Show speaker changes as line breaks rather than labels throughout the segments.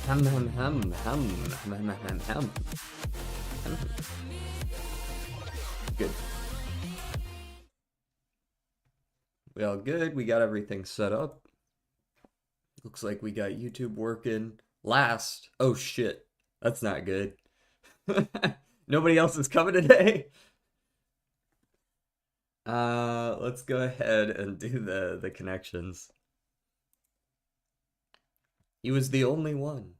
Hum, hum, hum, hum, hum, hum, hum. Good. We all good. We got everything set up. Looks like we got YouTube working. Last. Oh shit. That's not good. Nobody else is coming today. Let's go ahead and do the connections. He was the only one.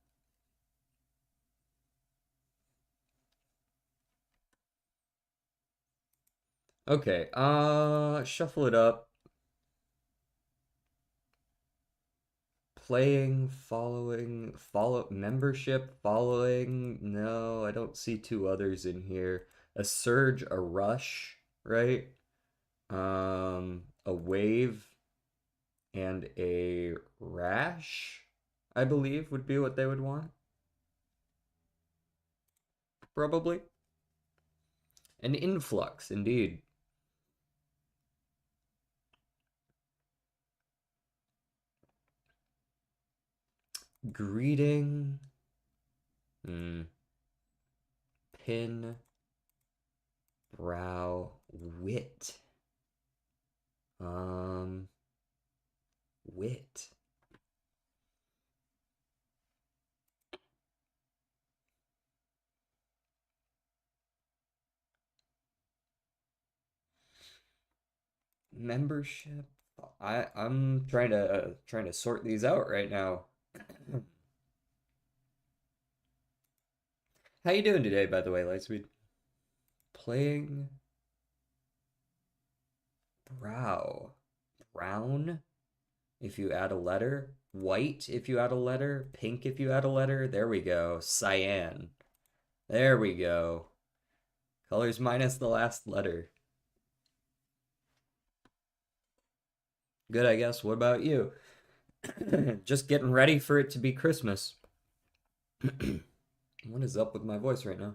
Okay, shuffle it up. Playing, membership, following. No, I don't see two others in here. A surge, a rush, right? A wave and a rash, I believe, would be what they would want. Probably. An influx, indeed. Greeting. Pin. Brow. Wit. Wit. Membership. I'm trying to sort these out right now. How you doing today, by the way, Lightspeed? Playing brow. Brown if you add a letter. White if you add a letter. Pink if you add a letter. There we go. Cyan. There we go. Colors minus the last letter. Good, I guess. What about you? Just getting ready for it to be Christmas. What is up with my voice right now?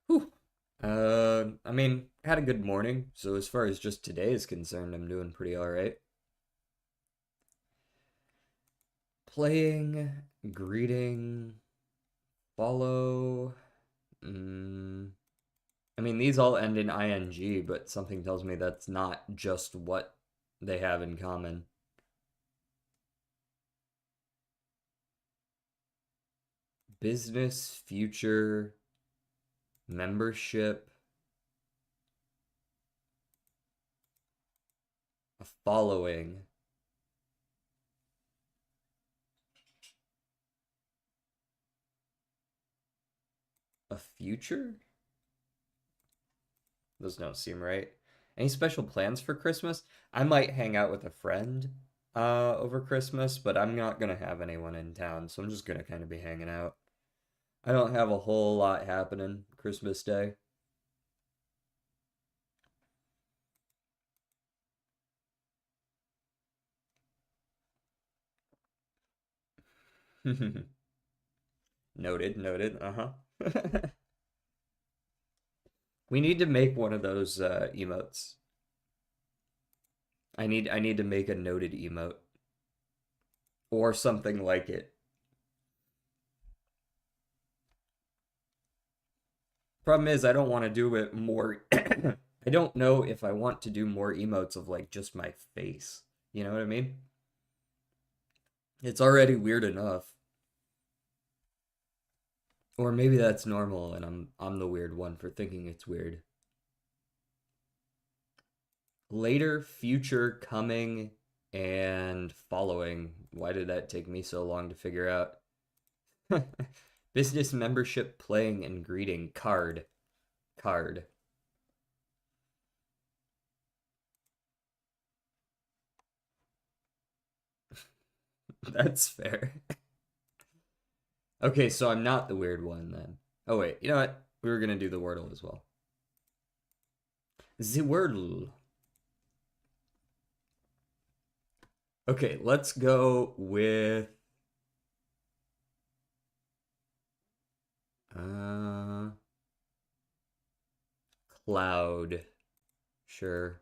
Whew. I mean, had a good morning, so as far as just today is concerned, I'm doing pretty all right. Playing, greeting, follow. I mean, these all end in ing, but something tells me that's not just what they have in common. Business, future, membership, a following, a future? Those don't seem right. Any special plans for Christmas? I might hang out with a friend over Christmas, but I'm not gonna have anyone in town, so I'm just gonna kind of be hanging out. I don't have a whole lot happening Christmas Day. Noted, noted. Uh-huh. We need to make one of those emotes. I need to make a noted emote or something like it. Problem is, I don't want to do it more. I don't know if I want to do more emotes of like just my face. You know what I mean? It's already weird enough. Or maybe that's normal and I'm the weird one for thinking it's weird. Later, future, coming, and following. Why did that take me so long to figure out? Business membership, playing, and greeting. Card. Card. That's fair. Okay, so I'm not the weird one then. Oh wait, you know what? We were gonna do the Wordle as well. The Wordle. Okay, let's go with uh cloud. Sure.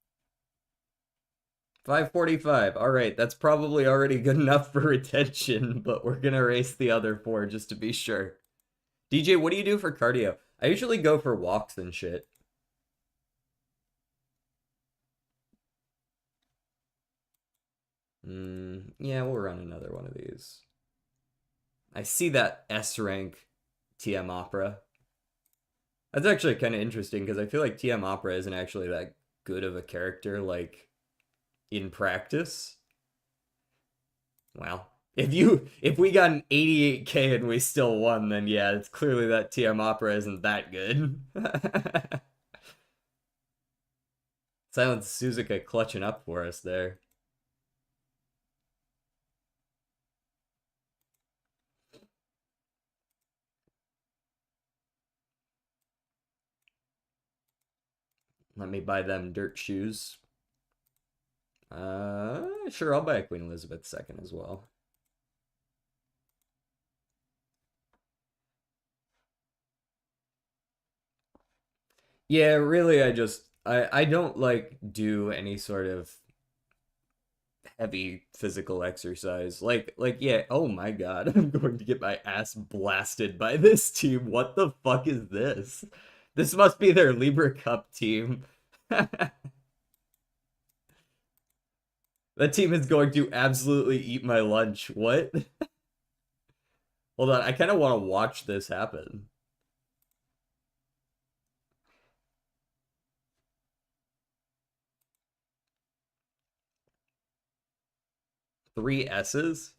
545. All right, that's probably already good enough for retention, but we're gonna race the other four just to be sure. DJ, what do you do for cardio? I usually go for walks and shit. Yeah, we'll run another one of these. I see that S rank TM Opera. That's actually kind of interesting because I feel like TM Opera isn't actually that good of a character, like in practice. Well, if we got an 88k and we still won, then yeah, it's clearly that TM Opera isn't that good. Silent Suzuka clutching up for us there. Let me buy them dirt shoes. Sure, I'll buy a Queen Elizabeth II as well. Yeah, really, I don't like do any sort of heavy physical exercise. Yeah, oh my God, I'm going to get my ass blasted by this team. What the fuck is this? This must be their Libra Cup team. That team is going to absolutely eat my lunch. What? Hold on, I kind of want to watch this happen. Three S's?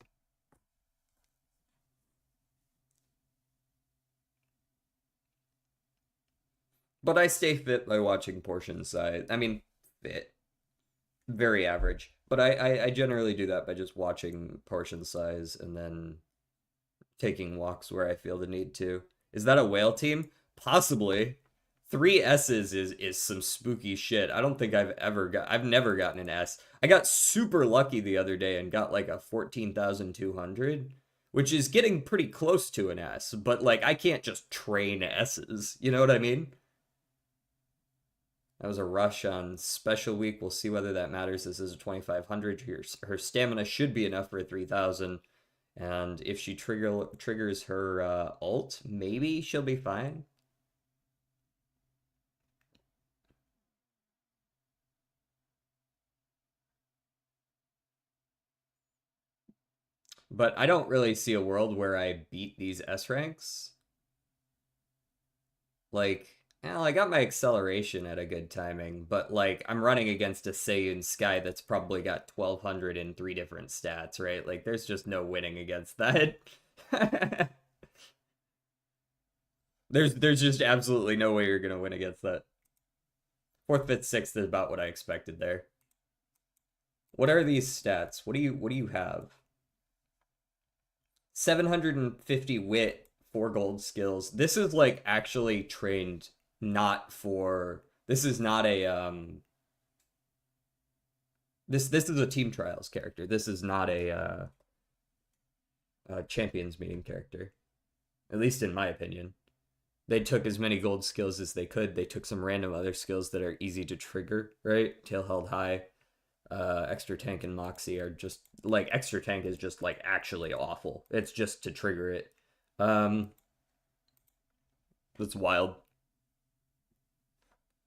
But I stay fit by watching portion size. I mean, fit. Very average. But I generally do that by just watching portion size and then taking walks where I feel the need to. Is that a whale team? Possibly. Three S's is some spooky shit. I don't think I've never gotten an S. I got super lucky the other day and got like a 14,200, which is getting pretty close to an S, but like I can't just train S's. You know what I mean? That was a rush on special week. We'll see whether that matters. This is a 2,500. Her stamina should be enough for a 3,000. And if she triggers her ult, maybe she'll be fine. But I don't really see a world where I beat these S ranks. Like, well, I got my acceleration at a good timing, but like I'm running against a Seiyun Sky that's probably got 1,200 in three different stats, right? Like there's just no winning against that. There's just absolutely no way you're gonna win against that. Fourth, fifth, sixth is about what I expected there. What are these stats? What do you have? 750 wit, 4 gold skills. This is like actually trained not for this is not a this is a team trials character. This is not a champions meeting character. At least in my opinion. They took as many gold skills as they could. They took some random other skills that are easy to trigger, right? Tail held high. Extra tank and Moxie are just like extra tank is just like actually awful. It's just to trigger it. Um, that's wild.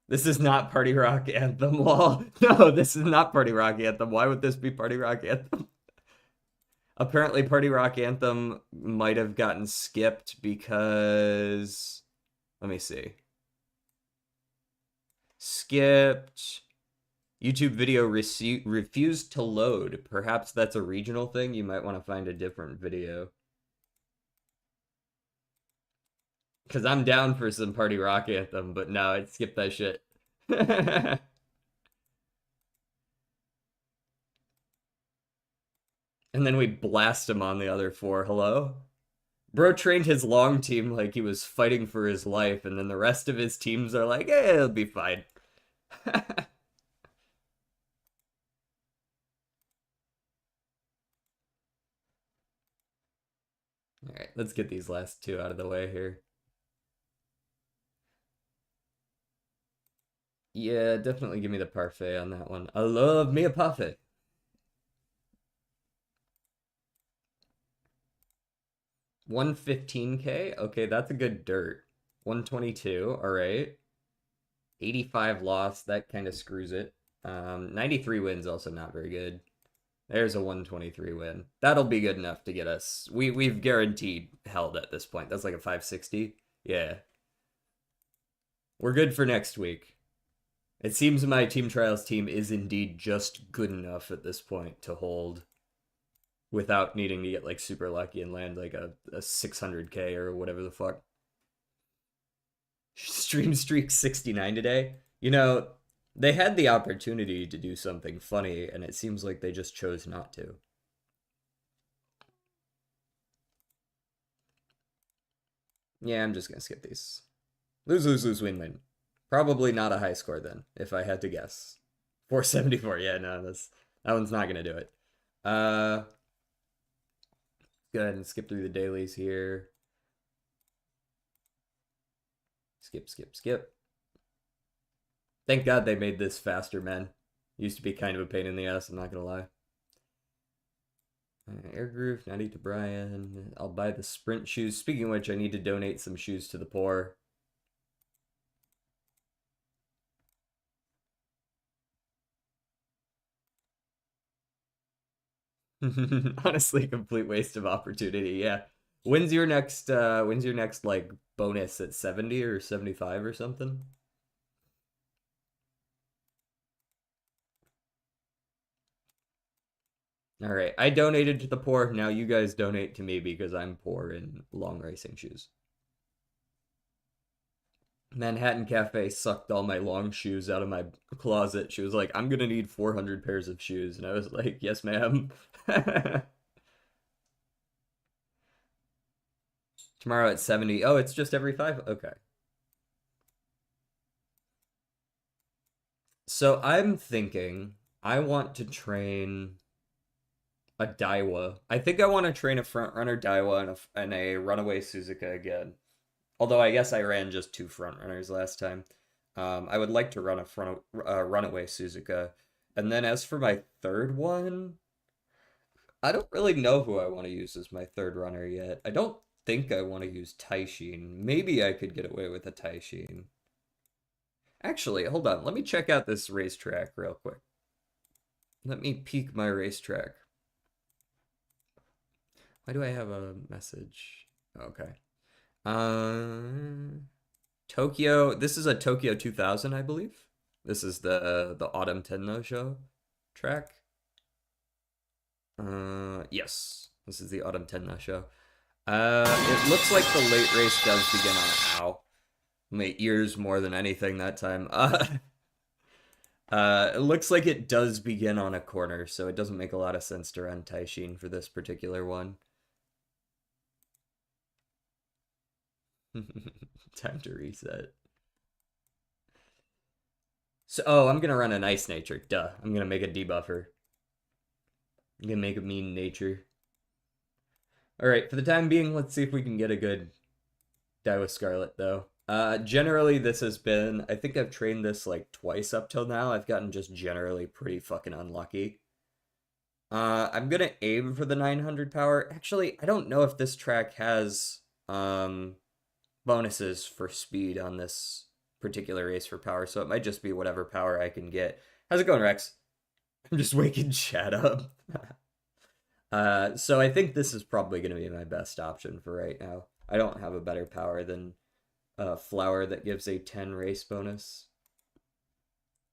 This is not Party Rock Anthem. Lol. No, this is not Party Rock Anthem. Why would this be Party Rock Anthem? Apparently, Party Rock Anthem might have gotten skipped because. Let me see. Skipped. YouTube video refused to load. Perhaps that's a regional thing. You might want to find a different video. Because I'm down for some Party Rock Anthem, but no, I'd skip that shit. And then we blast him on the other four. Hello? Bro trained his long team like he was fighting for his life, and then the rest of his teams are like, eh, it'll be fine. All right, let's get these last two out of the way here. Yeah, definitely give me the parfait on that one. I love me a parfait. 115K? Okay, that's a good dirt. 122, all right. 85 loss, that kind of screws it. 93 wins, also not very good. There's a 123 win. That'll be good enough to get us. We've guaranteed held at this point. That's like a 560. Yeah. We're good for next week. It seems my Team Trials team is indeed just good enough at this point to hold without needing to get like super lucky and land like a 600K or whatever the fuck. Stream streak 69 today. You know, they had the opportunity to do something funny, and it seems like they just chose not to. Yeah, I'm just gonna skip these. Lose, lose, lose, win, win. Probably not a high score then, if I had to guess. 474. Yeah, no, that one's not gonna do it. Go ahead and skip through the dailies here. Skip, skip, skip. Thank God they made this faster, man. Used to be kind of a pain in the ass, I'm not gonna lie. Air Groove, Natty to Brian. I'll buy the sprint shoes. Speaking of which, I need to donate some shoes to the poor. Honestly, complete waste of opportunity. Yeah. When's your next like bonus at 70 or 75 or something? All right. I donated to the poor. Now you guys donate to me because I'm poor in long racing shoes. Manhattan Cafe sucked all my long shoes out of my closet. She was like, "I'm gonna need 400 pairs of shoes," and I was like, "Yes, ma'am." Tomorrow at 70. Oh, it's just every 5. Okay. So I'm thinking I want to train a Daiwa. I think I want to train a front runner Daiwa and a runaway Suzuka again. Although I guess I ran just 2 front runners last time. I would like to run a runaway Suzuka. And then as for my third one, I don't really know who I want to use as my third runner yet. I don't think I want to use Taishin. Maybe I could get away with a Taishin. Actually, hold on. Let me check out this racetrack real quick. Let me peek my racetrack. Why do I have a message? Okay. Tokyo. This is a Tokyo 2000, I believe. This is the Autumn Tenno show track. Yes. This is the Autumn Tenno show. It looks like the late race does begin on ow. My ears more than anything that time. It looks like it does begin on a corner, so it doesn't make a lot of sense to run Taishin for this particular one. Time to reset. So, oh, I'm gonna run an ice nature. Duh. I'm gonna make a debuffer. I'm gonna make a mean nature. Alright, for the time being, let's see if we can get a good die with Scarlet, though. Generally, this has been... I think I've trained this, like, twice up till now. I've gotten just generally pretty fucking unlucky. I'm gonna aim for the 900 power. Actually, I don't know if this track has, bonuses for speed on this particular race for power, so it might just be whatever power I can get. How's it going, Rex? I'm just waking Chad up. So I think this is probably going to be my best option for right now. I don't have a better power than Flower that gives a 10 race bonus.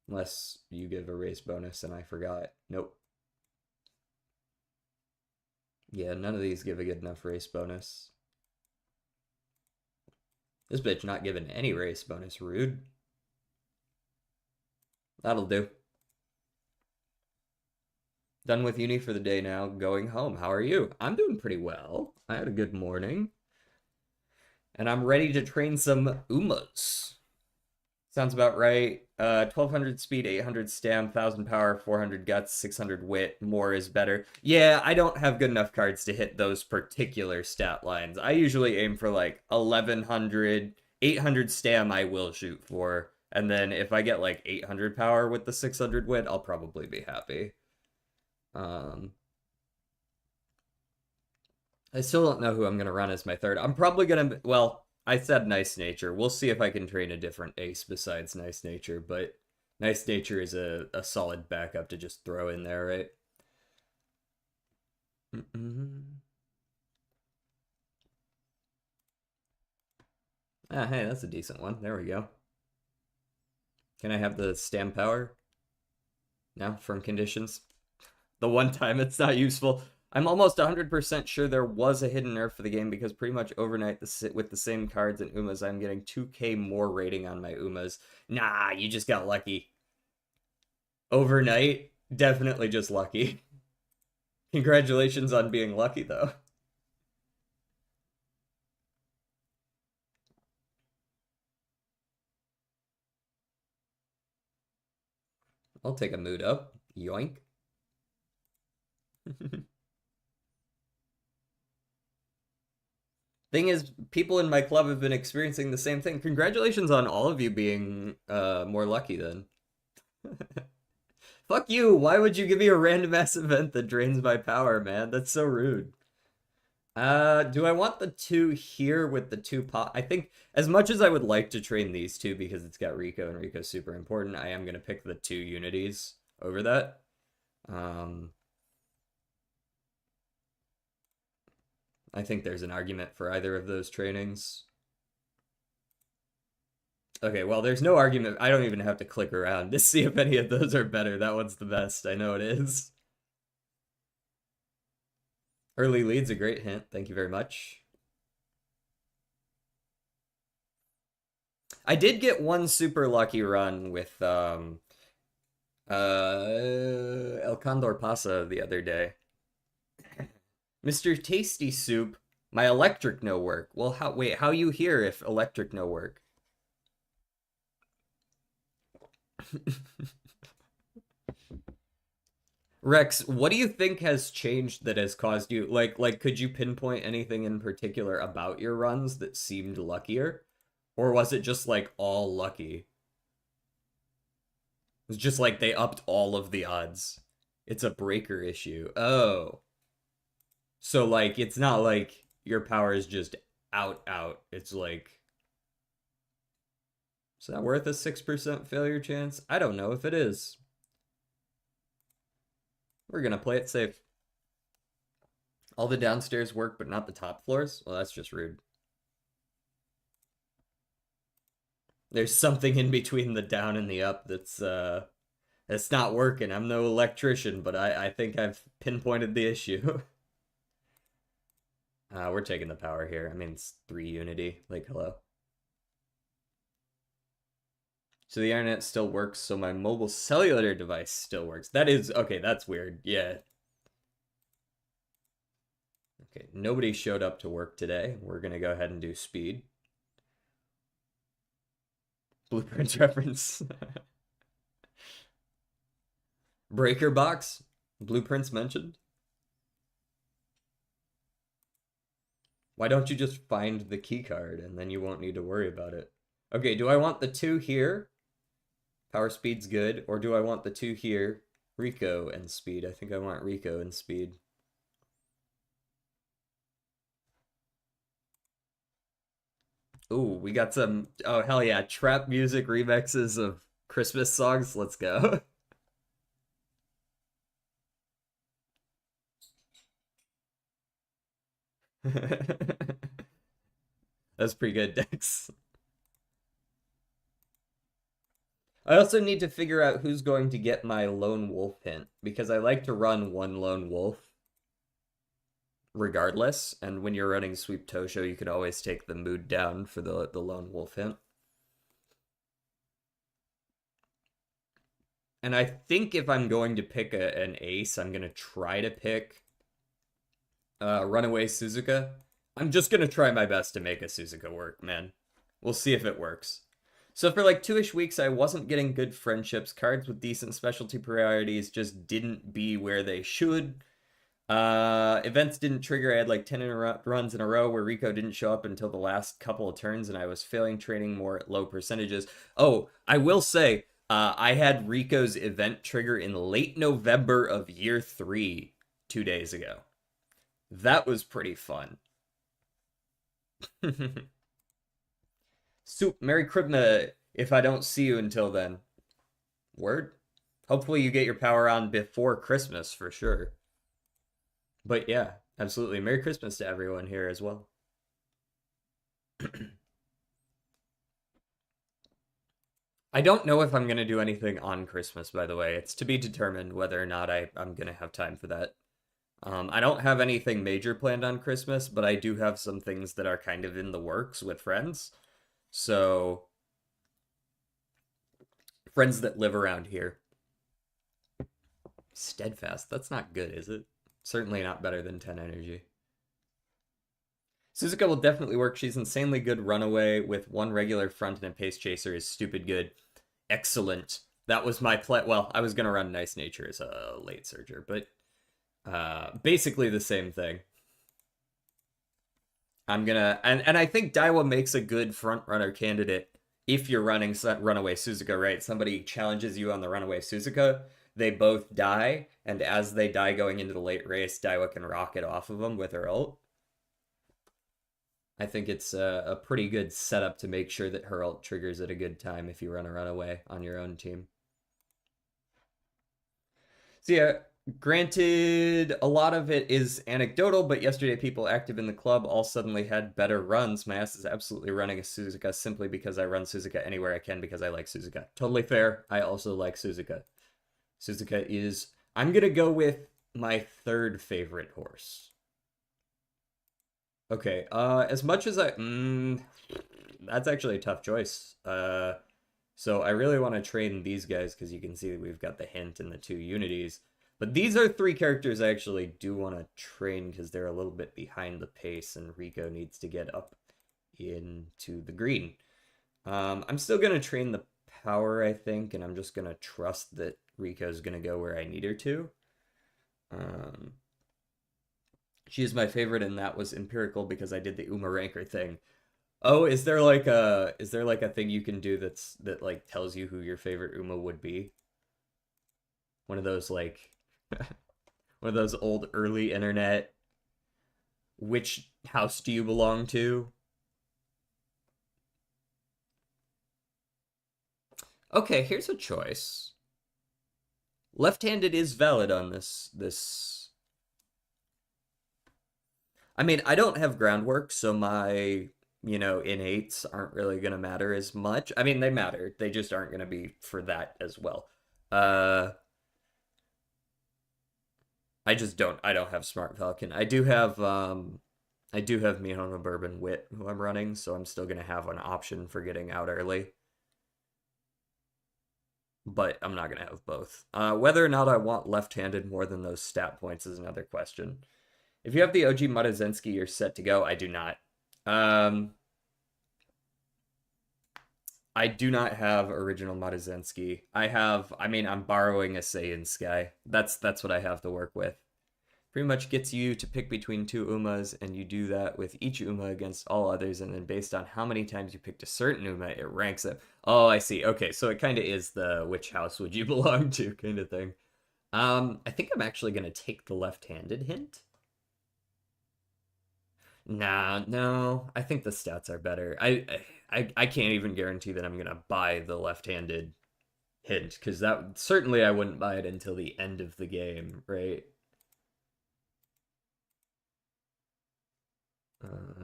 Unless you give a race bonus and I forgot. Nope. Yeah, none of these give a good enough race bonus. This bitch not giving any race bonus. Rude. That'll do. Done with uni for the day now. Going home. How are you? I'm doing pretty well. I had a good morning. And I'm ready to train some Umas. Sounds about right. 1200 speed, 800 stam, 1000 power, 400 guts, 600 wit. More is better. Yeah, I don't have good enough cards to hit those particular stat lines. I usually aim for like 1100, 800 stam I will shoot for. And then if I get like 800 power with the 600 wit, I'll probably be happy. I still don't know who I'm gonna run as my third. I'm probably gonna, well, I said Nice Nature. We'll see if I can train a different ace besides Nice Nature, but Nice Nature is a solid backup to just throw in there, right? Mm-mm. Ah, hey, that's a decent one. There we go. Can I have the stam power now from conditions? The one time it's not useful. I'm almost 100% sure there was a hidden nerf for the game because pretty much overnight with the same cards and Umas, I'm getting 2k more rating on my Umas. Nah, you just got lucky. Overnight, definitely just lucky. Congratulations on being lucky, though. I'll take a mood up. Yoink. Thing is, people in my club have been experiencing the same thing. Congratulations on all of you being more lucky then. Fuck you. Why would you give me a random ass event that drains my power, man? That's so rude. Do I want the two here with the two pop? I think as much as I would like to train these two because it's got Rico and Rico's super important, I am gonna pick the two unities over that. Um, I think there's an argument for either of those trainings. Okay, well, there's no argument. I don't even have to click around to see if any of those are better. That one's the best. I know it is. Early lead's a great hint. Thank you very much. I did get one super lucky run with El Condor Pasa the other day. Mr. Tasty Soup, my electric no work. Well, how you here if electric no work? Rex, what do you think has changed that has caused you could you pinpoint anything in particular about your runs that seemed luckier? Or was it just like all lucky? It was just like they upped all of the odds. It's a breaker issue. Oh. So like it's not like your power is just out. It's like is that worth a 6% failure chance? I don't know if it is. We're gonna play it safe. All the downstairs work, but not the top floors? Well, that's just rude. There's something in between the down and the up that's not working. I'm no electrician, but I think I've pinpointed the issue. We're taking the power here. I mean, it's 3 Unity. Like, hello. So the internet still works, so my mobile cellular device still works. That is, okay, that's weird. Yeah. Okay, nobody showed up to work today. We're gonna go ahead and do speed. Blueprints reference. Breaker box. Blueprints mentioned. Why don't you just find the key card and then you won't need to worry about it? Okay, do I want the 2 here? Power speed's good. Or do I want the 2 here? Rico and speed. I think I want Rico and speed. Ooh, we got some, oh hell yeah, trap music remixes of Christmas songs. Let's go. That's pretty good, Dex. I also need to figure out who's going to get my lone wolf hint because I like to run one lone wolf regardless. And when you're running Sweep Tosho, you can always take the mood down for the lone wolf hint. And I think if I'm going to pick an ace, I'm going to try to pick Runaway Suzuka. I'm just going to try my best to make a Suzuka work, man. We'll see if it works. So for like 2-ish weeks, I wasn't getting good friendships. Cards with decent specialty priorities just didn't be where they should. Events didn't trigger. I had like 10 runs in a row where Rico didn't show up until the last couple of turns, and I was failing training more at low percentages. Oh, I will say, I had Rico's event trigger in late November of year 3 2 days ago. That was pretty fun. Soup, Merry Christmas if I don't see you until then. Word? Hopefully you get your power on before Christmas for sure. But yeah, absolutely. Merry Christmas to everyone here as well. I don't know if I'm going to do anything on Christmas, by the way. It's to be determined whether or not I'm going to have time for that. I don't have anything major planned on Christmas, but I do have some things that are kind of in the works with friends. So, friends that live around here. Steadfast. That's not good, is it? Certainly not better than 10 energy. Suzuka will definitely work. She's insanely good runaway with one regular front and a pace chaser is stupid good. Excellent. That was my play. Well, I was going to run Nice Nature as a late surger, but basically the same thing. I'm gonna and I think Daiwa makes a good front runner candidate if you're running runaway Suzuka, right? Somebody challenges you on the runaway Suzuka, they both die, and as they die going into the late race, Daiwa can rocket off of them with her ult. I think it's a pretty good setup to make sure that her ult triggers at a good time if you run a runaway on your own team. So yeah, granted, a lot of it is anecdotal, but yesterday people active in the club all suddenly had better runs. My ass is absolutely running a Suzuka simply because I run Suzuka anywhere I can because I like Suzuka. Totally fair. I also like Suzuka. Suzuka is... I'm going to go with my third favorite horse. Okay, as much as I... that's actually a tough choice. So I really want to train these guys because you can see that we've got the hint and the two unities. But these are three characters I actually do want to train because they're a little bit behind the pace and Rico needs to get up into the green. I'm still going to train the power, I think, and I'm just going to trust that Rico's going to go where I need her to. She is my favorite, and that was empirical because I did the Uma ranker thing. Oh, is there like a thing you can do that like tells you who your favorite Uma would be? One of those like one of those old early internet which house do you belong to? Okay, here's a choice. Left-handed is valid on this. I mean, I don't have groundwork, so my innates aren't really going to matter as much. I mean, they matter. They just aren't going to be for that as well. I don't have Smart Falcon. I do have Mihona Bourbon Wit who I'm running, so I'm still going to have an option for getting out early. But I'm not going to have both. Whether or not I want left-handed more than those stat points is another question. If you have the OG Matazensky, you're set to go. I do not. I do not have original Matazensky. I'm borrowing a Saiyan Sky. That's what I have to work with. Pretty much gets you to pick between two Umas, and you do that with each Uma against all others, and then based on how many times you picked a certain Uma, it ranks them. Oh, I see. Okay, so it kind of is the which house would you belong to kind of thing. I think I'm actually going to take the left-handed hint. Nah, no. I think the stats are better. I can't even guarantee that I'm gonna buy the left-handed hint because that certainly I wouldn't buy it until the end of the game, right?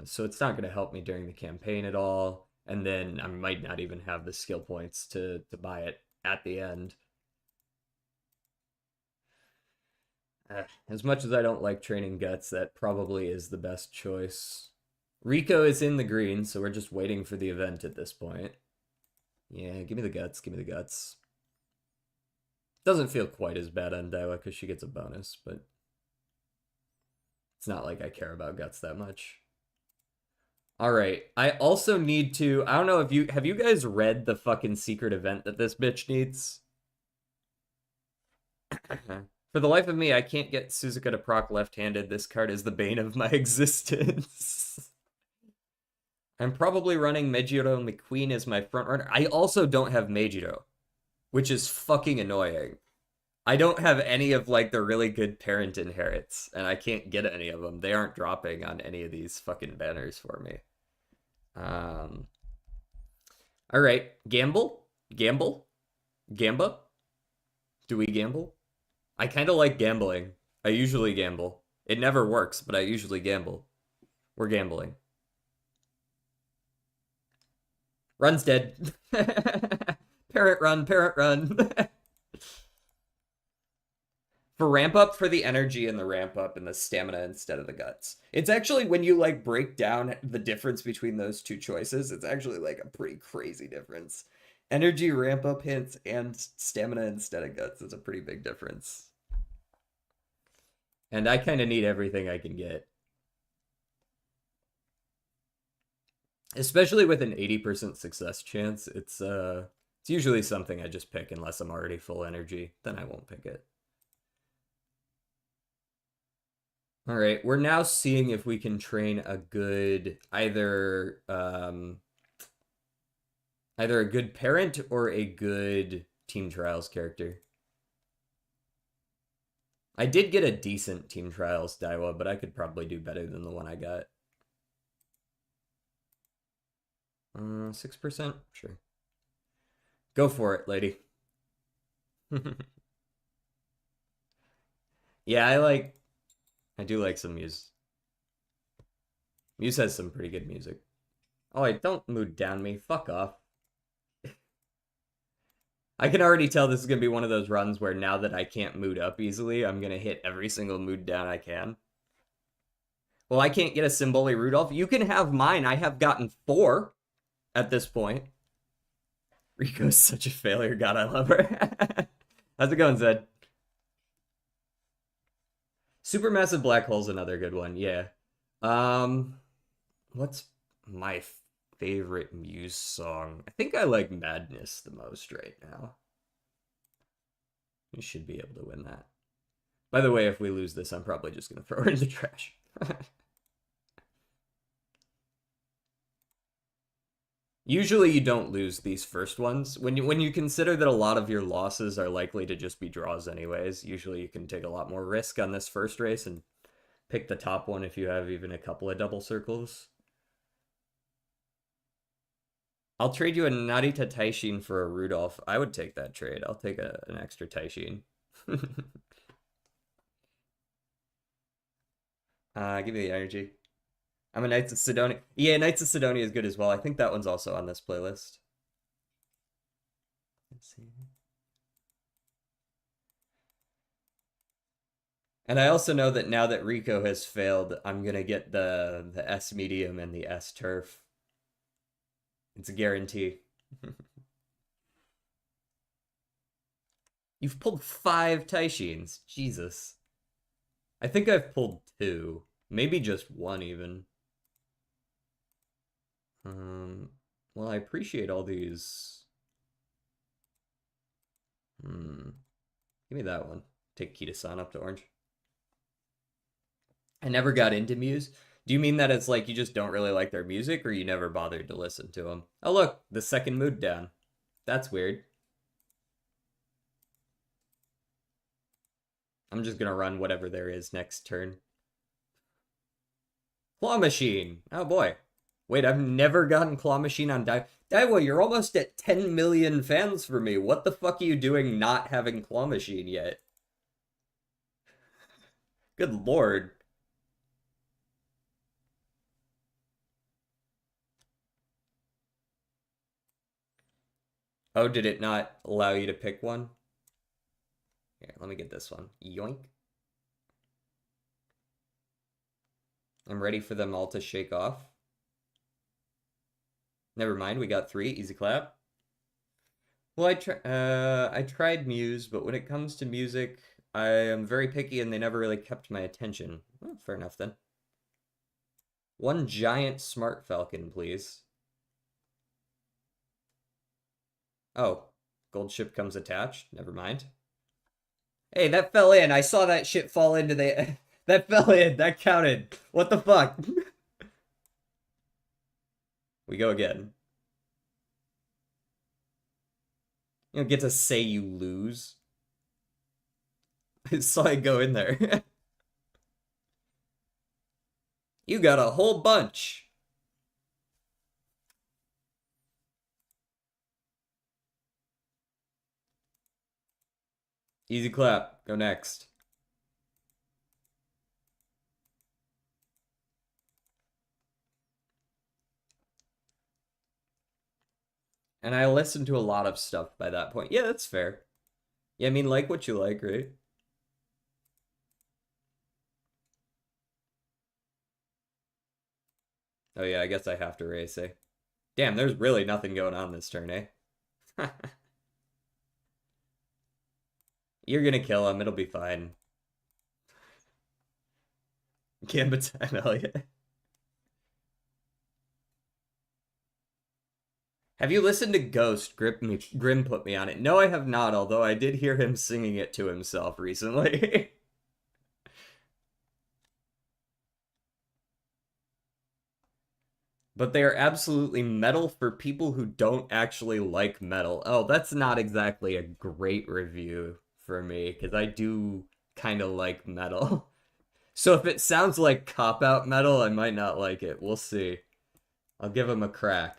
So it's not gonna help me during the campaign at all, and then I might not even have the skill points to buy it at the end. As much as I don't like training guts, that probably is the best choice. Rico is in the green, so we're just waiting for the event at this point. Yeah, give me the guts, give me the guts. Doesn't feel quite as bad on Daiwa because she gets a bonus, but it's not like I care about guts that much. All right, I also need to, I don't know if have you guys read the fucking secret event that this bitch needs? For the life of me, I can't get Suzuka to proc left-handed. This card is the bane of my existence. I'm probably running Meijiro McQueen as my front runner. I also don't have Meijiro, which is fucking annoying. I don't have any of like the really good parent inherits, and I can't get any of them. They aren't dropping on any of these fucking banners for me. Um, all right, gamble, gamble, gamba. Do we gamble? I kind of like gambling. I usually gamble. It never works, but I usually gamble. We're gambling. Run's dead. Parrot run, parrot run. For ramp up for the energy and the ramp up and the stamina instead of the guts. It's actually when you like break down the difference between those two choices, it's actually like a pretty crazy difference. Energy ramp up hints and stamina instead of guts is a pretty big difference. And I kind of need everything I can get. Especially with an 80% success chance, it's usually something I just pick unless I'm already full energy, then I won't pick it. All right, we're now seeing if we can train a good either a good parent or a good Team Trials character. I did get a decent Team Trials Daiwa, but I could probably do better than the one I got. 6%? Sure. Go for it, lady. Yeah, I do like some Muse. Muse has some pretty good music. Oh, wait, don't mood down me. Fuck off. I can already tell this is going to be one of those runs where now that I can't mood up easily, I'm going to hit every single mood down I can. Well, I can't get a Symboli Rudolph. You can have mine. I have gotten 4 at this point. Rico's such a failure. God, I love her. How's it going, Zed? Supermassive Black Hole's another good one. Yeah. Um, what's my favorite Muse song? I think I like Madness the most right now. You should be able to win that. By the way, if we lose this, I'm probably just going to throw her in the trash. Usually you don't lose these first ones. When you consider that a lot of your losses are likely to just be draws anyways, usually you can take a lot more risk on this first race and pick the top one if you have even a couple of double circles. I'll trade you a Narita Taishin for a Rudolph. I would take that trade. I'll take an extra Taishin. Give me the energy. I'm a Knights of Sidonia. Yeah, Knights of Sidonia is good as well. I think that one's also on this playlist. Let's see. And I also know that now that Rico has failed, I'm gonna get the S medium and the S turf. It's a guarantee. You've pulled 5 Taishins. Jesus. I think I've pulled 2. Maybe just 1 even. Well, I appreciate all these. Give me that one. Take Kita-san up to orange. I never got into Muse. Do you mean that it's like you just don't really like their music, or you never bothered to listen to them? Oh, look, the second mood down. That's weird. I'm just gonna run whatever there is next turn. Claw Machine. Oh boy. Wait, I've never gotten Claw Machine on Daiwa, you're almost at 10 million fans for me. What the fuck are you doing not having Claw Machine yet? Good lord. Oh, did it not allow you to pick one? Here, let me get this one. Yoink. I'm ready for them all to shake off. Never mind, we got 3. Easy clap. Well, I tried Muse, but when it comes to music, I am very picky and they never really kept my attention. Well, fair enough then. One giant smart falcon, please. Oh, gold ship comes attached. Never mind. Hey, that fell in. I saw that shit fall into the... that fell in. That counted. What the fuck? We go again. You don't get to say you lose. I saw it go in there. You got a whole bunch. Easy clap. Go next. And I listened to a lot of stuff by that point. Yeah, that's fair. Yeah, I mean, like what you like, right? Oh yeah, I guess I have to race, eh? Damn, there's really nothing going on this turn, eh? You're gonna kill him, it'll be fine. Gambit time, hell yeah. Have you listened to Ghost? Grim put me on it. No, I have not, although I did hear him singing it to himself recently. But they are absolutely metal for people who don't actually like metal. Oh, that's not exactly a great review for me, because I do kind of like metal. So if it sounds like cop out metal, I might not like it. We'll see. I'll give him a crack.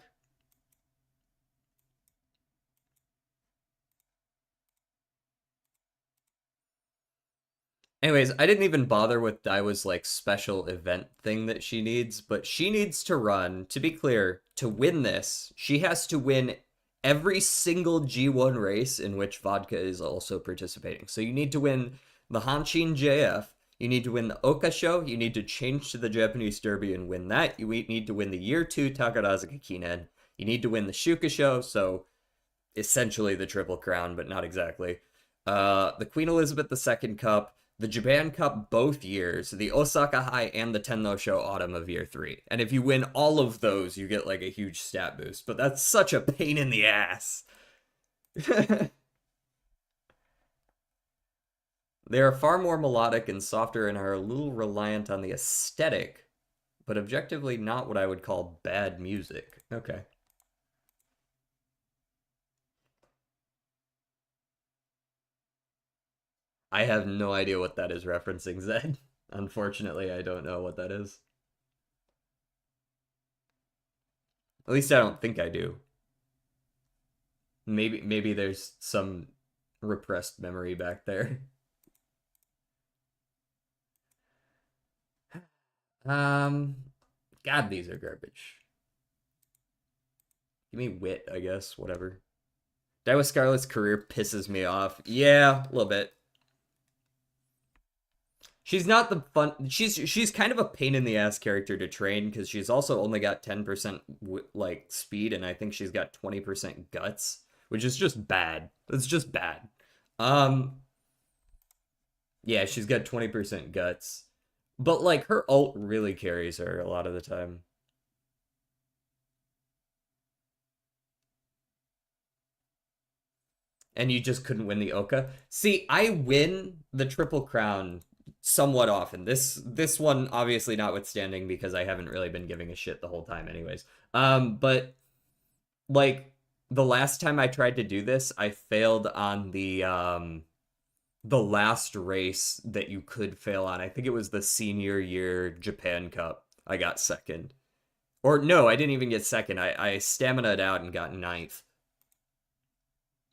Anyways, I didn't even bother with Daiwa's like special event thing that she needs, but she needs to run, to be clear, to win this, she has to win every single G1 race in which Vodka is also participating. So you need to win the Hanshin JF, you need to win the Oka show, you need to change to the Japanese Derby and win that. You need to win the year 2 Takarazuka Kinen. You need to win the Shuka show, so essentially the Triple Crown, but not exactly. The Queen Elizabeth II Cup, the Japan Cup both years, the Osaka High, and the Tenno Show Autumn of Year 3. And if you win all of those, you get like a huge stat boost. But that's such a pain in the ass. They are far more melodic and softer and are a little reliant on the aesthetic, but objectively not what I would call bad music. Okay. I have no idea what that is referencing, Zed. Unfortunately, I don't know what that is. At least I don't think I do. Maybe there's some repressed memory back there. Um, God, these are garbage. Give me wit, I guess. Whatever. Daiwa Scarlet's career pisses me off. Yeah, a little bit. She's not the fun. She's kind of a pain in the ass character to train because she's also only got 10% like speed, and I think she's got 20% guts, which is just bad. It's just bad. Um, yeah, she's got 20% guts, but like her ult really carries her a lot of the time. And you just couldn't win the Oka. See, I win the Triple Crown somewhat often. This one obviously notwithstanding because I haven't really been giving a shit the whole time anyways. But like the last time I tried to do this, I failed on the last race that you could fail on. I think it was the senior year Japan Cup. I got second. Or no, I didn't even get second. I stamina'd out and got ninth.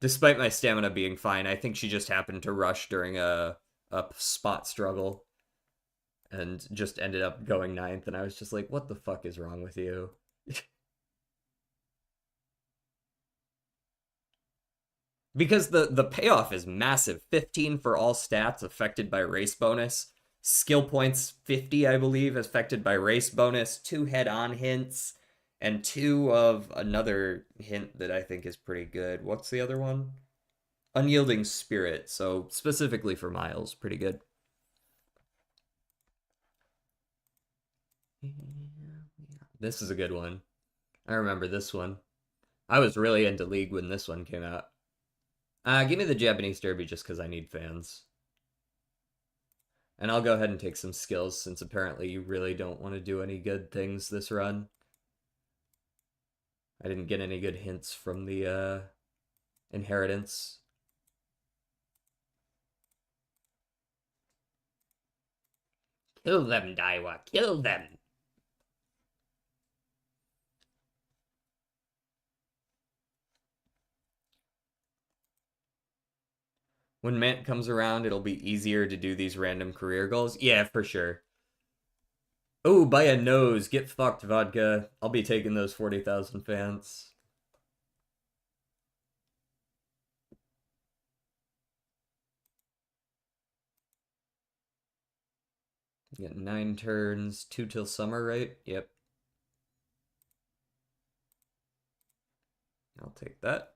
Despite my stamina being fine, I think she just happened to rush during a spot struggle and just ended up going ninth. And I was just like, what the fuck is wrong with you? Because the payoff is massive. 15 for all stats affected by race bonus. Skill points 50, I believe, affected by race bonus. 2 head-on hints. And 2 of another hint that I think is pretty good. What's the other one? Unyielding Spirit. So specifically for Miles, pretty good. This is a good one. I remember this one. I was really into League when this one came out. Give me the Japanese Derby just because I need fans. And I'll go ahead and take some skills since apparently you really don't want to do any good things this run. I didn't get any good hints from the inheritance. Kill them, Daiwa. Kill them. When Mant comes around, it'll be easier to do these random career goals. Yeah, for sure. Oh, by a nose. Get fucked, vodka. I'll be taking those 40,000 fans. You get 9 turns, 2 till summer, right? Yep. I'll take that.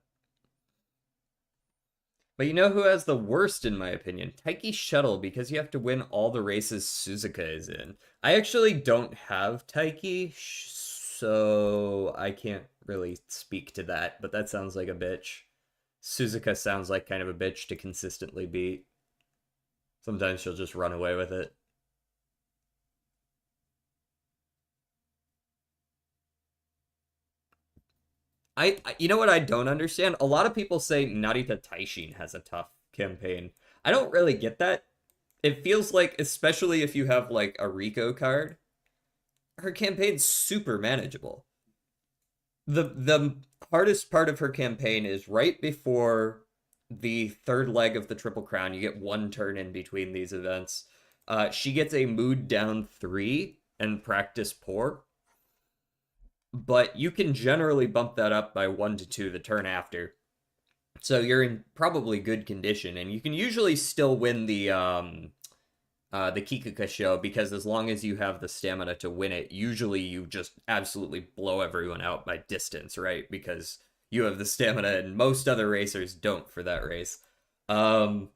But you know who has the worst, in my opinion? Taiki Shuttle, because you have to win all the races Suzuka is in. I actually don't have Taiki, so I can't really speak to that, but that sounds like a bitch. Suzuka sounds like kind of a bitch to consistently beat. Sometimes she'll just run away with it. You know what I don't understand? A lot of people say Narita Taishin has a tough campaign. I don't really get that. It feels like, especially if you have like a Rico card, her campaign's super manageable. The hardest part of her campaign is right before the third leg of the Triple Crown. You get 1 turn in between these events. She gets a mood down 3 and practice poor, but you can generally bump that up by 1 to 2 the turn after. So you're in probably good condition, and you can usually still win the Kikuka show, because as long as you have the stamina to win it, usually you just absolutely blow everyone out by distance, right? Because you have the stamina and most other racers don't for that race. Um,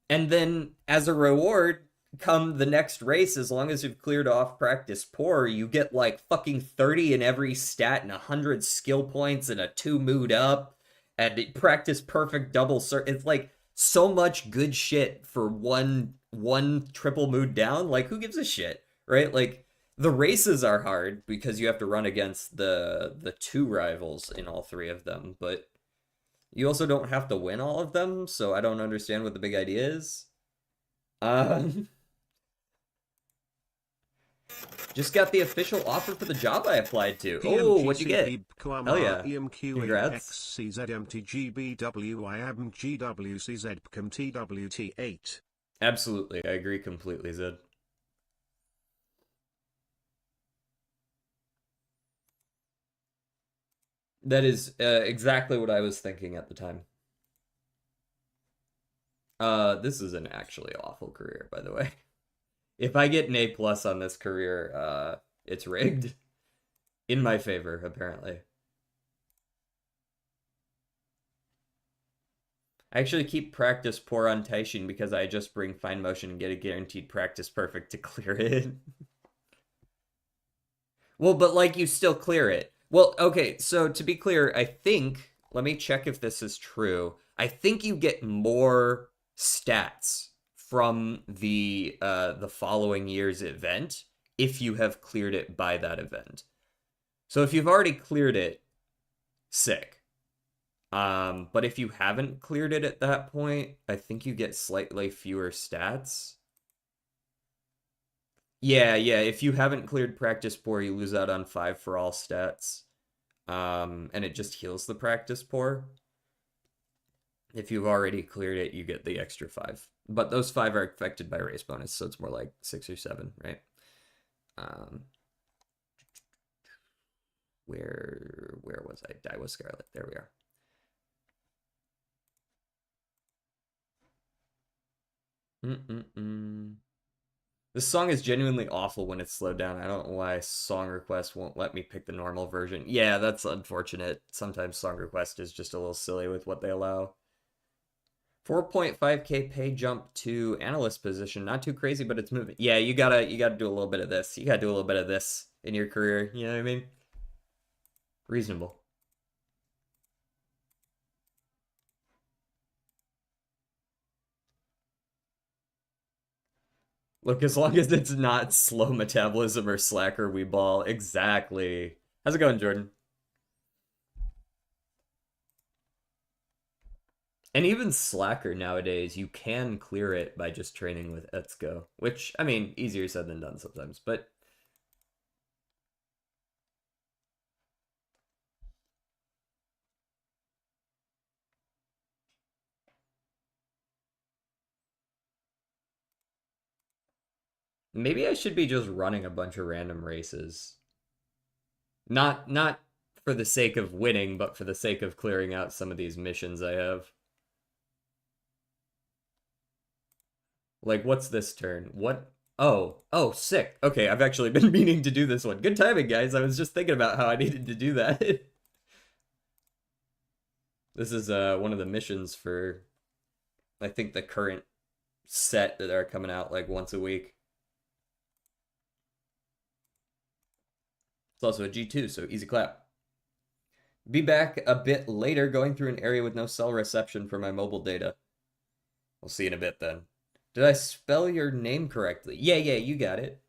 and then as a reward, come the next race, as long as you've cleared off practice poor, you get like fucking 30 in every stat and 100 skill points and a 2 mood up and practice perfect double it's like so much good shit for one triple mood down. Like, who gives a shit, right? Like, the races are hard because you have to run against the 2 rivals in all 3 of them, but you also don't have to win all of them, so I don't understand what the big idea is. Um, just got the official offer for the job I applied to. Oh, what'd you get? Hell yeah. Congrats. Absolutely, I agree completely, Zed. That is exactly what I was thinking at the time. This is an actually awful career, by the way. If I get an A plus on this career, it's rigged. In my favor, apparently. I actually keep practice poor on Taishin because I just bring fine motion and get a guaranteed practice perfect to clear it. Well, but like you still clear it. Well, okay, so to be clear, I think, let me check if this is true. I think you get more stats from the following year's event if you have cleared it by that event. So if you've already cleared it, sick. But if you haven't cleared it at that point, I think you get slightly fewer stats. Yeah. If you haven't cleared practice poor, you lose out on 5 for all stats. And it just heals the practice poor. If you've already cleared it, you get the extra 5. But those 5 are affected by race bonus, so it's more like 6 or 7, right? Where was I? Daiwa Scarlet. There we are. This song is genuinely awful when it's slowed down. I don't know why song request won't let me pick the normal version. Yeah, that's unfortunate. Sometimes song request is just a little silly with what they allow. 4.5k pay jump to analyst position. Not too crazy, but it's moving. Yeah, you gotta do a little bit of this. You gotta do a little bit of this in your career. You know what I mean? Reasonable. Look, as long as it's not slow metabolism or slacker we ball. Exactly. How's it going, Jordan? And even Slacker nowadays, you can clear it by just training with Etsuko, which, I mean, easier said than done sometimes. But maybe I should be just running a bunch of random races. Not for the sake of winning, but for the sake of clearing out some of these missions I have. Like, what's this turn? What? Oh, sick. Okay, I've actually been meaning to do this one. Good timing, guys. I was just thinking about how I needed to do that. This is one of the missions for, I think, the current set that are coming out like once a week. It's also a G2, so easy clap. Be back a bit later going through an area with no cell reception for my mobile data. We'll see in a bit then. Did I spell your name correctly? Yeah, you got it.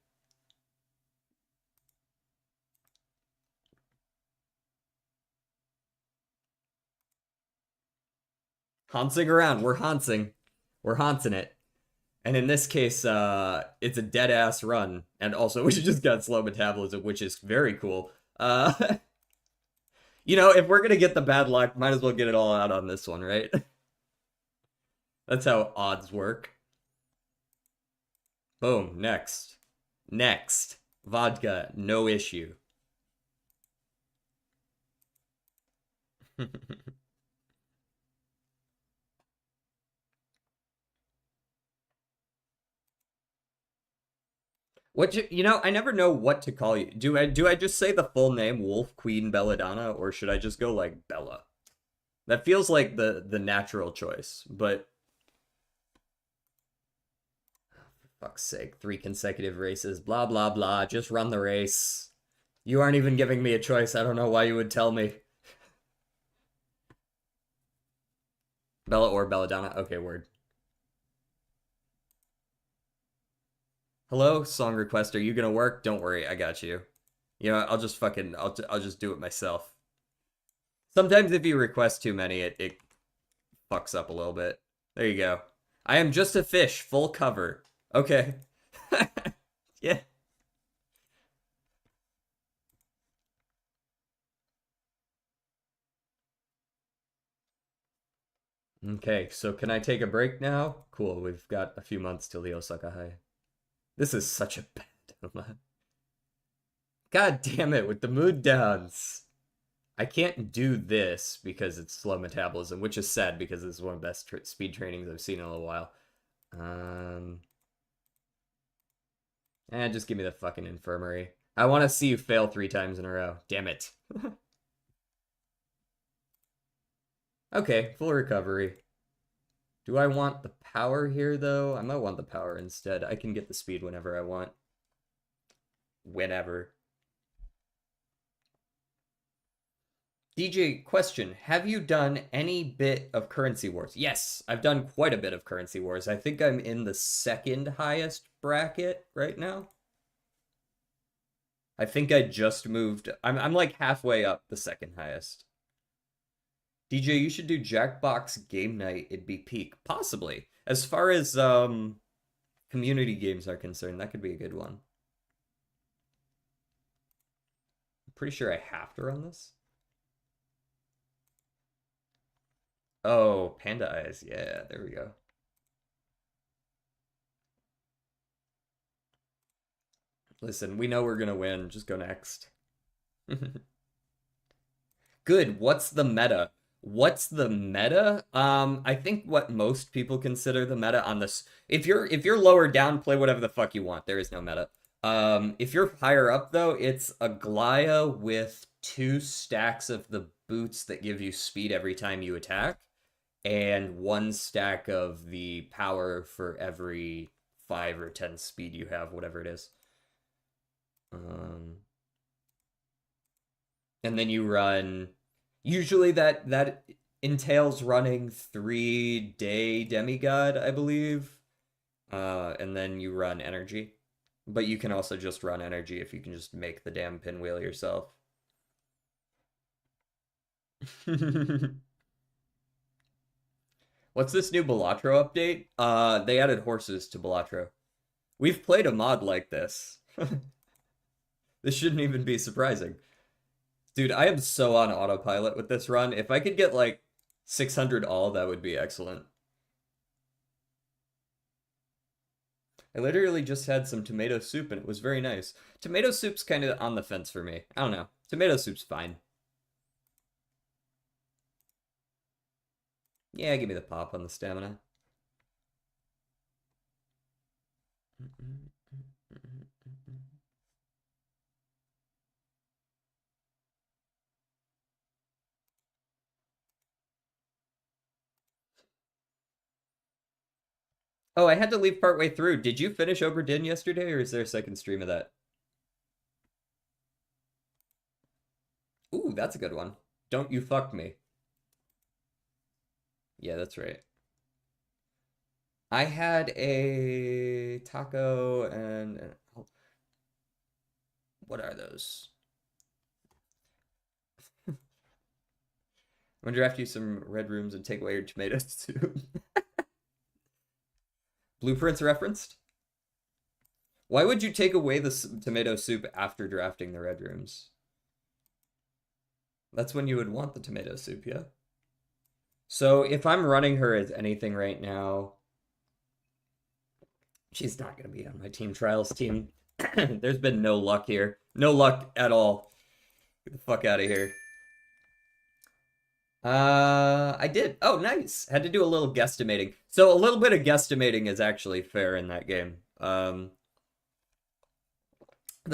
Hansing around. We're hansing. We're hansing it. And in this case, it's a dead ass run. And also, we just got slow metabolism, which is very cool. If we're gonna get the bad luck, might as well get it all out on this one, right? That's how odds work. Boom. Next. Next. Vodka. No issue. I never know what to call you. Do I just say the full name Wolf Queen Belladonna, or should I just go like Bella? That feels like the natural choice, but fuck's sake, 3 consecutive races, blah blah blah, just run the race. You aren't even giving me a choice. I don't know why you would tell me. Bella or Belladonna? Okay, word. Hello, song request. Are you gonna work? Don't worry, I got you. I'll just I'll just do it myself. Sometimes if you request too many, it fucks up a little bit. There you go. I am just a fish, full cover. Okay. Yeah. Okay, so can I take a break now? Cool, we've got a few months till the Osaka High. This is such a bad dilemma. God damn it, with the mood downs. I can't do this because it's slow metabolism, which is sad because this is one of the best speed trainings I've seen in a little while. Um, just give me the fucking infirmary. I want to see you fail 3 times in a row. Damn it. Okay, full recovery. Do I want the power here, though? I might want the power instead. I can get the speed whenever I want. Whenever. DJ, question. Have you done any bit of Currency Wars? Yes, I've done quite a bit of Currency Wars. I think I'm in the second highest bracket right now. I think I just moved. I'm like halfway up the second highest. DJ, you should do Jackbox game night. It'd be peak. Possibly. As far as community games are concerned, that could be a good one. I'm pretty sure I have to run this. Oh, Panda Eyes. Yeah, there we go. Listen, we know we're gonna win. Just go next. Good. What's the meta? What's the meta? I think what most people consider the meta on this. If you're lower down, play whatever the fuck you want. There is no meta. If you're higher up though, it's a Glaya with 2 stacks of the boots that give you speed every time you attack, and 1 stack of the power for every 5 or 10 speed you have, whatever it is. And then you run. Usually that entails running 3-day demigod, I believe. And then you run energy. But you can also just run energy if you can just make the damn pinwheel yourself. What's this new Balatro update? They added horses to Balatro. We've played a mod like this. This shouldn't even be surprising. Dude, I am so on autopilot with this run. If I could get like 600 all, that would be excellent. I literally just had some tomato soup and it was very nice. Tomato soup's kind of on the fence for me. I don't know. Tomato soup's fine. Yeah, give me the pop on the stamina. Oh, I had to leave partway through. Did you finish Oberdin yesterday, or is there a second stream of that? Ooh, that's a good one. Don't you fuck me. Yeah, that's right. I had a taco and oh, what are those? I'm gonna draft you some red rooms and take away your tomatoes too. Blueprints referenced? Why would you take away the tomato soup after drafting the red rooms? That's when you would want the tomato soup, yeah? So if I'm running her as anything right now, she's not going to be on my team trials team. There's been no luck here. No luck at all. Get the fuck out of here. I did. Oh, nice. Had to do a little guesstimating. So a little bit of guesstimating is actually fair in that game. The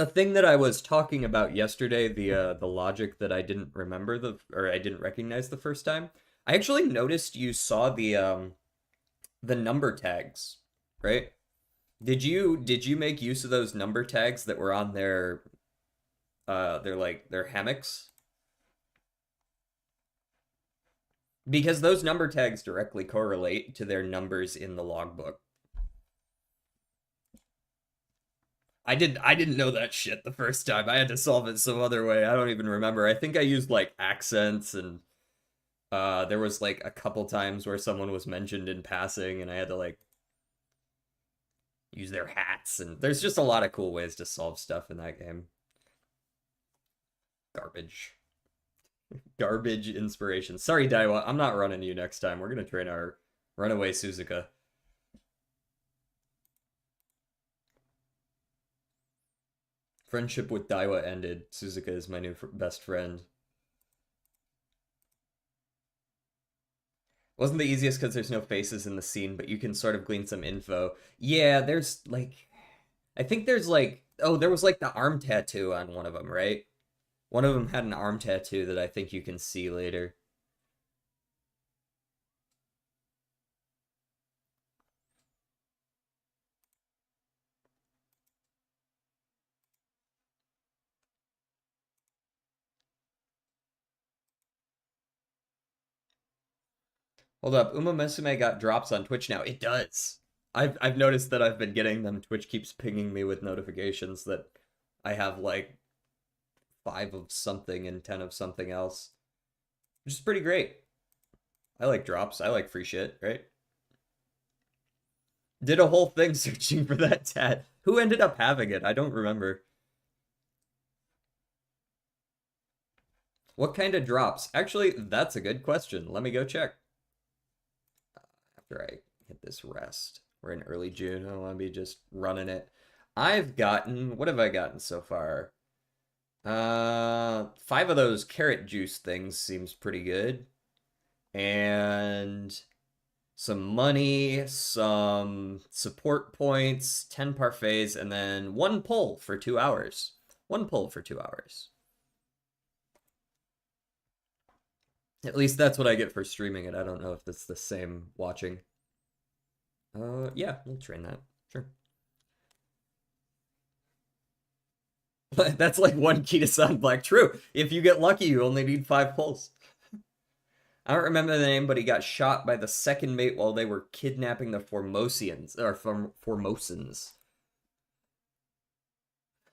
thing that I was talking about yesterday, the logic that I didn't remember or I didn't recognize the first time. I actually noticed you saw the number tags, right? Did you make use of those number tags that were on their hammocks? Because those number tags directly correlate to their numbers in the logbook. I didn't know that shit the first time. I had to solve it some other way. I don't even remember. I think I used like accents and there was like a couple times where someone was mentioned in passing and I had to like use their hats and there's just a lot of cool ways to solve stuff in that game. Garbage. Garbage inspiration. Sorry, Daiwa, I'm not running you next time. We're gonna train our runaway Suzuka. Friendship with Daiwa ended. Suzuka is my new best friend. Wasn't the easiest because there's no faces in the scene, but you can sort of glean some info. Yeah, there's like, I think there's like, oh, there was like the arm tattoo on one of them, right? One of them had an arm tattoo that I think you can see later. Hold up, Umamusume got drops on Twitch now. It does. I've noticed that I've been getting them. Twitch keeps pinging me with notifications that I have like 5 of something and 10 of something else, which is pretty great. I like drops. I like free shit, right? Did a whole thing searching for that tat. Who ended up having it? I don't remember. What kind of drops? Actually, that's a good question. Let me go check. After I hit this rest. We're in early June. I don't want to be just running it. I've gotten, what have I gotten so far? 5 of those carrot juice things seems pretty good. And some money, some support points, 10 parfaits, and then 1 pull for 2 hours. 1 pull for 2 hours. At least that's what I get for streaming it. I don't know if it's the same watching. Yeah, we'll train that. Sure. That's like 1 key to Sun Black. True. If you get lucky, you only need 5 pulls. I don't remember the name, but he got shot by the second mate while they were kidnapping the Formosians or Formosans.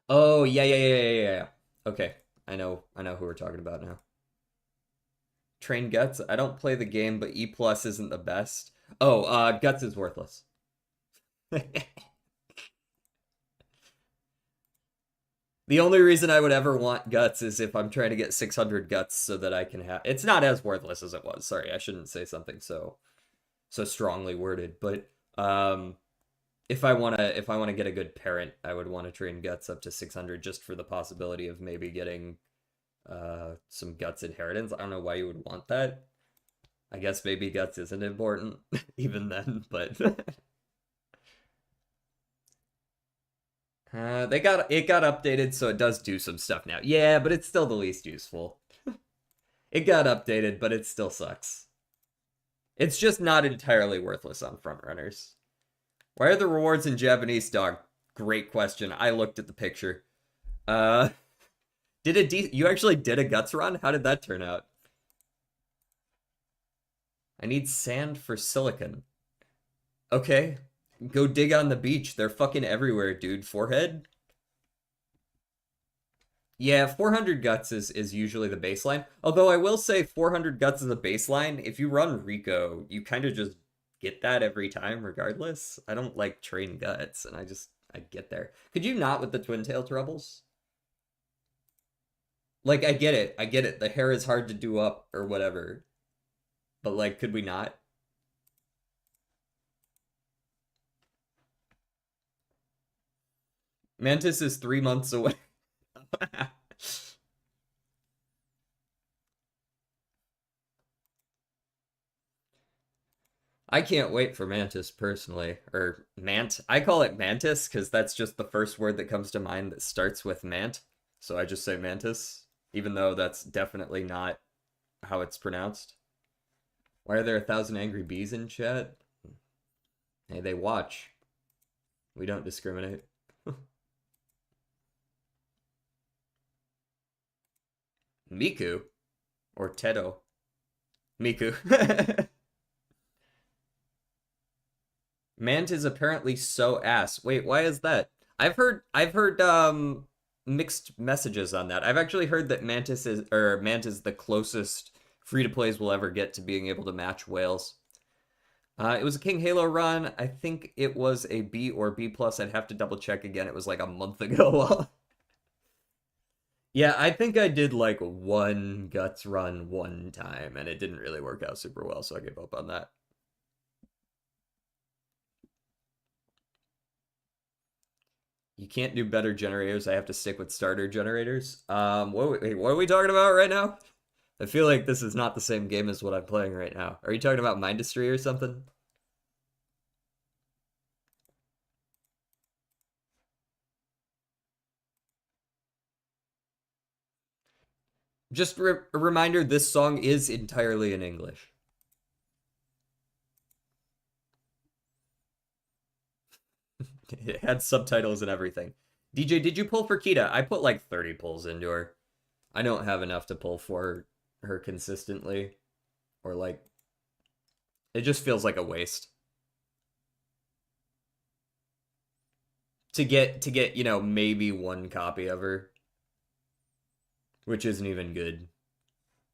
Oh, yeah. Okay. I know who we're talking about now. Train Guts. I don't play the game, but E plus isn't the best. Oh, guts is worthless. The only reason I would ever want guts is if I'm trying to get 600 guts so that I can have. It's not as worthless as it was. Sorry, I shouldn't say something so strongly worded. But um, if I wanna get a good parent, I would want to train guts up to 600 just for the possibility of maybe getting some guts inheritance. I don't know why you would want that. I guess maybe guts isn't important even then, but it got updated so it does do some stuff now. Yeah, but it's still the least useful. It got updated, but it still sucks. It's just not entirely worthless on frontrunners. Why are the rewards in Japanese, dog? Great question. I looked at the picture. Uh, you actually did a guts run? How did that turn out? I need sand for silicon. Okay, go dig on the beach. They're fucking everywhere, dude. Forehead? Yeah, 400 guts is usually the baseline. Although I will say 400 guts is a baseline. If you run Rico, you kind of just get that every time regardless. I don't like train guts, and I get there. Could you not with the twin tail troubles? Like I get it. I get it. The hair is hard to do up or whatever. But like could we not? Mantis is 3 months away. I can't wait for Mantis personally, or Mant. I call it Mantis because that's just the first word that comes to mind that starts with Mant. So I just say Mantis, even though that's definitely not how it's pronounced. Why are there 1,000 angry bees in chat? Hey, they watch. We don't discriminate. Miku or Tedo. Miku. Mant is apparently so ass. Wait, why is that? I've heard mixed messages on that. I've actually heard that Mant is the closest free to plays will ever get to being able to match whales. It was a King Halo run. I think it was a B or B plus. I'd have to double check again. It was like a month ago. Yeah, I think I did like one guts run one time, and it didn't really work out super well, so I gave up on that. You can't do better generators. I have to stick with starter generators. What are we talking about right now? I feel like this is not the same game as what I'm playing right now. Are you talking about Mindustry or something? Just a reminder, this song is entirely in English. It had subtitles and everything. DJ, did you pull for Kita? I put like 30 pulls into her. I don't have enough to pull for her consistently. Or like, it just feels like a waste. To get, maybe one copy of her, which isn't even good.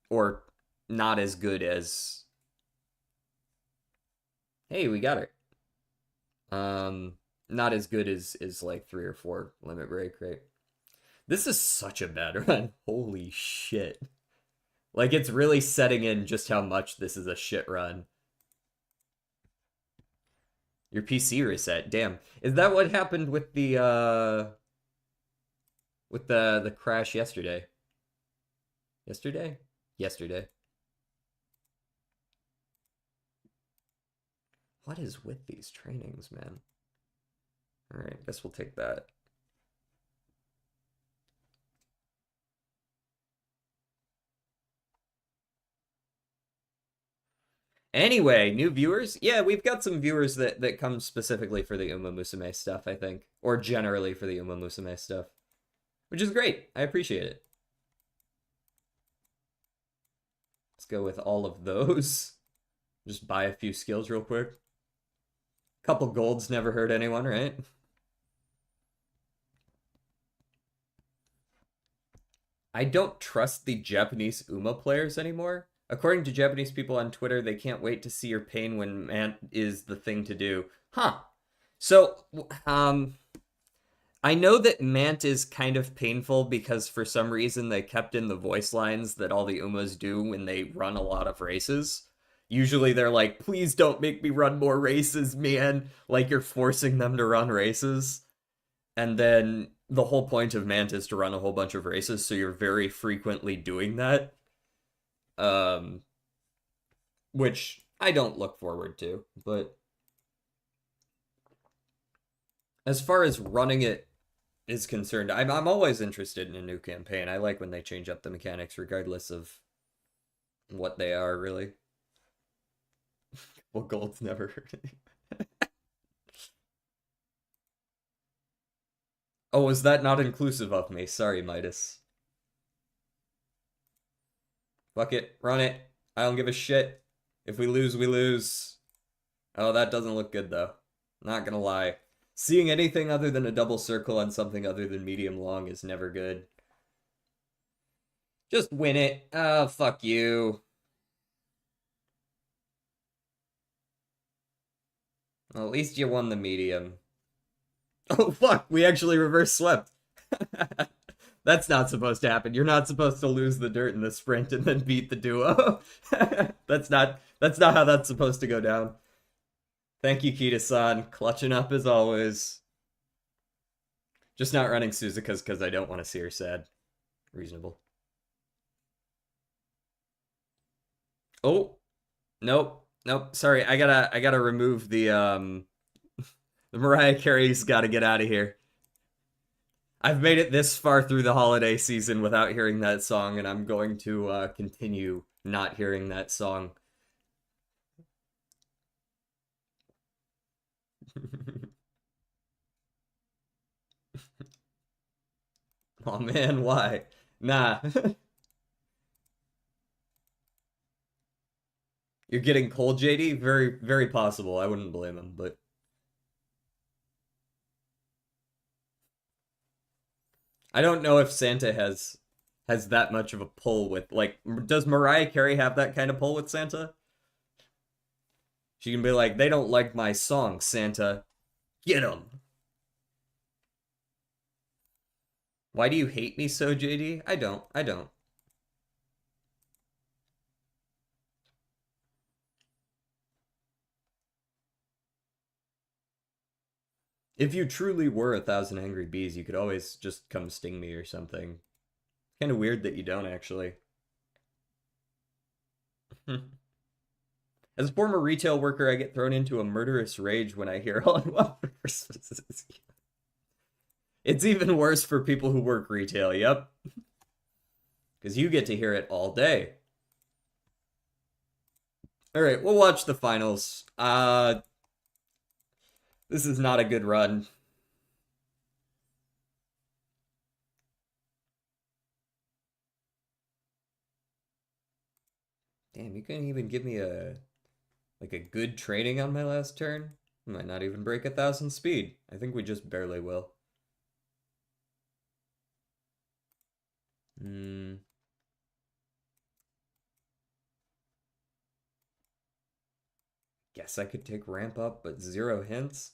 Or not as good as hey, we got her. Not as good as like 3 or 4 limit break, right? This is such a bad run. Holy shit. Like it's really setting in just how much this is a shit run. Your PC reset. Damn. Is that what happened with the crash yesterday? Yesterday? Yesterday. What is with these trainings, man? All right, guess we'll take that. Anyway, new viewers? Yeah, we've got some viewers that come specifically for the Umamusume stuff, I think. Or generally for the Umamusume stuff. Which is great. I appreciate it. Let's go with all of those. Just buy a few skills real quick. Couple golds never hurt anyone, right? I don't trust the Japanese Uma players anymore. According to Japanese people on Twitter, they can't wait to see your pain when man is the thing to do. Huh. So, I know that Mant is kind of painful because for some reason they kept in the voice lines that all the Umas do when they run a lot of races. Usually they're like, please don't make me run more races, man. Like you're forcing them to run races. And then the whole point of Mant is to run a whole bunch of races, so you're very frequently doing that. Um, which I don't look forward to. But as far as running it is concerned, I'm always interested in a new campaign. I like when they change up the mechanics, regardless of what they are, really. Well, gold's never hurt. Oh, was that not inclusive of me? Sorry, Midas. Fuck it, run it. I don't give a shit. If we lose, we lose. Oh, that doesn't look good, though. Not gonna lie. Seeing anything other than a double circle on something other than medium long is never good. Just win it. Oh, fuck you. Well, at least you won the medium. Oh, fuck. We actually reverse swept. That's not supposed to happen. You're not supposed to lose the dirt in the sprint and then beat the duo. That's not how that's supposed to go down. Thank you, Kita-san. Clutching up as always. Just not running Suzuka's because I don't want to see her sad. Reasonable. Oh, nope. Nope. Sorry, I gotta remove the Mariah Carey's gotta get out of here. I've made it this far through the holiday season without hearing that song, and I'm going to continue not hearing that song. Oh man, why? Nah. You're getting cold, JD? Very, very possible. I wouldn't blame him, but I don't know if Santa has that much of a pull with like does Mariah Carey have that kind of pull with Santa? She can be like, "They don't like my song, Santa. Get 'em." Why do you hate me so, JD? I don't. I don't. If you truly were 1,000 angry bees, you could always just come sting me or something. Kind of weird that you don't actually. As a former retail worker, I get thrown into a murderous rage when I hear All I Want for Christmas is You. It's even worse for people who work retail, yep. Because you get to hear it all day. Alright, we'll watch the finals. This is not a good run. Damn, you couldn't even give me a good training on my last turn? I might not even break 1,000 speed. I think we just barely will. Hmm. Guess I could take ramp up, but 0 hints?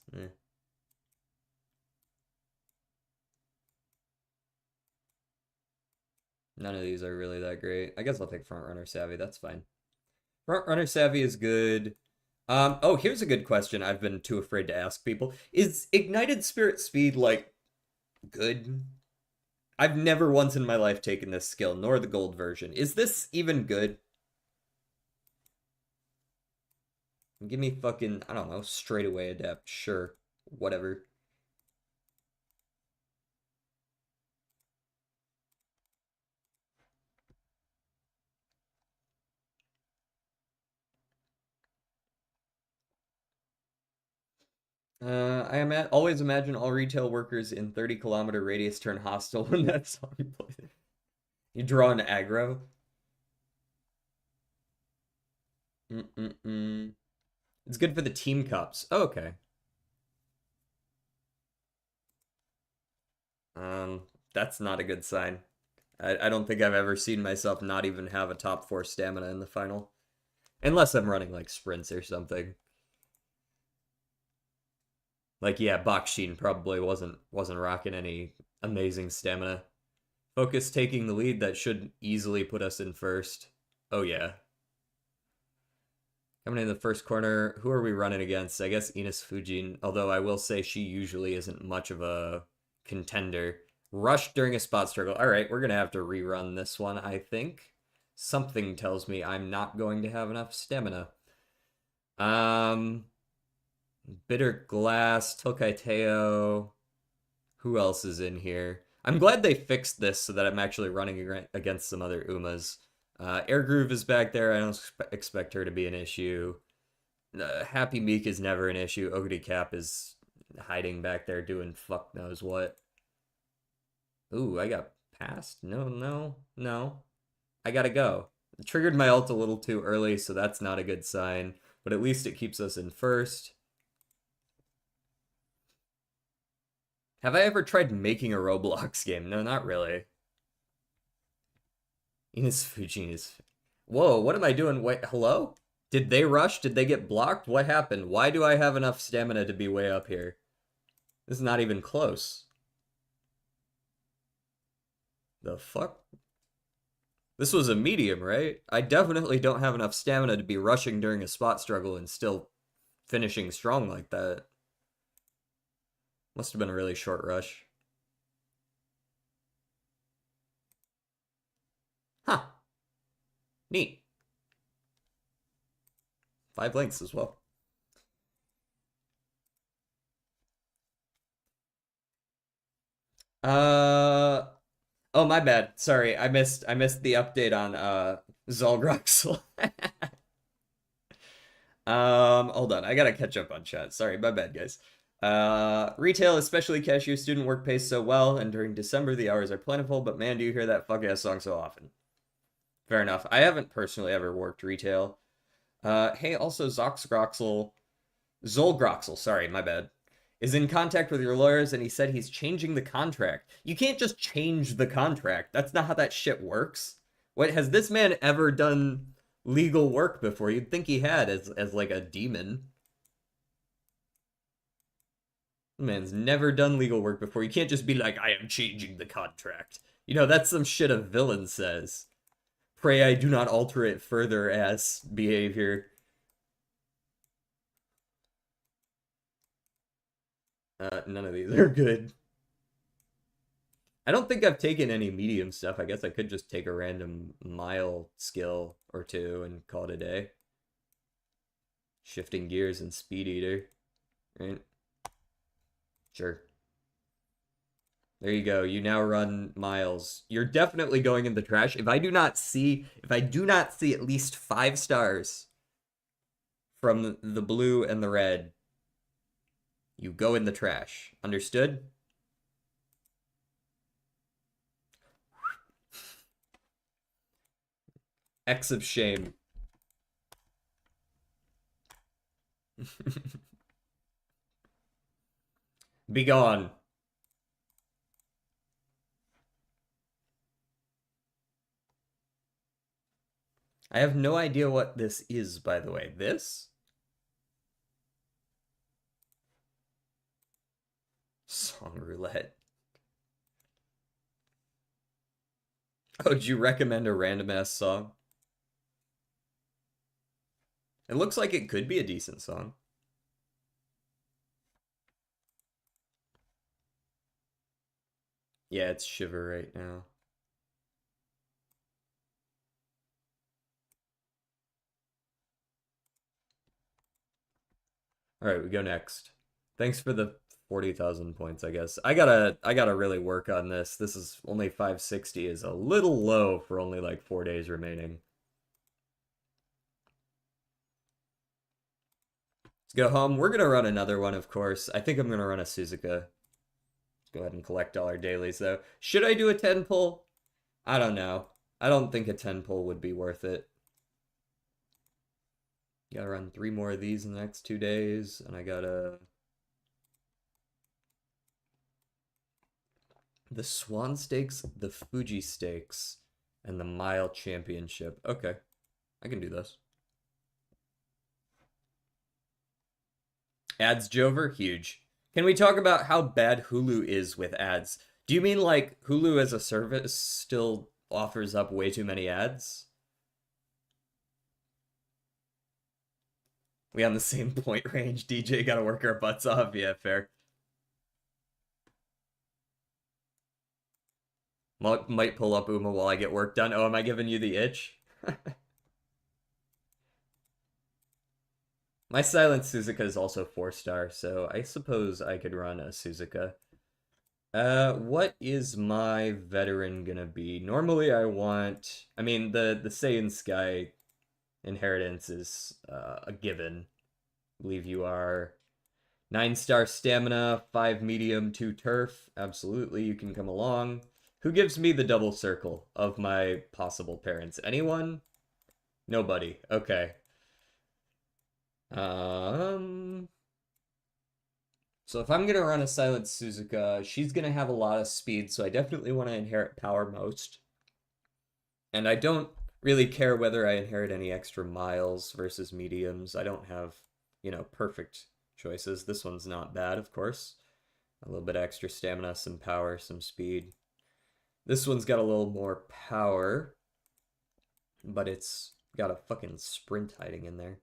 None of these are really that great. I guess I'll take front runner savvy. That's fine. Front runner savvy is good. Oh, here's a good question I've been too afraid to ask people. Is ignited spirit speed like good? I've never once in my life taken this skill, nor the gold version. Is this even good? Give me fucking, I don't know, straightaway adept. Sure. Whatever. I always imagine all retail workers in 30-kilometer radius turn hostile when that song plays. You draw an aggro. Mm-mm-mm. It's good for the team cups. Oh, okay. Um, that's not a good sign. I don't think I've ever seen myself not even have a top 4 stamina in the final. Unless I'm running like sprints or something. Like yeah, Bakshin probably wasn't rocking any amazing stamina. Focus taking the lead, that should easily put us in first. Oh yeah. Coming in the first corner, who are we running against? I guess Ines Fujin, although I will say she usually isn't much of a contender. Rush during a spot struggle. All right, we're going to have to rerun this one, I think. Something tells me I'm not going to have enough stamina. Um, Bitter Glass, Tokaiteo. Who else is in here? I'm glad they fixed this so that I'm actually running against some other Umas. Air Groove is back there. I don't expect her to be an issue. Happy Meek is never an issue. Ogre Cap is hiding back there doing fuck knows what. Ooh, I got passed. No, no, no. I gotta go. I triggered my ult a little too early, so that's not a good sign. But at least it keeps us in first. Have I ever tried making a Roblox game? No, not really. Ines Fujin is... Whoa, what am I doing? Wait, hello? Did they rush? Did they get blocked? What happened? Why do I have enough stamina to be way up here? This is not even close. The fuck? This was a medium, right? I definitely don't have enough stamina to be rushing during a spot struggle and still finishing strong like that. Must have been a really short rush. Huh. Neat. 5 lengths as well. Uh oh, my bad. Sorry, I missed the update on Zolgroxel. Hold on, I gotta catch up on chat. Sorry, my bad, guys. Retail, especially cashier student work pays so well, and during December the hours are plentiful, but man, do you hear that fuck ass song so often. Fair enough. I haven't personally ever worked retail. Hey, also Zolgroxel, sorry, my bad, is in contact with your lawyers and he said he's changing the contract. You can't just change the contract. That's not how that shit works. What, has this man ever done legal work before? You'd think he had as like a demon. Man's never done legal work before. You can't just be like, I am changing the contract. You know, that's some shit a villain says. Pray I do not alter it further as behavior. None of these are good. I don't think I've taken any medium stuff. I guess I could just take a random mile skill or two and call it a day. Shifting gears and speed eater. Right? Sure. There you go. You now run miles. You're definitely going in the trash. If I do not see at least 5 stars from the blue and the red, you go in the trash. Understood? X of shame. Be gone. I have no idea what this is, by the way. This? Song roulette. Oh, would you recommend a random ass song? It looks like it could be a decent song. Yeah, it's Shiver right now. All right, we go next. Thanks for the 40,000 points, I guess. I gotta really work on this. This is only 560 is a little low for only like 4 days remaining. Let's go home. We're gonna run another one, of course. I think I'm gonna run a Suzuka. Let's go ahead and collect all our dailies though. Should I do a 10 pull? I don't know. I don't think a 10 pull would be worth it. Gotta run 3 more of these in the next 2 days, and I gotta The Swan Stakes, the Fuji Stakes, and the Mile Championship. Okay, I can do this. Ads Jover, huge. Can we talk about how bad Hulu is with ads? Do you mean like Hulu as a service still offers up way too many ads? We on the same point range. DJ gotta work our butts off. Yeah, fair. Might pull up Uma while I get work done. Oh, am I giving you the itch? My Silent Suzuka is also 4-star, so I suppose I could run a Suzuka. What is my veteran gonna be? Normally I want, I mean, the Saiyan Sky inheritance is a given. I believe you are 9-star stamina, 5 medium, 2 turf. Absolutely, you can come along. Who gives me the double circle of my possible parents? Anyone? Nobody. Okay. Um, so if I'm gonna run a Silent Suzuka, she's gonna have a lot of speed, so I definitely want to inherit power most. And I don't really care whether I inherit any extra miles versus mediums. I don't have, perfect choices. This one's not bad, of course. A little bit extra stamina, some power, some speed. This one's got a little more power, but it's got a fucking sprint hiding in there.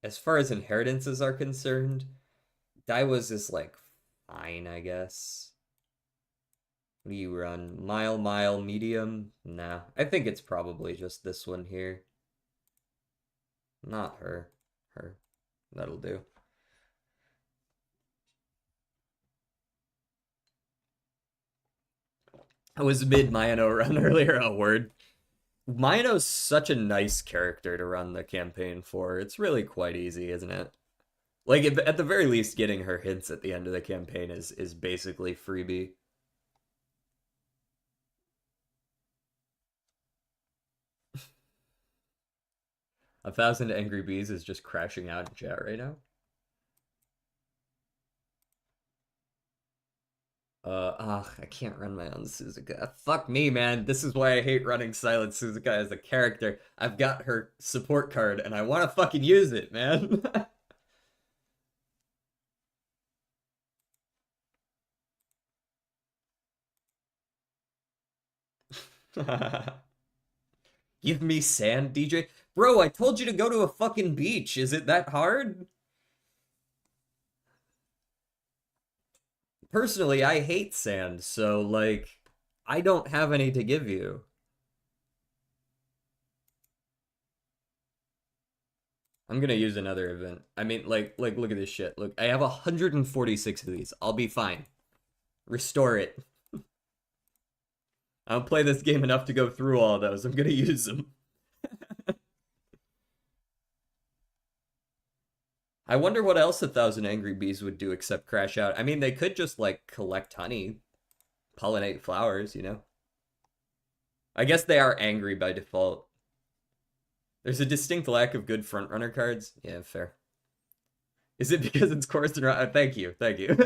As far as inheritances are concerned, Daiwa's is like fine, I guess. What do you run? Mile, medium? Nah, I think it's probably just this one here. Not her. Her. That'll do. I was mid Mayano run earlier. A word. Mayano's such a nice character to run the campaign for. It's really quite easy, isn't it? Like at the very least, getting her hints at the end of the campaign is basically freebie. A thousand angry bees is just crashing out in chat right now. I can't run my own Suzuka. Fuck me, man. This is why I hate running Silent Suzuka as a character. I've got her support card and I want to fucking use it, man. Give me sand, DJ. Bro, I told you to go to a fucking beach. Is it that hard? Personally, I hate sand, so like I don't have any to give you. I'm gonna use another event. I mean, like look at this shit. Look, I have 146 of these. I'll be fine. Restore it. I don't play this game enough to go through all those. I'm gonna use them. I wonder what else 1,000 Angry Bees would do except crash out. I mean, they could just like collect honey, pollinate flowers. I guess they are angry by default. There's a distinct lack of good frontrunner cards. Yeah, fair. Is it because it's Chorus and thank you, thank you.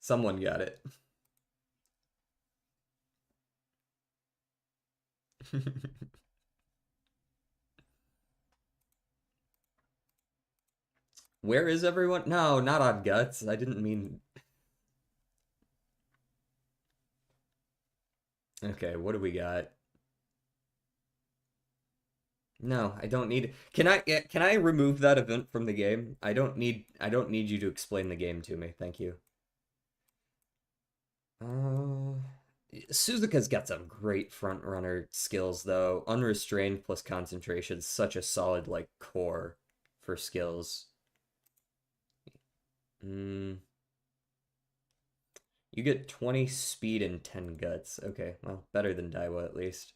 Someone got it. Where is everyone? No, not on Guts. I didn't mean. Okay, what do we got? No, I don't need. Can I remove that event from the game? I don't need you to explain the game to me. Thank you. Uh, Suzuka's got some great front runner skills though. Unrestrained plus concentration, such a solid like core for skills. Mm, you get 20 speed and 10 guts. Okay, well, better than Daiwa at least.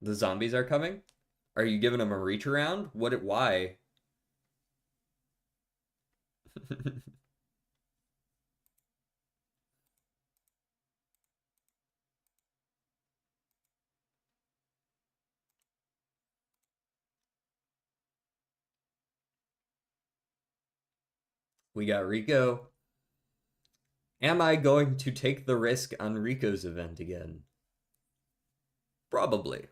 The zombies are coming? Are you giving them a reach around? Why? We got Rico. Am I going to take the risk on Rico's event again? Probably.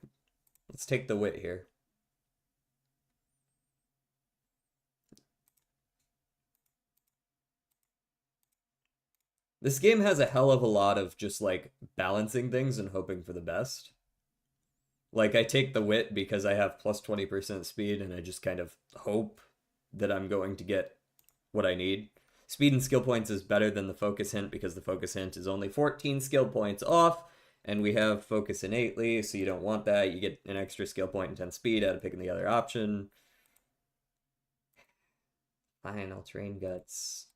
Let's take the wit here. This game has a hell of a lot of just like balancing things and hoping for the best. Like I take the wit because I have plus 20% speed and I just kind of hope that I'm going to get what I need. Speed and skill points is better than the focus hint because the focus hint is only 14 skill points off, and we have focus innately, so you don't want that. You get an extra skill point and 10 speed out of picking the other option. Fine, I'll train guts.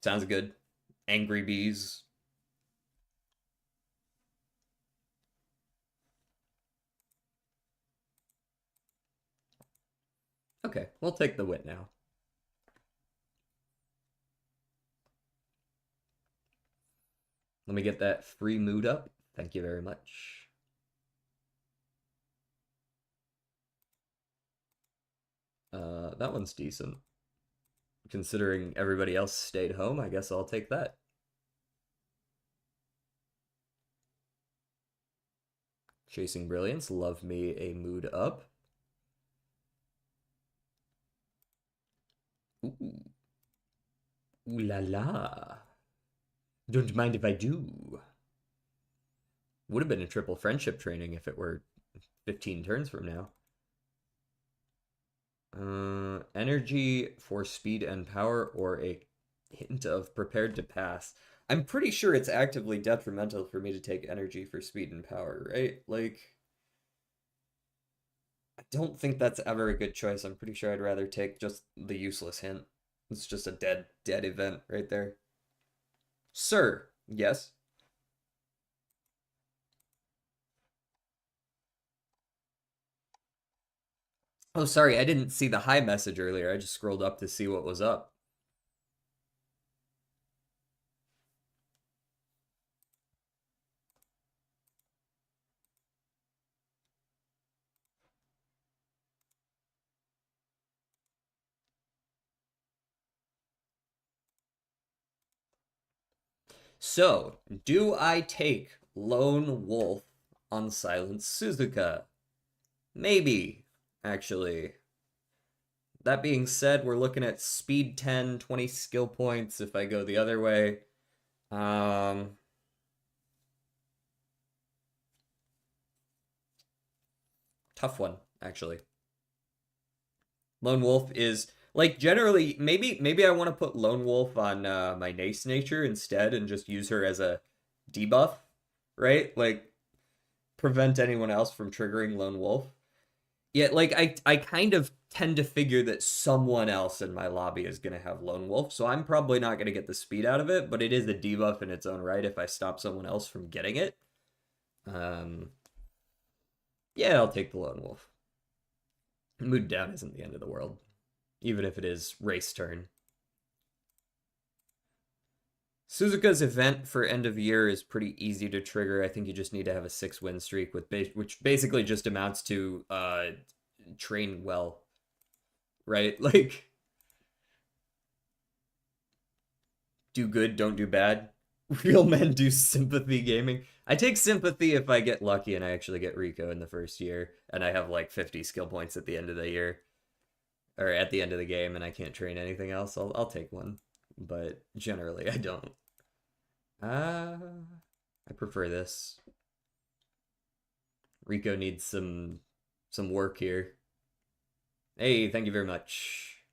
Sounds good. Angry bees. Okay, we'll take the wit now. Let me get that free mood up. Thank you very much. That one's decent. Considering everybody else stayed home, I guess I'll take that. Chasing Brilliance, love me a mood up. Ooh. Ooh la la. Don't mind if I do. Would have been a triple friendship training if it were 15 turns from now. Energy for speed and power or a hint of prepared to pass. I'm pretty sure it's actively detrimental for me to take energy for speed and power, right? Like, I don't think that's ever a good choice. I'm pretty sure I'd rather take just the useless hint. It's just a dead event right there. Sir, yes? Oh, sorry, I didn't see the hi message earlier. I just scrolled up to see what was up. So, do I take Lone Wolf on Silent Suzuka? Maybe, actually. That being said, we're looking at speed 10, 20 skill points if I go the other way. Um, Tough one, actually. Lone Wolf is like generally maybe I want to put Lone Wolf on my Nace nature instead and just use her as a debuff, right? Like prevent anyone else from triggering Lone Wolf. Yeah, like I kind of tend to figure that someone else in my lobby is gonna have Lone Wolf, so I'm probably not gonna get the speed out of it, but it is a debuff in its own right if I stop someone else from getting it. Um, yeah, I'll take the Lone Wolf. Mood down isn't the end of the world, even if it is race turn. Suzuka's event for end of year is pretty easy to trigger. I think you just need to have a 6 win streak with which basically just amounts to train well, right? Like do good, don't do bad. Real men do sympathy gaming. I take sympathy if I get lucky and I actually get Rico in the first year and I have like 50 skill points at the end of the year or at the end of the game and I can't train anything else. I'll take one, but generally I don't. Uh, I prefer this. Rico needs some work here. Hey, thank you very much.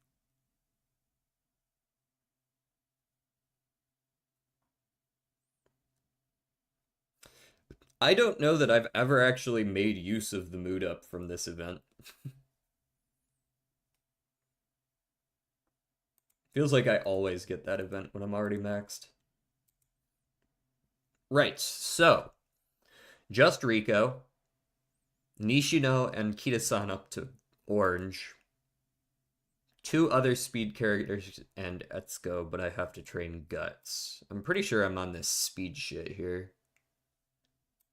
I don't know that I've ever actually made use of the mood up from this event. Feels like I always get that event when I'm already maxed. Right, so just Rico, Nishino, and Kitasan up to orange. 2 other speed characters and Etsuko, but I have to train Guts. I'm pretty sure I'm on this speed shit here.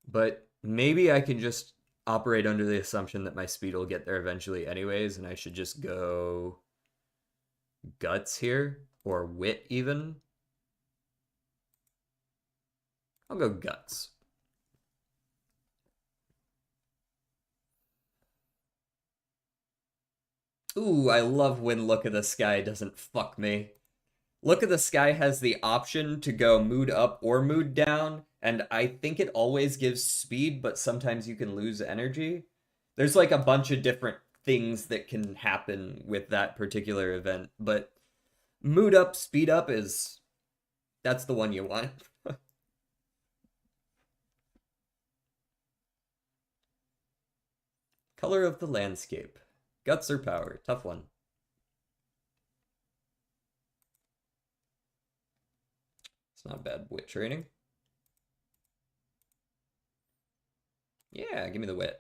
But maybe I can just operate under the assumption that my speed will get there eventually anyways, and I should just go guts here, or wit even. I'll go guts. Ooh, I love when Look at the Sky doesn't fuck me. Look at the Sky has the option to go mood up or mood down, and I think it always gives speed, but sometimes you can lose energy. There's like a bunch of different things that can happen with that particular event, but mood up, speed up is that's the one you want. Color of the landscape. Guts or power? Tough one. It's not bad wit training. Yeah, give me the wit.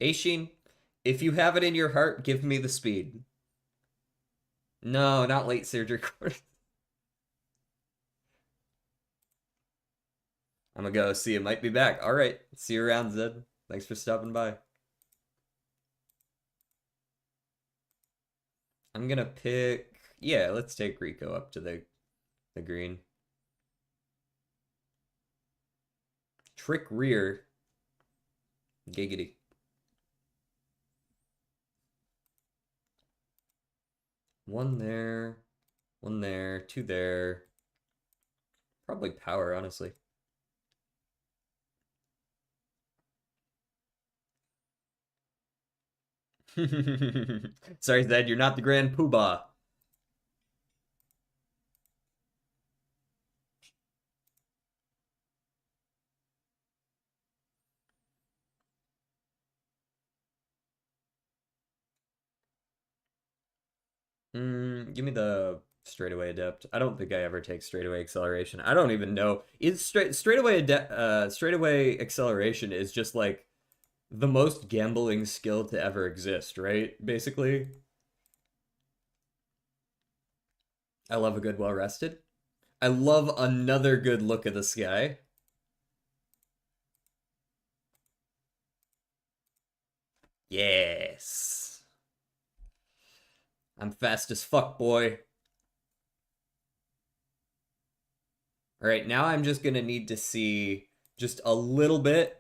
Aishin, if you have it in your heart, give me the speed. No, not late surgery course. I'm gonna go see you. Might be back. All right. See you around, Zed. Thanks for stopping by. I'm gonna pick. Yeah, let's take Rico up to the green. Trick rear. Giggity. One there, two there. Probably power, honestly. Sorry, Zed, you're not the Grand Poobah. Give me the straightaway adept. I don't think I ever take straightaway acceleration. I don't even know. Is straightaway acceleration is just like the most gambling skill to ever exist, right? Basically. I love a good well rested. I love another good look at the sky. Yes. I'm fast as fuck, boy. All right, now I'm just gonna need to see just a little bit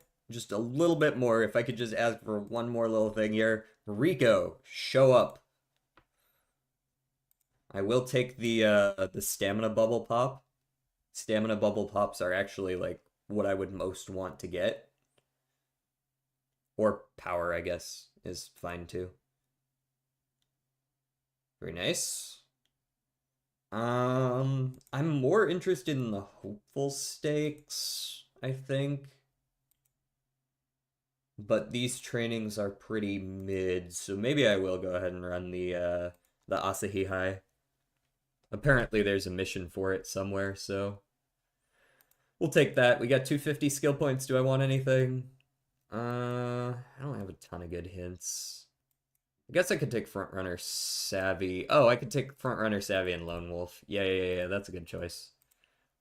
more. If I could just ask for one more little thing here. Rico, show up. I will take the stamina bubble pop. Stamina bubble pops are actually like what I would most want to get. Or power, I guess, is fine too. Very nice. I'm more interested in the hopeful stakes, I think. But these trainings are pretty mid, so maybe I will go ahead and run the Asahi High. Apparently there's a mission for it somewhere, so we'll take that. We got 250 skill points. Do I want anything? I don't have a ton of good hints. I guess I could take Frontrunner Savvy. Oh, I could take Frontrunner Savvy and Lone Wolf. Yeah, that's a good choice.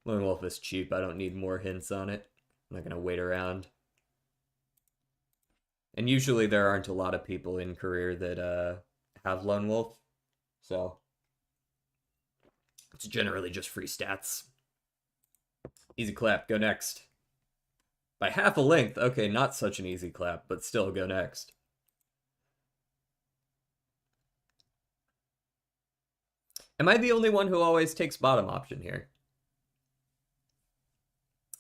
Lone Wolf is cheap. I don't need more hints on it. I'm not gonna wait around. And usually there aren't a lot of people in career that have Lone Wolf. So it's generally just free stats. Easy clap, go next. By half a length, okay, not such an easy clap, but still go next. Am I the only one who always takes bottom option here?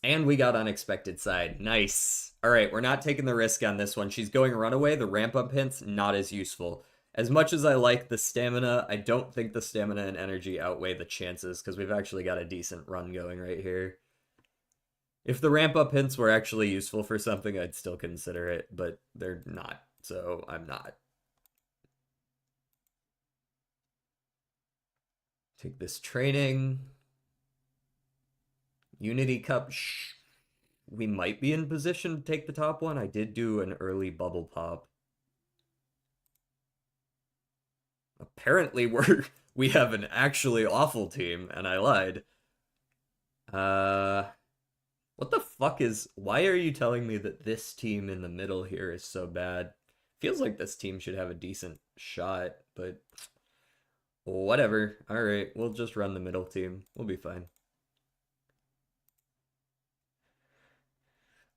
And we got unexpected side. Nice. All right, we're not taking the risk on this one. She's going runaway. The ramp up hints, not as useful. As much as I like the stamina, I don't think the stamina and energy outweigh the chances because we've actually got a decent run going right here. If the ramp up hints were actually useful for something, I'd still consider it, but they're not, so I'm not. Take this training. Unity Cup. We might be in position to take the top one. I did do an early bubble pop. Apparently we have an actually awful team, and I lied. What the fuck is... Why are you telling me that this team in the middle here is so bad? Feels like this team should have a decent shot, but whatever. All right, we'll just run the middle team. We'll be fine.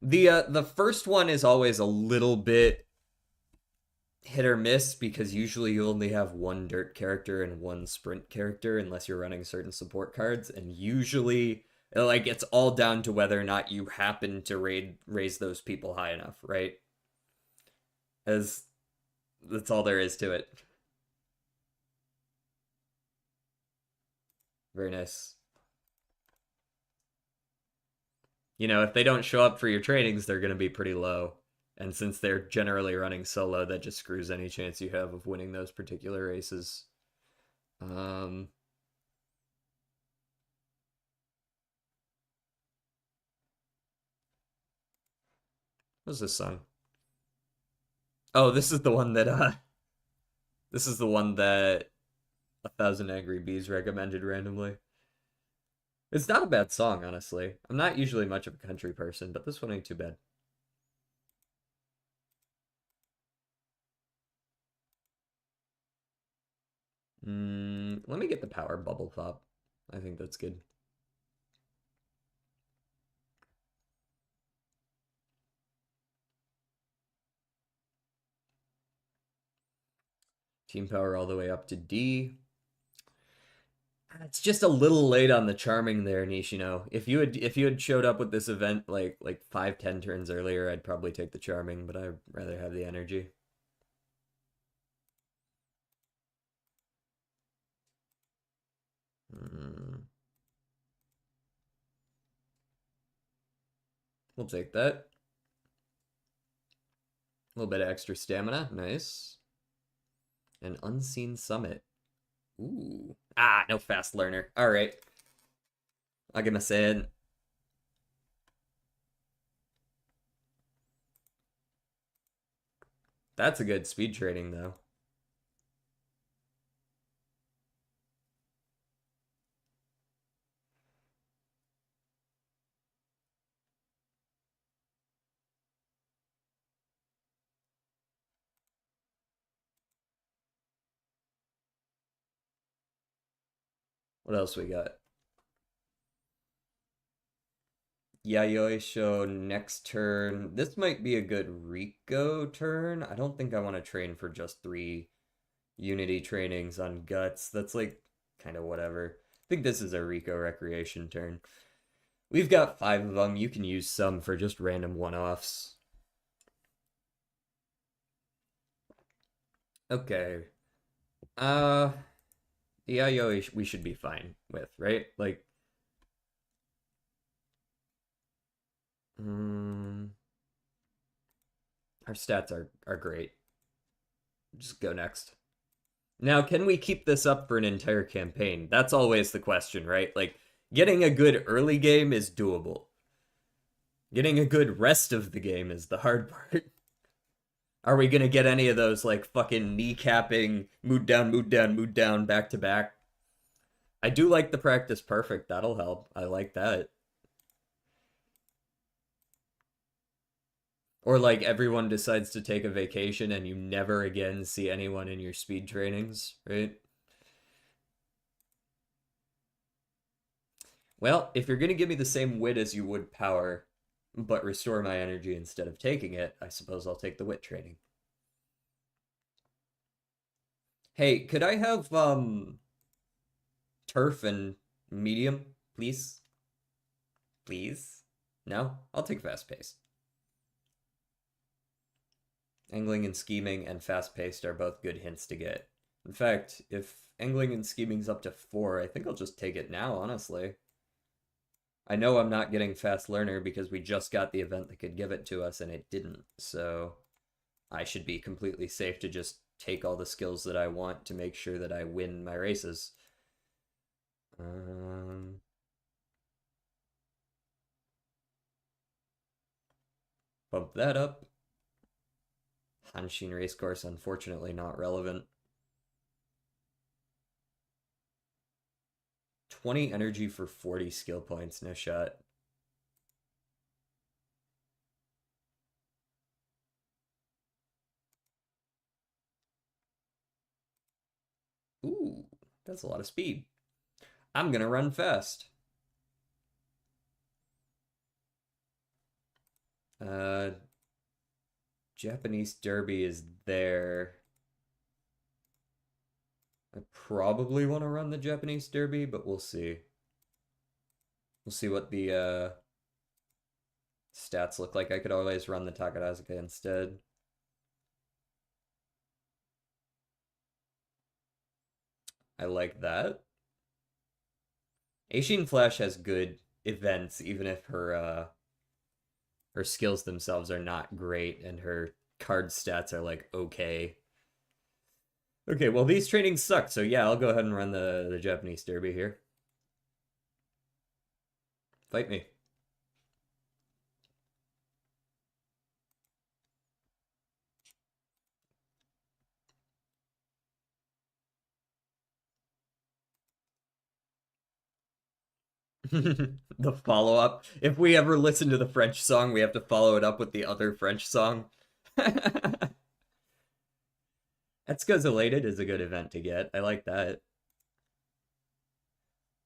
The first one is always a little bit hit or miss because usually you only have one dirt character and one sprint character unless you're running certain support cards, and usually like it's all down to whether or not you happen to raise those people high enough, right? As that's all there is to it. Very nice. You know, if they don't show up for your trainings, they're going to be pretty low. And since they're generally running solo, that just screws any chance you have of winning those particular races. Um, what's this song? Oh, this is the one that A Thousand Angry Bees recommended randomly. It's not a bad song, honestly. I'm not usually much of a country person, but this one ain't too bad. Let me get the power bubble pop. I think that's good. Team power all the way up to D. It's just a little late on the charming there, Nishino. If you had showed up with this event like 5, 10 turns earlier, I'd probably take the charming, but I'd rather have the energy. Hmm. We'll take that. A little bit of extra stamina, nice. An unseen summit. Ooh. Ah, no fast learner. All right. I'll give him a say. That's a good speed training though. What else we got? Yayoi show next turn. This might be a good Rico turn. I don't think I want to train for just 3 Unity trainings on Guts. That's like kind of whatever. I think this is a Rico Recreation turn. We've got 5 of them. You can use some for just random one-offs. Okay. Uh, Yayoi we should be fine with, right? Like, um, our stats are great. Just go next. Now, can we keep this up for an entire campaign? That's always the question, right? Like, getting a good early game is doable. Getting a good rest of the game is the hard part. Are we gonna get any of those, like, fucking kneecapping, mood down, mood down, mood down, back to back? I do like the practice perfect. That'll help. I like that. Or, like, everyone decides to take a vacation and you never again see anyone in your speed trainings, right? Well, if you're gonna give me the same wit as you would power, but restore my energy instead of taking it, I suppose I'll take the wit training. Hey, could I have turf and medium, please? Please? No? I'll take fast paced. Angling and scheming and fast paced are both good hints to get. In fact, if angling and scheming's up to 4, I think I'll just take it now, honestly. I know I'm not getting fast learner because we just got the event that could give it to us and it didn't, so I should be completely safe to just take all the skills that I want to make sure that I win my races. Um, bump that up. Hanshin Racecourse, unfortunately not relevant. 20 energy for 40 skill points, no shot. Ooh, that's a lot of speed. I'm gonna run fast. Uh, Japanese Derby is there. I probably want to run the Japanese Derby, but we'll see. We'll see what the stats look like. I could always run the Takarazuka instead. I like that. Aishin Flash has good events, even if her skills themselves are not great and her card stats are like okay. Okay, well these trainings suck, so yeah, I'll go ahead and run the Japanese Derby here. Fight me. The follow up. If we ever listen to the French song, we have to follow it up with the other French song. Etsuka's Elated is a good event to get. I like that.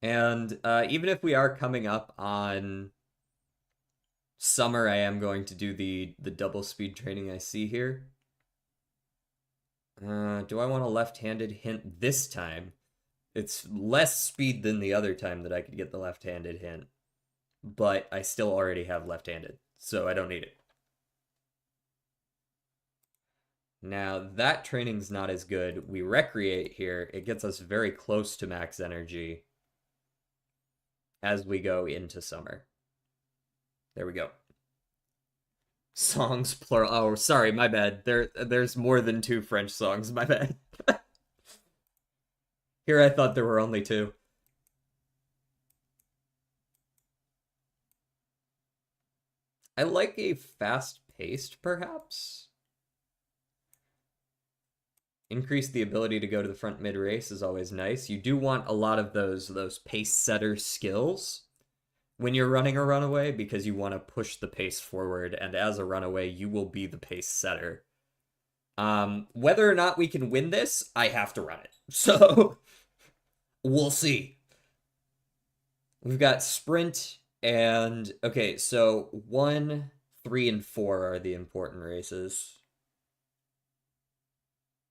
And even if we are coming up on summer, I am going to do the double speed training I see here. Do I want a left-handed hint this time? It's less speed than the other time that I could get the left-handed hint, but I still already have left-handed, so I don't need it. Now, that training's not as good. We recreate here. It gets us very close to max energy as we go into summer. There we go. Songs plural. Oh, sorry, my bad. There's more than two French songs. My bad. Here I thought there were only two. I like a fast paced, perhaps. Increase the ability to go to the front mid race is always nice. You do want a lot of those pace setter skills when you're running a runaway because you want to push the pace forward, and as a runaway, you will be the pace setter. Whether or not we can win this, I have to run it. So we'll see. We've got sprint and okay, so 1, 3, and 4 are the important races.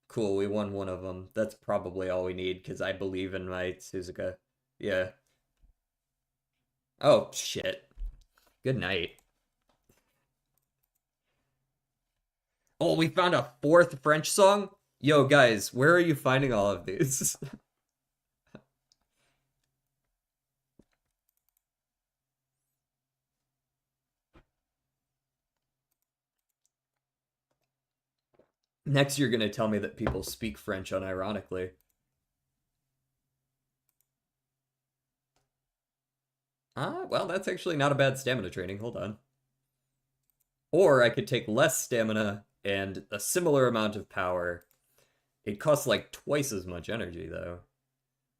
Cool, we won one of them. That's probably all we need because I believe in my Suzuka. Yeah. Oh, shit. Good night. Oh, we found a fourth French song? Yo, guys, where are you finding all of these? Next, you're gonna tell me that people speak French unironically. Ah, well, that's actually not a bad stamina training. Hold on. Or I could take less stamina and a similar amount of power. It costs like twice as much energy, though.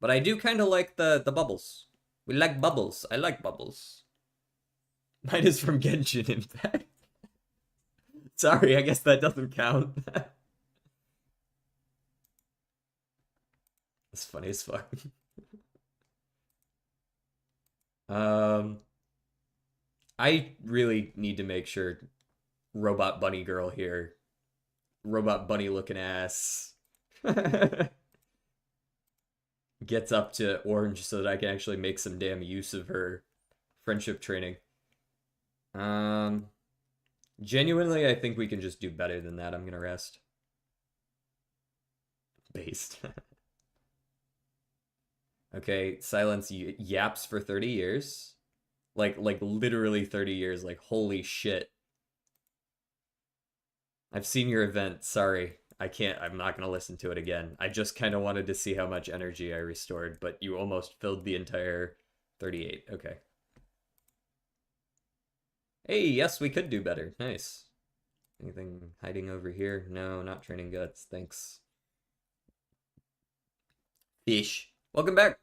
But I do kind of like the bubbles. We like bubbles. I like bubbles. Mine is from Genshin Impact. Sorry, I guess that doesn't count. It's funny as fuck. Um, I really need to make sure Robot Bunny Girl here, Robot Bunny looking ass, gets up to orange so that I can actually make some damn use of her friendship training. Um, Genuinely, I think we can just do better than that. I'm gonna rest. Based. Okay, silence yaps for 30 years. Like literally 30 years. Like holy shit. I've seen your event. Sorry. I can't. I'm not going to listen to it again. I just kind of wanted to see how much energy I restored, but you almost filled the entire 38. Okay. Hey, yes, we could do better. Nice. Anything hiding over here? No, not training guts. Thanks. Fish. Welcome back.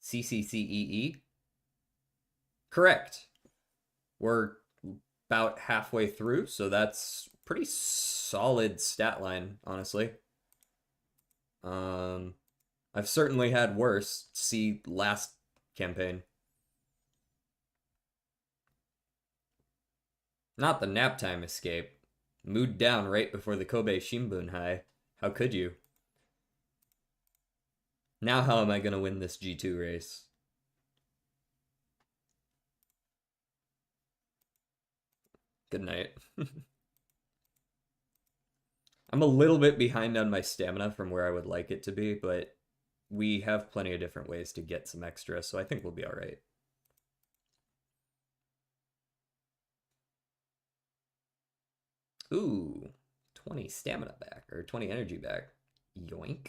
CCCEE. Correct. We're about halfway through, so that's pretty solid stat line, honestly. Um, I've certainly had worse. See last campaign. Not the nap time escape. Mood down right before the Kobe Shimbun high. How could you? Now how am I going to win this G2 race? Good night. I'm a little bit behind on my stamina from where I would like it to be, but we have plenty of different ways to get some extra, so I think we'll be all right. Ooh, 20 stamina back, or 20 energy back. Yoink.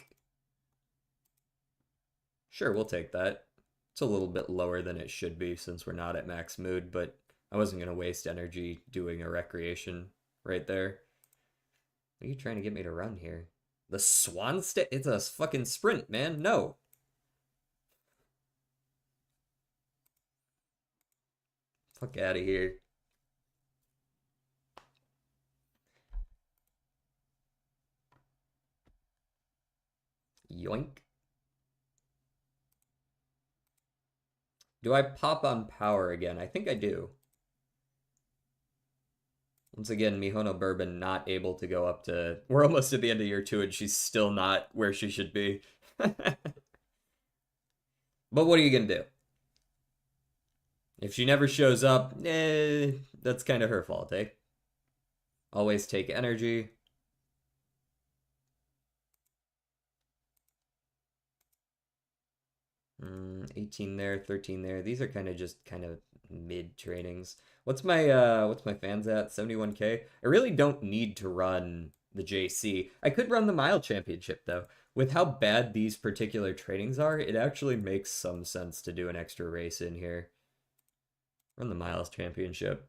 Sure, we'll take that. It's a little bit lower than it should be since we're not at max mood, but I wasn't going to waste energy doing a recreation right there. What are you trying to get me to run here? The swan stick? It's a fucking sprint, man. No. Fuck out of here. Yoink. Do I pop on power again? I think I do. Once again, Mihono Bourbon not able to go up to... We're almost at the end of year 2 and she's still not where she should be. But what are you going to do? If she never shows up, that's kind of her fault, eh? Always take energy. 18 there, 13 there. These are kind of mid trainings. What's my fans at? 71K. I really don't need to run the JC. I could run the mile championship though. With how bad these particular trainings are, it actually makes some sense to do an extra race in here. Run the miles championship.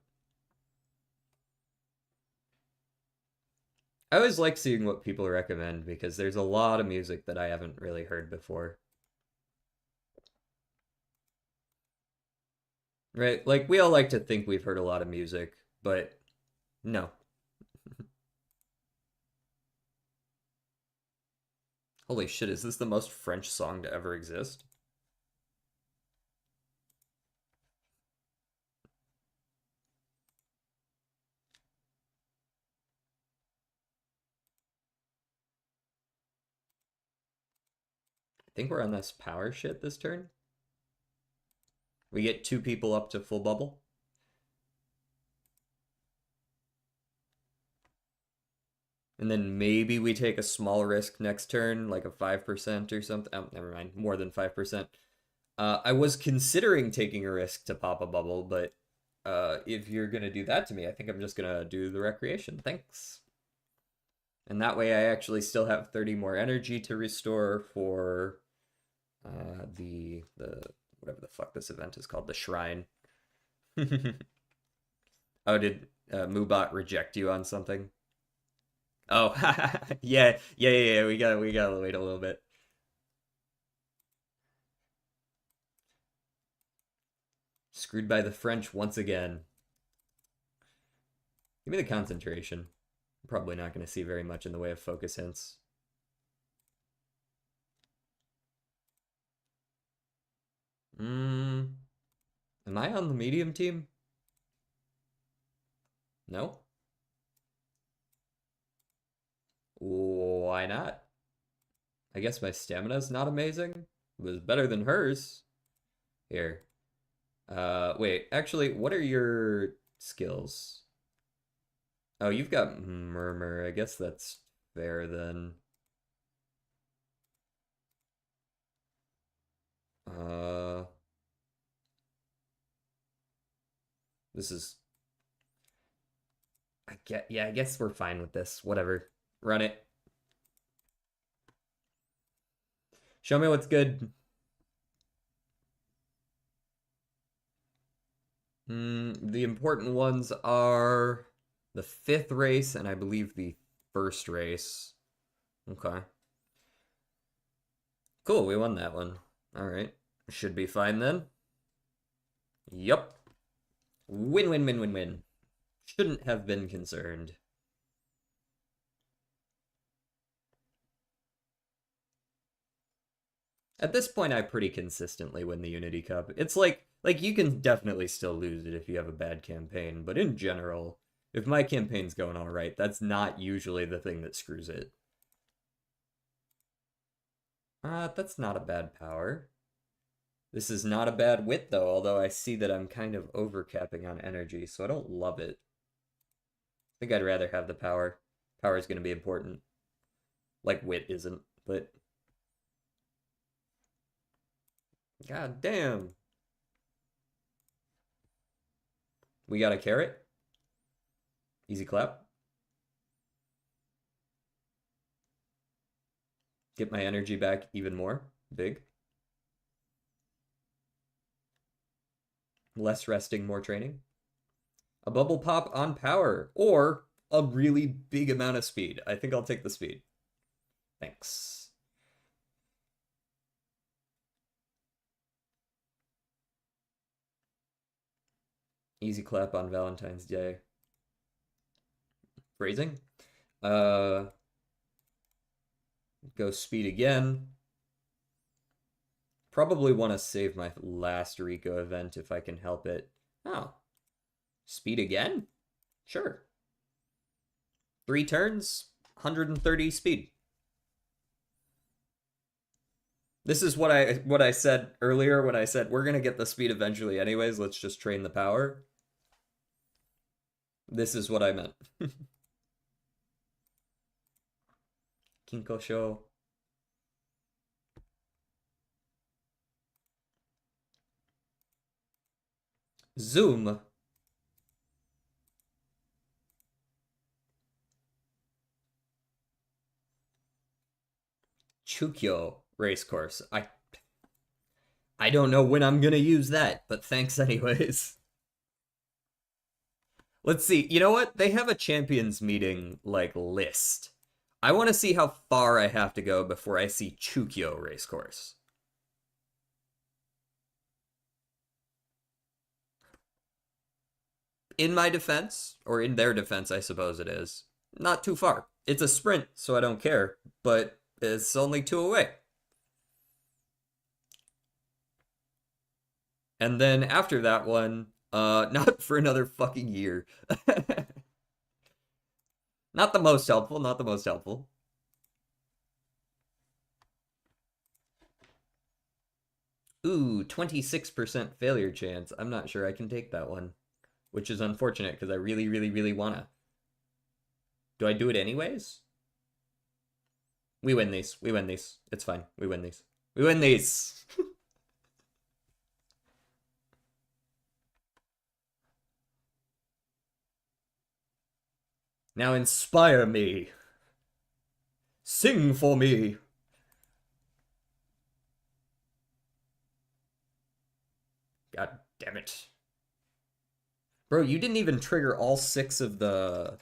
I always like seeing what people recommend because there's a lot of music that I haven't really heard before. Right? Like, we all like to think we've heard a lot of music, but no. Holy shit, is this the most French song to ever exist? I think we're on this power shit this turn. We get 2 people up to full bubble. And then maybe we take a small risk next turn, like a 5% or something. Oh, never mind, more than 5%. I was considering taking a risk to pop a bubble, but if you're going to do that to me, I think I'm just going to do the recreation. Thanks. And that way I actually still have 30 more energy to restore for the whatever the fuck this event is called, the shrine. Oh, did Mubot reject you on something? Oh, yeah. We gotta wait a little bit. Screwed by the French once again. Give me the concentration. I'm probably not going to see very much in the way of focus hints. Am I on the medium team? No? Why not? I guess my stamina's not amazing. It was better than hers. Here. Wait, actually, what are your skills? Oh, you've got Murmur. I guess that's fair then. Uh, this is... I guess we're fine with this. Whatever. Run it. Show me what's good. The important ones are the 5th race and I believe the 1st race. Okay. Cool, we won that one. All right. Should be fine then. Yup. Win, win, win, win, win. Shouldn't have been concerned. At this point, I pretty consistently win the Unity Cup. It's like you can definitely still lose it if you have a bad campaign, but in general, if my campaign's going all right, that's not usually the thing that screws it. That's not a bad power. This is not a bad wit though, although I see that I'm kind of overcapping on energy, so I don't love it. I think I'd rather have the power. Power is going to be important. Like wit isn't, but god damn. We got a carrot. Easy clap. Get my energy back even more. Big. Less resting, more training. A bubble pop on power, or a really big amount of speed. I think I'll take the speed. Thanks. Easy clap on Valentine's Day. Phrasing. Uh, go speed again. Probably want to save my last Rico event if I can help it. Oh, speed again? Sure. 3 turns, 130 speed. This is what I said earlier when I said we're gonna get the speed eventually anyways, let's just train the power. This is what I meant. Kinkosho. Zoom. Chukyo racecourse. I don't know when I'm gonna use that, but thanks anyways. Let's see. You know what? They have a champions meeting like list. I want to see how far I have to go before I see Chukyo racecourse. In my defense, or in their defense, I suppose it is, not too far. It's a sprint, so I don't care, but it's only 2 away. And then after that one, not for another fucking year. Not the most helpful, not the most helpful. Ooh, 26% failure chance. I'm not sure I can take that one, which is unfortunate because I really, really, really wanna. Do I do it anyways? We win these. We win these. It's fine. We win these. We win these. Now inspire me. Sing for me. God damn it. Bro, you didn't even trigger all 6 of the...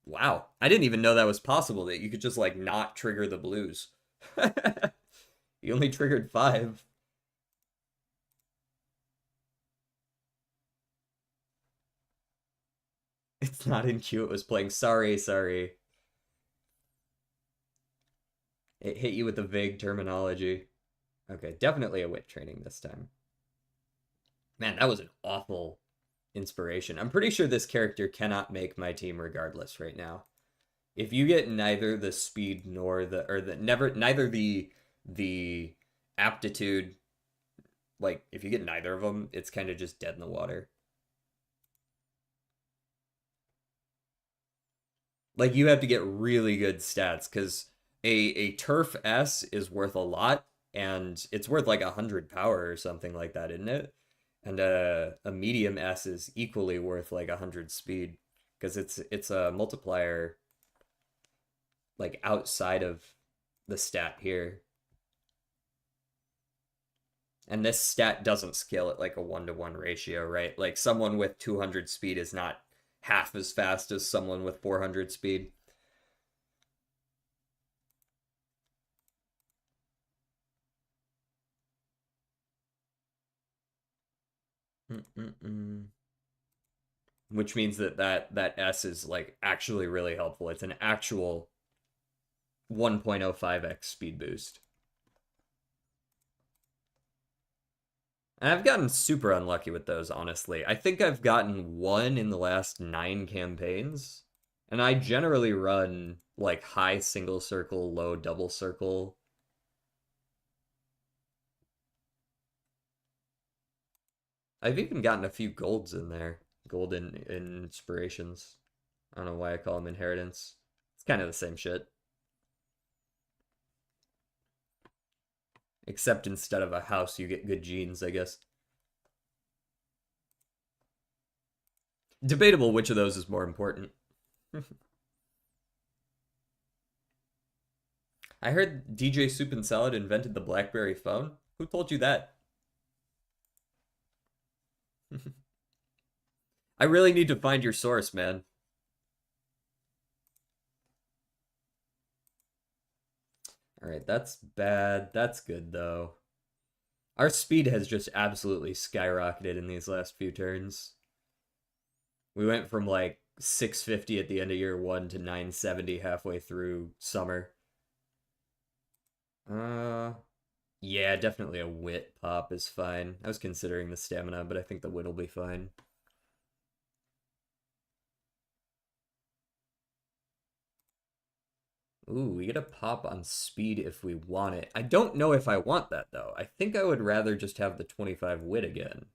Wow. I didn't even know that was possible, that you could just, like, not trigger the blues. You only triggered 5. It's not in queue, it was playing. Sorry, sorry. It hit you with the vague terminology. Okay, definitely a wit training this time. Man, that was an awful inspiration. I'm pretty sure this character cannot make my team regardless right now. If you get neither the speed nor the or the never neither the aptitude, like if you get neither of them, it's kind of just dead in the water. Like you have to get really good stats because a turf S is worth a lot and it's worth like 100 power or something like that, isn't it? And a medium S is equally worth like 100 speed because it's a multiplier like outside of the stat here. And this stat doesn't scale at like a 1-to-1 ratio, right? Like someone with 200 speed is not half as fast as someone with 400 speed. Mm-mm-mm. which means that S is like actually really helpful. It's an actual 1.05x speed boost. And I've gotten super unlucky with those, honestly. I think I've gotten one in the last 9 campaigns, and I generally run like high single circle, low double circle. I've even gotten a few golds in there, golden inspirations. I don't know why I call them inheritance. It's kind of the same shit, except instead of a house, you get good genes, I guess. Debatable which of those is more important. I heard DJ Soup and Salad invented the BlackBerry phone. Who told you that? I really need to find your source, man. All right, that's bad. That's good, though. Our speed has just absolutely skyrocketed in these last few turns. We went from like 650 at the end of year one to 970 halfway through summer. Uh, yeah, definitely a wit pop is fine. I was considering the stamina, but I think the wit will be fine. Ooh, we get a pop on speed if we want it. I don't know if I want that, though. I think I would rather just have the 25 wit again.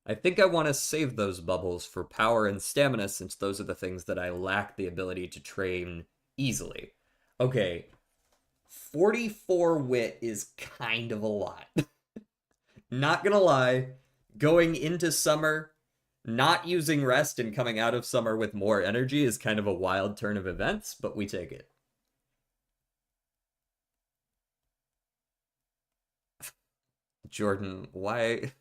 I think I want to save those bubbles for power and stamina since those are the things that I lack the ability to train easily. Okay, 44 wit is kind of a lot. Not gonna lie, going into summer, not using rest and coming out of summer with more energy is kind of a wild turn of events, but we take it. Jordan, why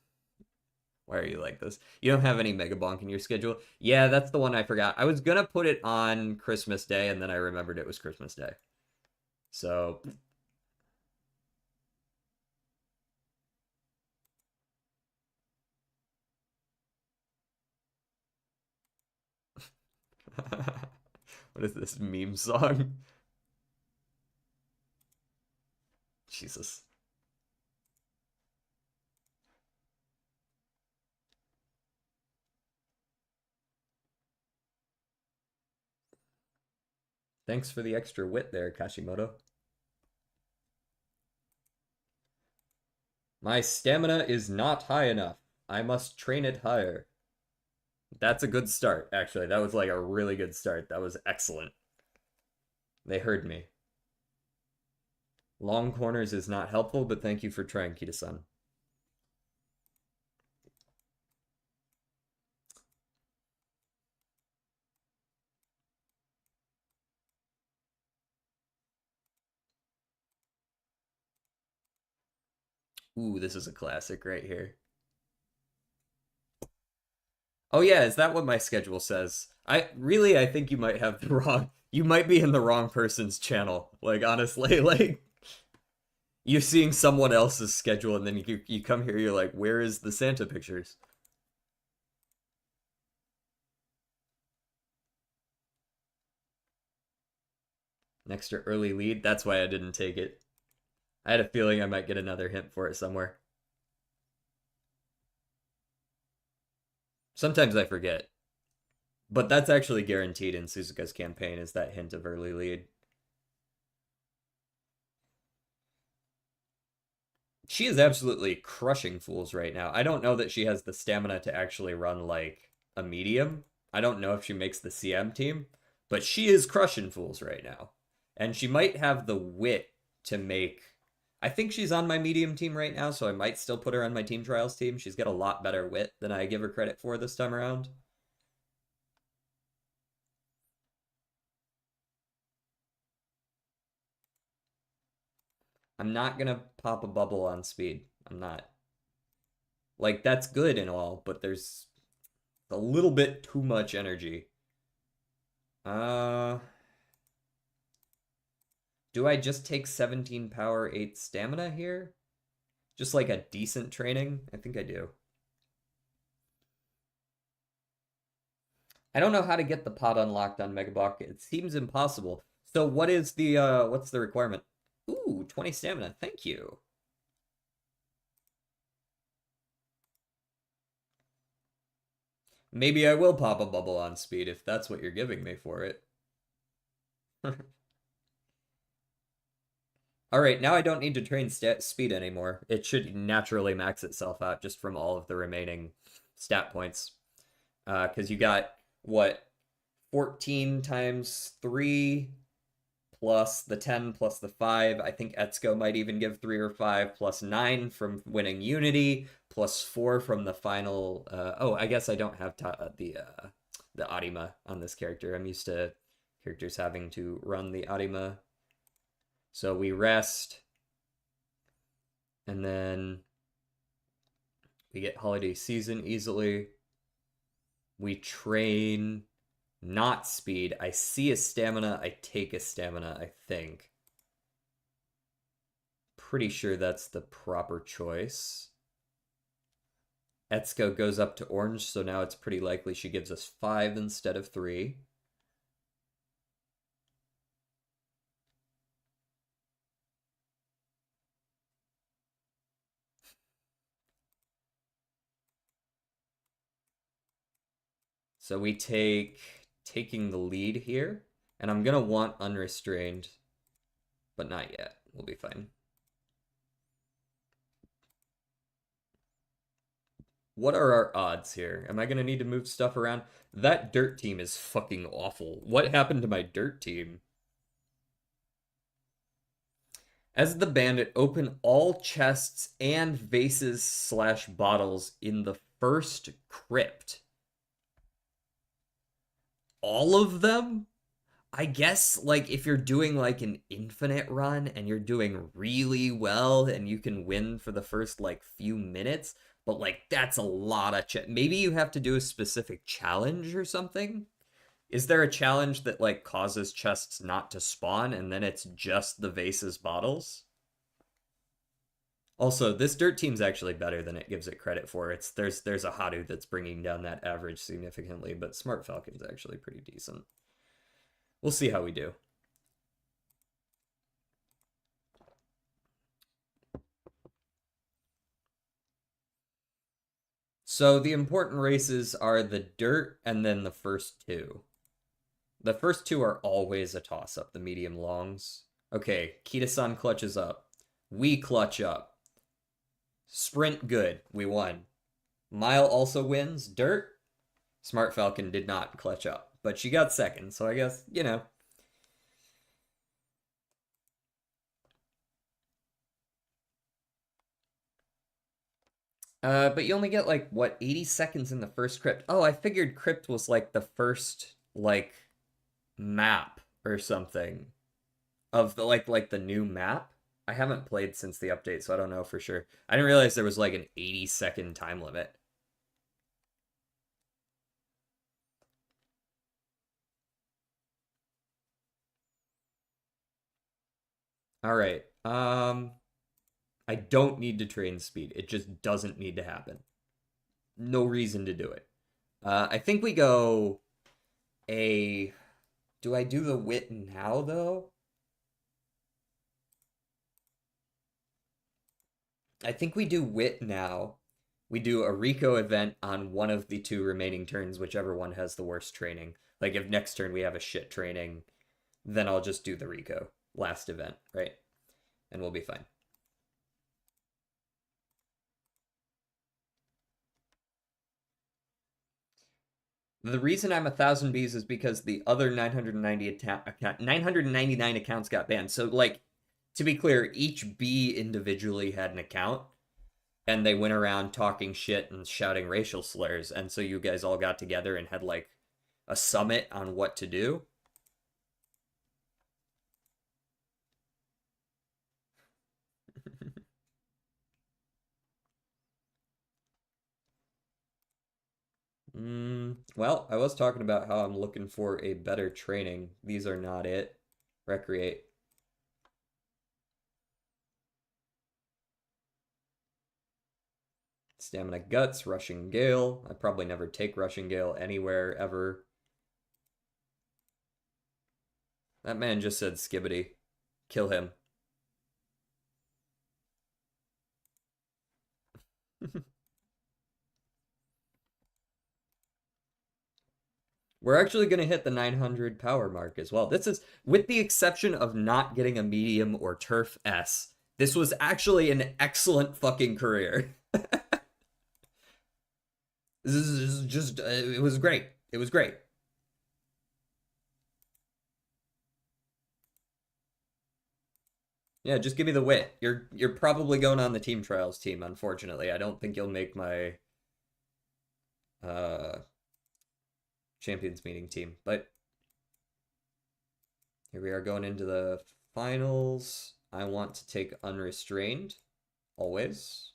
are you like this? You don't have any Mega Bonk in your schedule? Yeah, that's the one I forgot. I was gonna put it on Christmas Day, and then I remembered it was Christmas Day. So, what is this meme song? Jesus. Thanks for the extra wit there, Kashimoto. My stamina is not high enough. I must train it higher. That's a good start, actually. That was like a really good start. That was excellent. They heard me. Long corners is not helpful, but thank you for trying, Kita-san. Ooh, this is a classic right here. Oh yeah, is that what my schedule says? I think you might have the wrong you might be in the wrong person's channel. Like honestly, like you're seeing someone else's schedule and then you come here, you're like, where is the Santa pictures? Next to early lead. That's why I didn't take it. I had a feeling I might get another hint for it somewhere. Sometimes I forget. But that's actually guaranteed in Suzuka's campaign is that hint of early lead. She is absolutely crushing fools right now. I don't know that she has the stamina to actually run like a medium. I don't know if she makes the CM team, but she is crushing fools right now. And she might have the wit to make. I think she's on my medium team right now, so I might still put her on my team trials team. She's got a lot better wit than I give her credit for this time around. I'm not gonna pop a bubble on speed. I'm not. Like, that's good and all, but there's a little bit too much energy. Uh, do I just take 17 power, 8 stamina here? Just like a decent training? I think I do. I don't know how to get the pod unlocked on Megablock. It seems impossible. So what's the requirement? Ooh, 20 stamina. Thank you. Maybe I will pop a bubble on speed if that's what you're giving me for it. All right, now I don't need to train speed anymore. It should naturally max itself out just from all of the remaining stat points. Because you got what 14 times 3 plus the 10 plus the 5. I think Etsuko might even give 3 or 5 plus 9 from winning Unity plus 4 from the final. Oh, I guess I don't have the Arima on this character. I'm used to characters having to run the Arima. So we rest, and then we get holiday season easily. We train not speed. I see a stamina. I take a stamina, I think. Pretty sure that's the proper choice. Etsuko goes up to orange, so now it's pretty likely she gives us 5 instead of 3. So we taking the lead here, and I'm gonna want unrestrained, but not yet. We'll be fine. What are our odds here? Am I gonna need to move stuff around? That dirt team is fucking awful. What happened to my dirt team? As the bandit, open all chests and vases slash bottles in the first crypt. All of them? I guess like if you're doing like an infinite run and you're doing really well and you can win for the first like few minutes, but like that's a lot of maybe you have to do a specific challenge or something. Is there a challenge that like causes chests not to spawn and then it's just the vases bottles? Also, this dirt team's actually better than it gives it credit for. It's there's a Haru that's bringing down that average significantly, but Smart Falcon's actually pretty decent. We'll see how we do. So the important races are the dirt and then the first two. The first two are always a toss up, the medium longs. Okay, Kita-san clutches up. We clutch up. Sprint good. We won. Mile also wins. Dirt. Smart Falcon did not clutch up, but she got second, so I guess, you know. But you only get like what 80 seconds in the first crypt. Oh, I figured crypt was like the first like map or something of the like the new map. I haven't played since the update, so I don't know for sure. I didn't realize there was like an 80-second time limit. All right. I don't need to train speed. It just doesn't need to happen. No reason to do it. I think we go a. Do I do the wit now though? I think we do wit now. We do a Rico event on one of the two remaining turns, whichever one has the worst training. Like if next turn we have a shit training, then I'll just do the Rico last event, right? And we'll be fine. The reason I'm 1,000 bees is because the other 999 accounts got banned. So like to be clear, each bee individually had an account and they went around talking shit and shouting racial slurs. And so you guys all got together and had like a summit on what to do. Well, I was talking about how I'm looking for a better training. These are not it. Recreate. Stamina Guts, Rushing Gale. I probably never take Rushing Gale anywhere ever. That man just said skibbity. Kill him. We're actually going to hit the 900 power mark as well. This is, with the exception of not getting a medium or turf S, this was actually an excellent fucking career. This is just, it was great. It was great. Yeah, just give me the wit. You're probably going on the team trials team, unfortunately. I don't think you'll make my uh champions meeting team. But here we are going into the finals. I want to take unrestrained, always.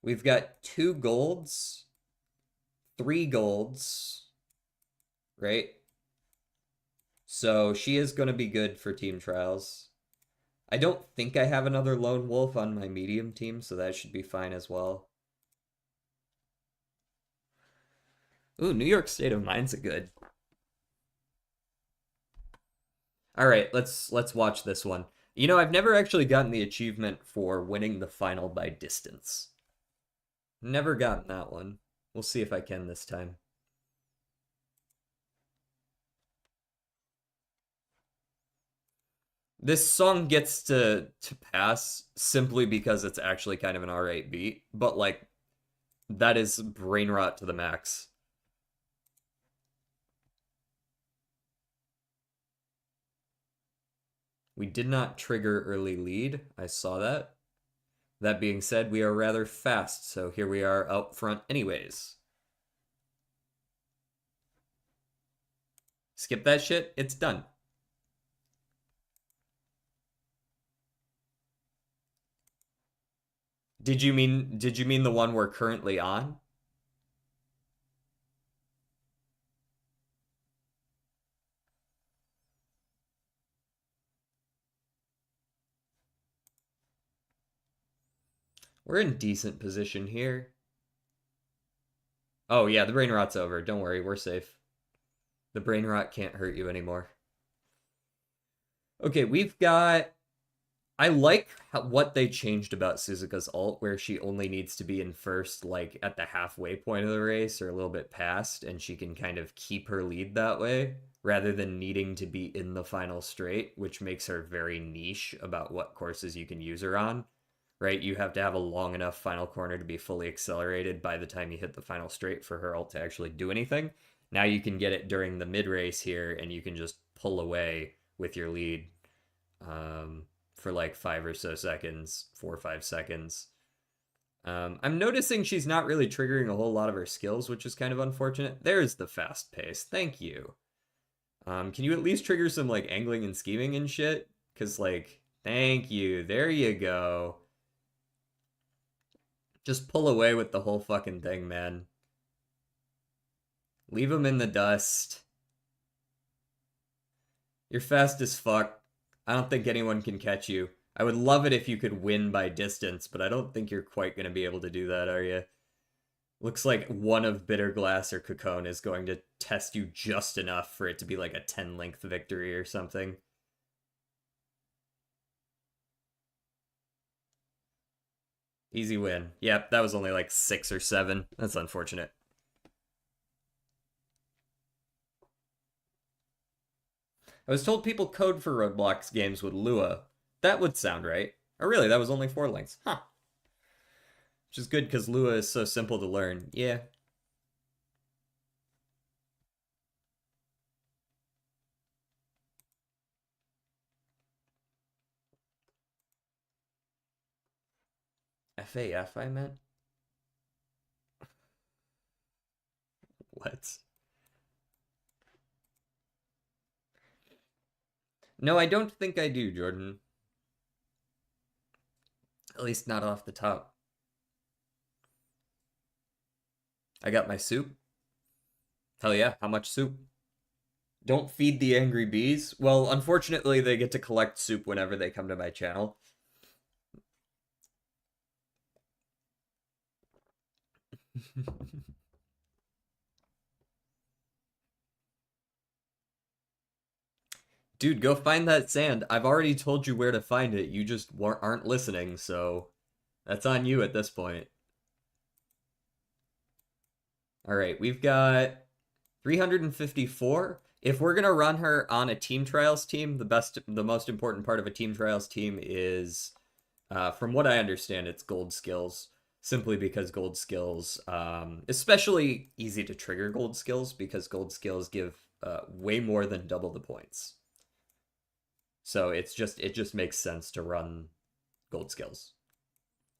We've got 2 golds, 3 golds, right? So she is going to be good for team trials. I don't think I have another lone wolf on my medium team, so that should be fine as well. Ooh, New York State of Mind's a good. All right, let's watch this one. You know, I've never actually gotten the achievement for winning the final by distance. Never gotten that one. We'll see if I can this time. This song gets to pass simply because it's actually kind of an alright beat, but like that is brain rot to the max. We did not trigger early lead. I saw that. That being said, we are rather fast, so here we are out front anyways. Skip that shit. It's done. Did you mean the one we're currently on? We're in decent position here. Oh yeah, the brain rot's over. Don't worry, we're safe. The brain rot can't hurt you anymore. Okay, we've got. I like what they changed about Suzuka's ult, where she only needs to be in first, like at the halfway point of the race or a little bit past, and she can kind of keep her lead that way rather than needing to be in the final straight, which makes her very niche about what courses you can use her on. Right? You have to have a long enough final corner to be fully accelerated by the time you hit the final straight for her ult to actually do anything. Now you can get it during the mid race here, and you can just pull away with your lead for like 5 or so seconds, 4 or 5 seconds. I'm noticing she's not really triggering a whole lot of her skills, which is kind of unfortunate. There's the fast pace. Thank you. Can you at least trigger some like angling and scheming and shit? Because like, thank you. There you go. Just pull away with the whole fucking thing, man. Leave them in the dust. You're fast as fuck. I don't think anyone can catch you. I would love it if you could win by distance, but I don't think you're quite going to be able to do that, are you? Looks like one of Bitter Glass or Cacone is going to test you just enough for it to be like a 10 length victory or something. Easy win. Yep, that was only like 6 or 7. That's unfortunate. I was told people code for Roadblocks games with Lua. That would sound right. Oh, really? That was only 4 links. Huh. Which is good because Lua is so simple to learn. Yeah. FAF, I meant? What? No, I don't think I do, Jordan. At least not off the top. I got my soup. Hell yeah, how much soup? Don't feed the angry bees. Well, unfortunately, they get to collect soup whenever they come to my channel. Dude, go find that sand. I've already told you where to find it. You just aren't listening, so that's on you at this point. All right, we've got 354. If we're gonna run her on a team trials team, the most important part of a team trials team is, from what I understand, it's gold skills. Simply because gold skills, especially easy to trigger gold skills, because gold skills give way more than double the points. So it just makes sense to run gold skills.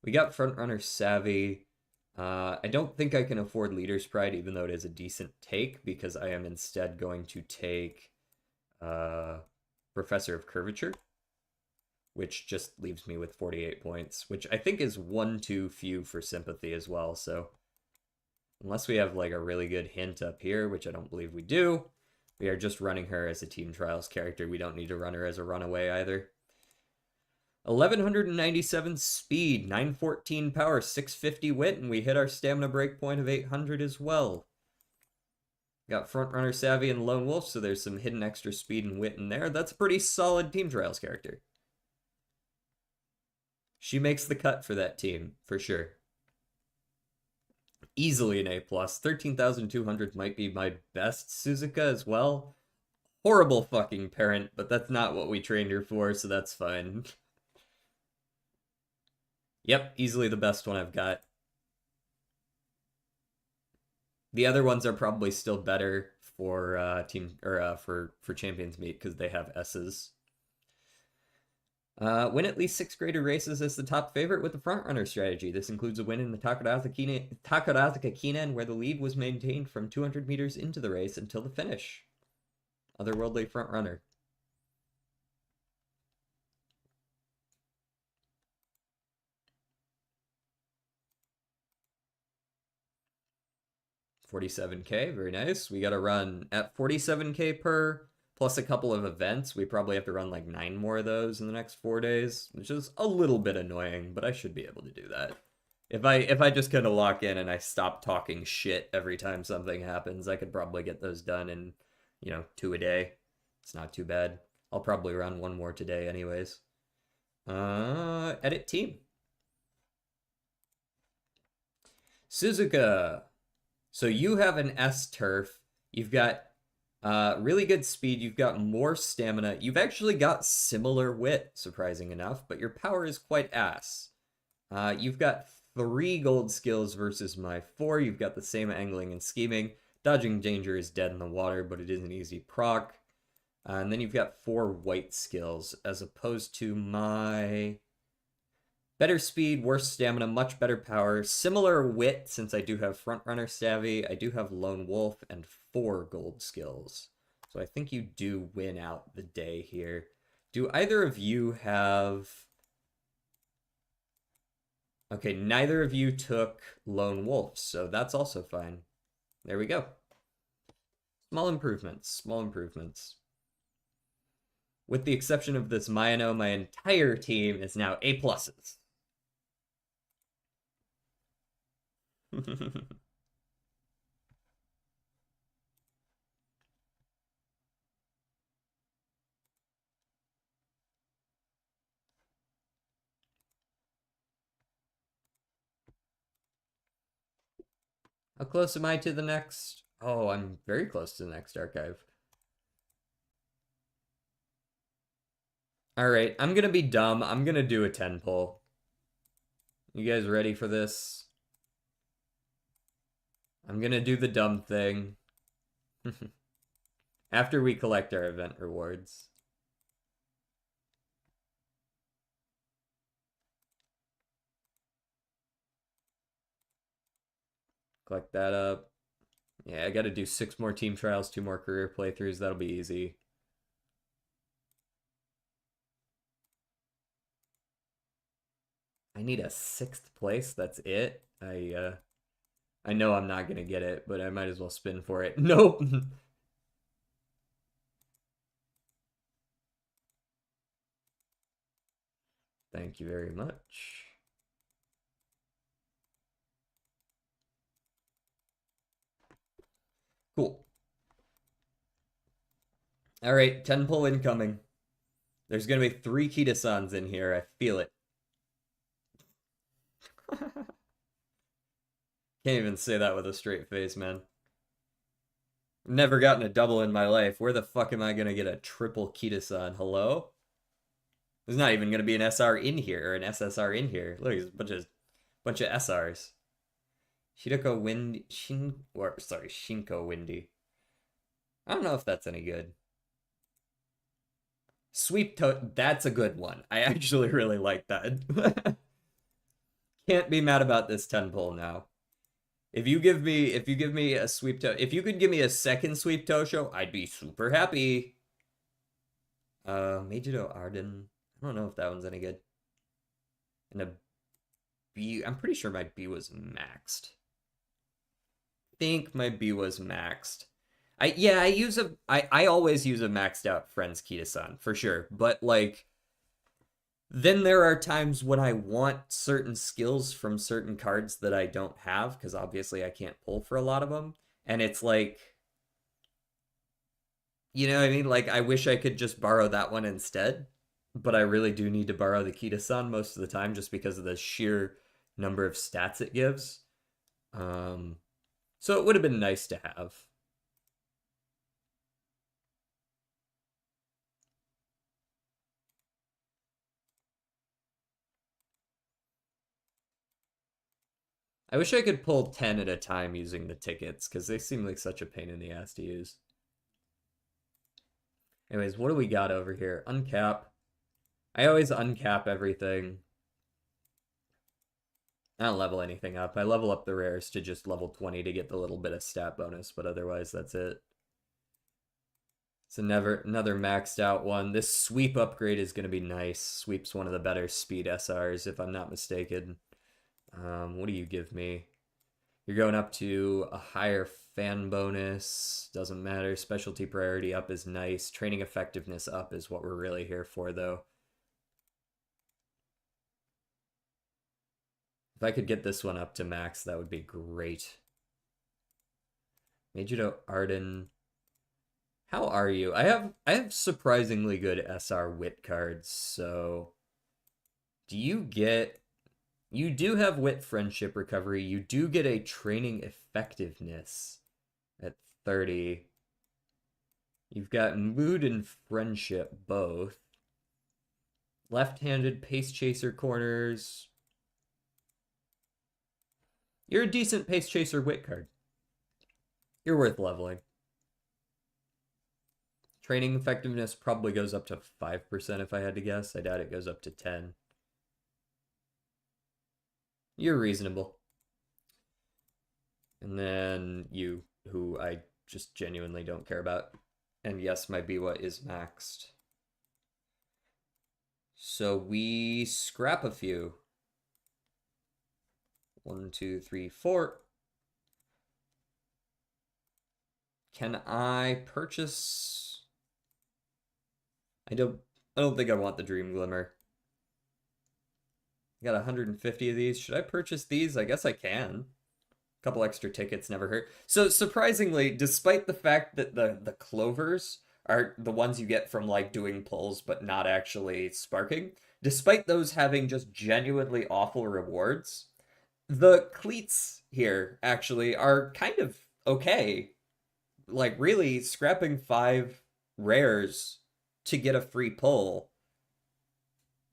We got Frontrunner Savvy. I don't think I can afford Leader's Pride, even though it is a decent take, because I am instead going to take Professor of Curvature, which just leaves me with 48 points, which I think is one too few for Sympathy as well. So unless we have like a really good hint up here, which I don't believe we do, we are just running her as a Team Trials character. We don't need to run her as a runaway either. 1197 speed, 914 power, 650 wit, and we hit our stamina breakpoint of 800 as well. Got Frontrunner Savvy and Lone Wolf, so there's some hidden extra speed and wit in there. That's a pretty solid Team Trials character. She makes the cut for that team, for sure. Easily an A+. 13,200 might be my best Suzuka as well. Horrible fucking parent, but that's not what we trained her for, so that's fine. Yep, easily the best one I've got. The other ones are probably still better for for Champions Meet because they have S's. Win at least 6 graded races as the top favorite with the front runner strategy. This includes a win in the Takarazuka Kinen, where the lead was maintained from 200 meters into the race until the finish. Otherworldly front runner. $47K, very nice. We got to run at $47K per, plus a couple of events. We probably have to run like 9 more of those in the next 4 days, which is a little bit annoying, but I should be able to do that. If I just kind of lock in and I stop talking shit every time something happens, I could probably get those done in, 2 a day. It's not too bad. I'll probably run 1 more today anyways. Edit team. Suzuka. So you have an S turf. You've got really good speed. You've got more stamina. You've actually got similar wit, surprising enough, but your power is quite ass. You've got 3 gold skills versus my 4. You've got the same angling and scheming. Dodging danger is dead in the water, but it is an easy proc. And then you've got 4 white skills, as opposed to my better speed, worse stamina, much better power, similar wit, since I do have Frontrunner Savvy, I do have Lone Wolf, and 4 gold skills. So I think you do win out the day here. Do either of you have... Okay, neither of you took Lone Wolf, so that's also fine. There we go. Small improvements, small improvements. With the exception of this Mayano, my entire team is now A+. How close am I to the next? Oh, I'm very close to the next archive. All right, I'm gonna be dumb. I'm gonna do a 10 pull. You guys ready for this? I'm gonna do the dumb thing. After we collect our event rewards. Collect that up. Yeah, I gotta do 6 more team trials, 2 more career playthroughs. That'll be easy. I need a 6th place. That's it. I know I'm not gonna get it, but I might as well spin for it. Nope. Thank you very much. Cool. All right, 10 pull incoming. There's gonna be three Kita-sans in here. I feel it. Can't even say that with a straight face, man. Never gotten a double in my life. Where the fuck am I gonna get a triple Kita-san? Hello? There's not even gonna be an SR in here or an SSR in here. Look, there's a bunch of SRs. Shidoko Windy Shinko Windy. I don't know if that's any good. That's a good one. I actually really like that. Can't be mad about this 10 pull now. If you give me a if you could give me a second sweep Tosho, I'd be super happy. Meijido Arden. I don't know if that one's any good. And a B, I'm pretty sure my B was maxed. Think my B was maxed. I always use a maxed out Friends Kita-san for sure. But like then there are times when I want certain skills from certain cards that I don't have because obviously I can't pull for a lot of them. And it's like, you know what I mean? Like, I wish I could just borrow that one instead, but I really do need to borrow the Kita-san most of the time just because of the sheer number of stats it gives. So it would have been nice to have. I wish I could pull 10 at a time using the tickets because they seem like such a pain in the ass to use. Anyways, what do we got over here? Uncap. I always uncap everything. I don't level anything up. I level up the rares to just level 20 to get the little bit of stat bonus, but otherwise that's it. It's another maxed out one. This sweep upgrade is going to be nice. Sweep's one of the better speed SRs, if I'm not mistaken. What do you give me? You're going up to a higher fan bonus. Doesn't matter. Specialty priority up is nice. Training effectiveness up is what we're really here for, though. If I could get this one up to max, that would be great. Meijido Arden. How are you? I have surprisingly good SR wit cards, so do you get you do have wit friendship recovery. You do get a training effectiveness at 30. You've got mood and friendship both. Left-handed pace chaser corners. You're a decent pace chaser wit card. You're worth leveling. Training effectiveness probably goes up to 5% if I had to guess. I doubt it goes up to 10. You're reasonable. And then you, who I just genuinely don't care about. And yes, my Biwa is maxed. So we scrap a few. 1, 2, 3, 4. Can I purchase? I don't think I want the Dream Glimmer. I got 150 of these. Should I purchase these? I guess I can. A couple extra tickets never hurt. So surprisingly, despite the fact that the clovers are the ones you get from like doing pulls but not actually sparking, despite those having just genuinely awful rewards, the cleats here actually are kind of okay. Like really scrapping 5 rares to get a free pull.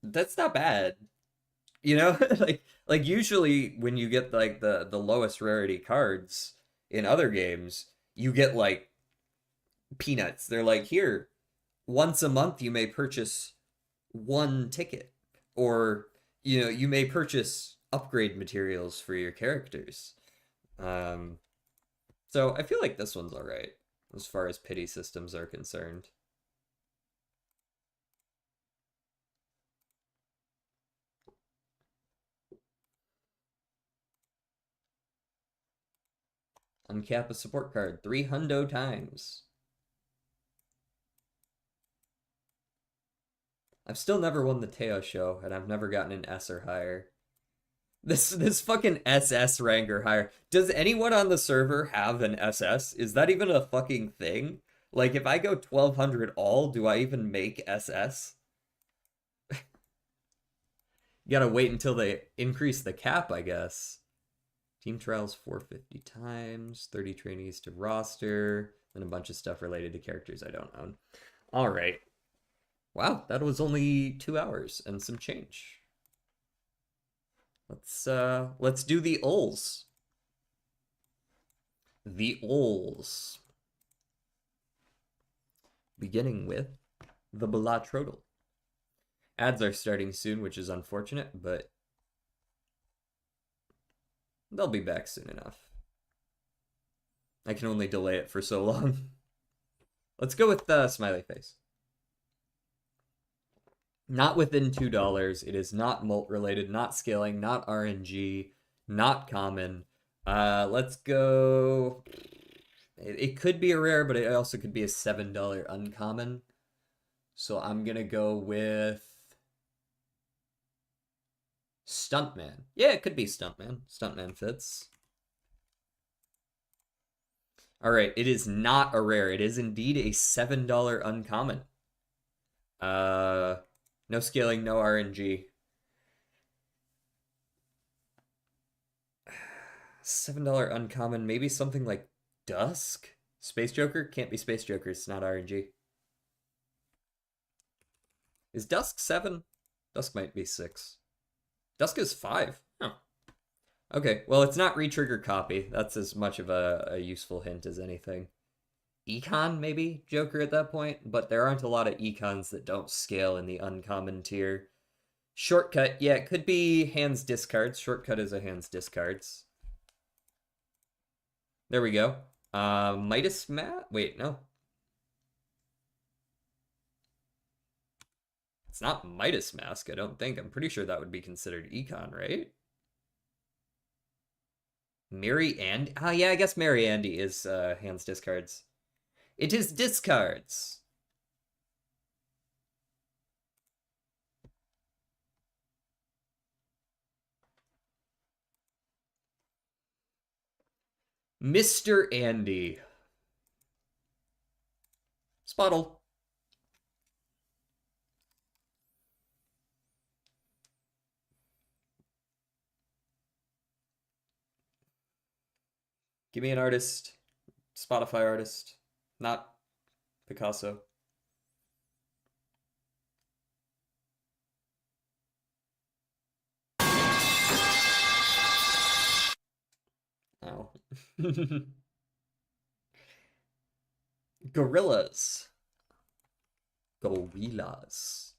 That's not bad. You know, like usually when you get like the lowest rarity cards in other games, you get like peanuts. They're like, here, once a month you may purchase 1 ticket, or you know, you may purchase upgrade materials for your characters. So I feel like this one's all right as far as pity systems are concerned. Uncap a support card 300 times. I've still never won the Teo show, and I've never gotten an S or higher. This fucking SS rank or higher. Does anyone on the server have an SS? Is that even a fucking thing? Like, if I go 1200 all, do I even make SS? You gotta wait until they increase the cap, I guess. Team trials 450 times, 30 trainees to roster, and a bunch of stuff related to characters I don't own. All right. Wow, that was only 2 hours and some change. Let's do the ulls. The ulls. Beginning with the Bellatrodal. Ads are starting soon, which is unfortunate, but they'll be back soon enough. I can only delay it for so long. Let's go with the smiley face. Not within $2. It is not molt related, not scaling, not RNG, not common. Let's go. It could be a rare, but it also could be a $7 uncommon. So I'm gonna go with Stuntman. Yeah, it could be Stuntman. Stuntman fits. All right, it is not a rare. It is indeed a $7 uncommon. No scaling, no RNG. $7 uncommon, maybe something like Dusk? Space Joker? Can't be Space Joker, it's not RNG. Is Dusk 7? Dusk might be 6. Dusk is 5. Oh. Okay, well, it's not retrigger copy. That's as much of a useful hint as anything. Econ, maybe, Joker at that point, but there aren't a lot of econs that don't scale in the uncommon tier. Shortcut, yeah, it could be hands discards. Shortcut is a hands discards. There we go. Midas Mask? Wait, no. It's not Midas Mask, I don't think. I'm pretty sure that would be considered econ, right? Mary Andy? Oh, yeah, I guess Mary Andy is hands discards. It is discards. Mr. Andy. Spottle. Give me an artist. Spotify artist. Not Picasso. Oh. Gorillas. Gorillas.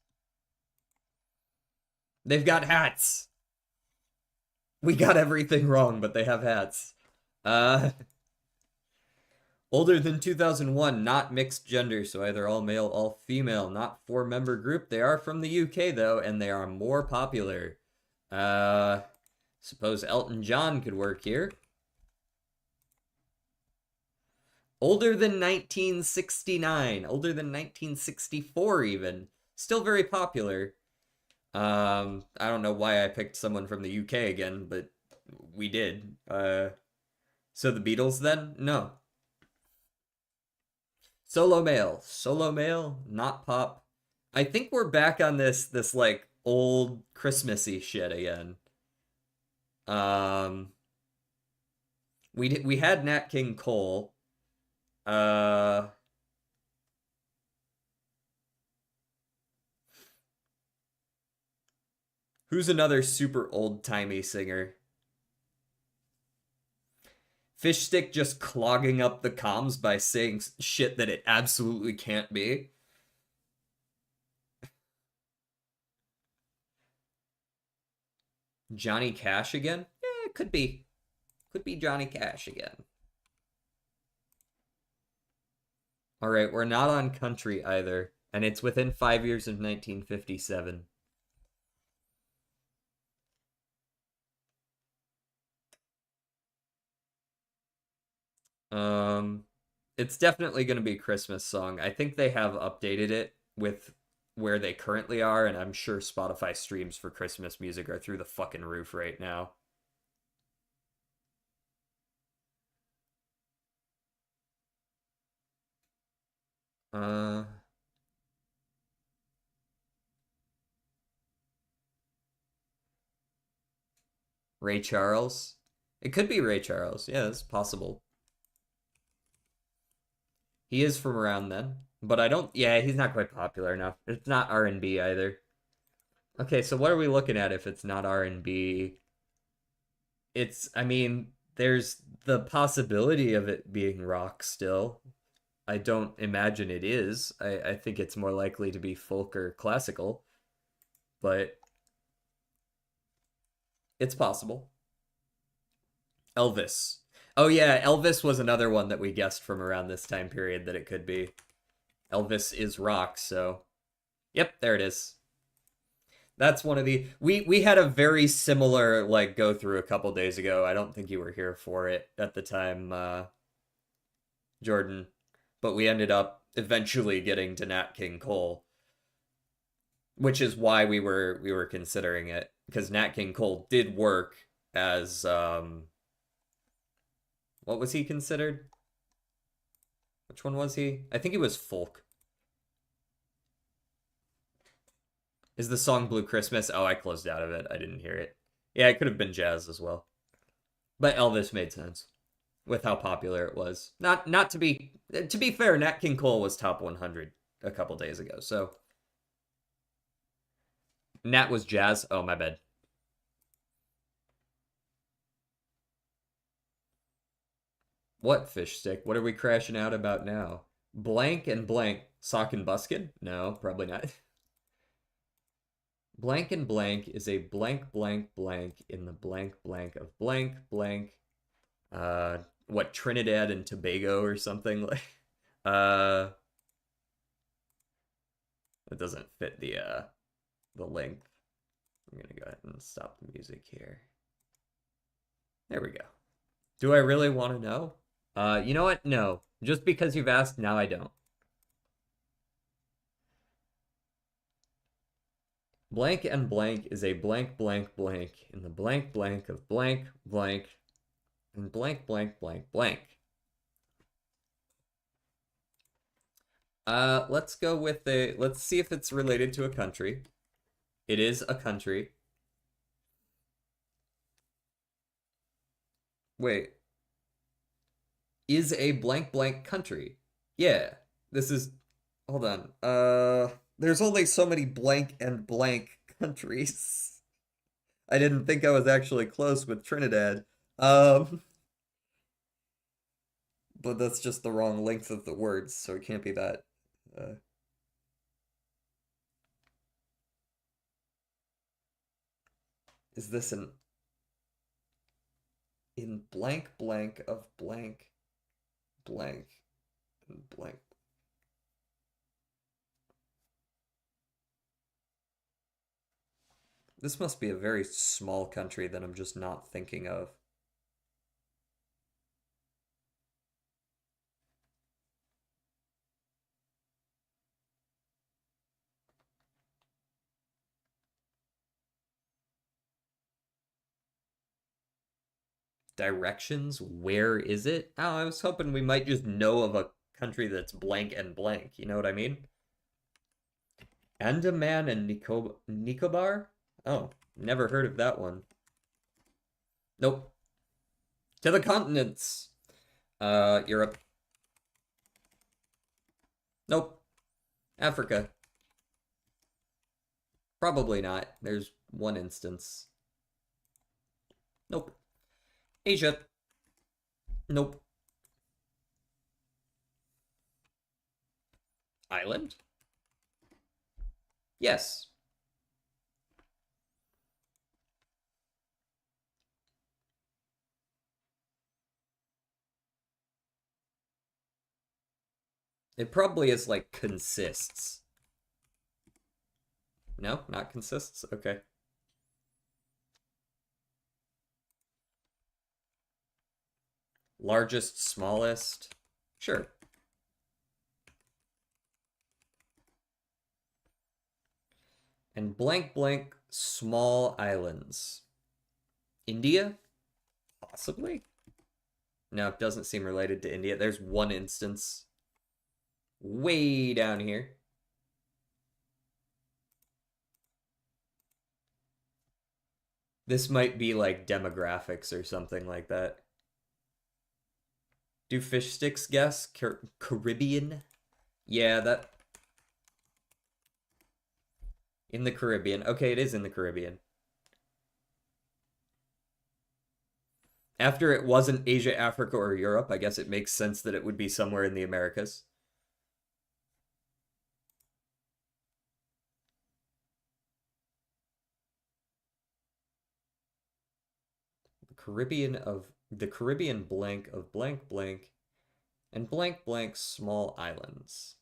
They've got hats. We got everything wrong, but they have hats. Older than 2001, not mixed gender, so either all male, all female, not 4-member group. They are from the UK, though, and they are more popular. Suppose Elton John could work here. Older than 1969, older than 1964 even. Still very popular. I don't know why I picked someone from the UK again, but we did. So the Beatles then? No. Solo male, not pop. I think we're back on this like old Christmassy shit again. We had Nat King Cole. Who's another super old-timey singer? Fishstick just clogging up the comms by saying shit that it absolutely can't be. Johnny Cash again? Yeah, it could be. Could be Johnny Cash again. All right, we're not on country either, and it's within 5 years of 1957. It's definitely going to be a Christmas song. I think they have updated it with where they currently are, and I'm sure Spotify streams for Christmas music are through the fucking roof right now. Uh, Ray Charles. It could be Ray Charles. Yeah, it's possible. He is from around then, but I don't. Yeah, he's not quite popular enough. It's not R&B either. Okay, so what are we looking at if it's not R&B? It's, I mean, there's the possibility of it being rock still. I don't imagine it is. I think it's more likely to be folk or classical, but it's possible. Elvis. Oh yeah, Elvis was another one that we guessed from around this time period that it could be. Elvis is rock, so yep, there it is. That's one of the we had a very similar like go through a couple days ago. I don't think you were here for it at the time, Jordan, but we ended up eventually getting to Nat King Cole, which is why we were considering it because Nat King Cole did work as what was he considered? Which one was he? I think he was folk. Is the song Blue Christmas? Oh, I closed out of it. I didn't hear it. Yeah, it could have been jazz as well. But Elvis made sense with how popular it was. Not to be fair, Nat King Cole was top 100 a couple days ago. So Nat was jazz. Oh, my bad. What fish stick? What are we crashing out about now? Blank and blank. Sock and buskin? No, probably not. Blank and blank is a blank blank blank in the blank blank of blank blank. What, Trinidad and Tobago or something like? Uh, it doesn't fit the length. I'm gonna go ahead and stop the music here. There we go. Do I really want to know? You know what? No. Just because you've asked, now I don't. Blank and blank is a blank blank blank in the blank blank of blank blank and blank blank blank blank. Let's go with let's see if it's related to a country. It is a country. Wait, is a blank blank country? Yeah, this is, hold on. There's only so many blank and blank countries. I didn't think I was actually close with Trinidad. Um, but that's just the wrong length of the words, so it can't be that. Uh, is this an in blank blank of blank blank and blank? This must be a very small country that I'm just not thinking of. Directions? Where is it? Oh, I was hoping we might just know of a country that's blank and blank. You know what I mean? Andaman and Nicobar? Oh, never heard of that one. Nope. To the continents. Europe. Nope. Africa. Probably not. There's one instance. Nope. Asia. Nope. Island? Yes. It probably is like consists. No, not consists? Okay. Largest, smallest? Sure. And blank blank small islands. India? Possibly? No, it doesn't seem related to India. There's one instance. way down here. This might be like demographics or something like that. Do fish sticks guess? Caribbean? Yeah, that in the Caribbean. Okay, it is in the Caribbean. After it wasn't Asia, Africa, or Europe, I guess it makes sense that it would be somewhere in the Americas. The Caribbean blank of blank blank and blank blank small islands.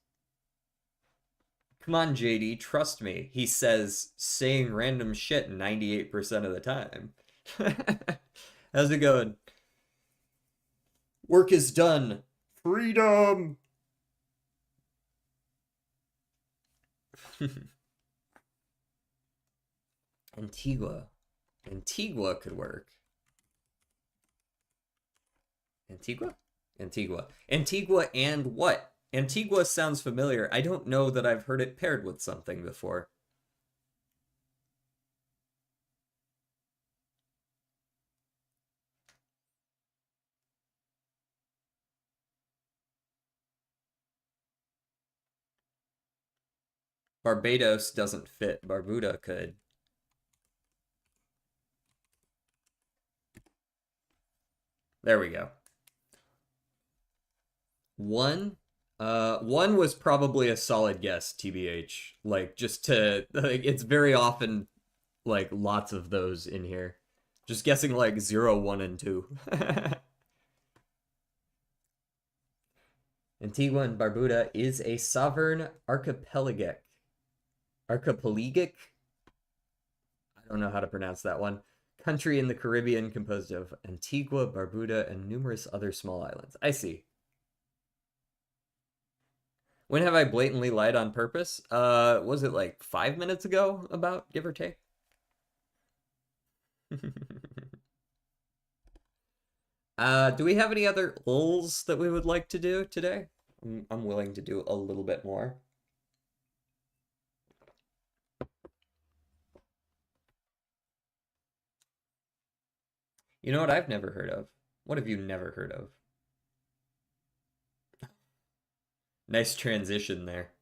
Come on, JD, trust me. He says saying random shit 98% of the time. How's it going? Work is done. Freedom. Antigua. Antigua could work. Antigua? Antigua. Antigua and what? Antigua sounds familiar. I don't know that I've heard it paired with something before. Barbados doesn't fit. Barbuda could. There we go. One. One was probably a solid guess, TBH. Like, just to, like, it's very often, like, lots of those in here. Just guessing, like, 0, 1, and 2. Antigua and Barbuda is a sovereign archipelagic. Archipelagic? I don't know how to pronounce that one. Country in the Caribbean composed of Antigua, Barbuda, and numerous other small islands. I see. When have I blatantly lied on purpose? Was it like 5 minutes ago about, give or take? Do we have any other ulls that we would like to do today? I'm willing to do a little bit more. You know what I've never heard of? What have you never heard of? Nice transition there.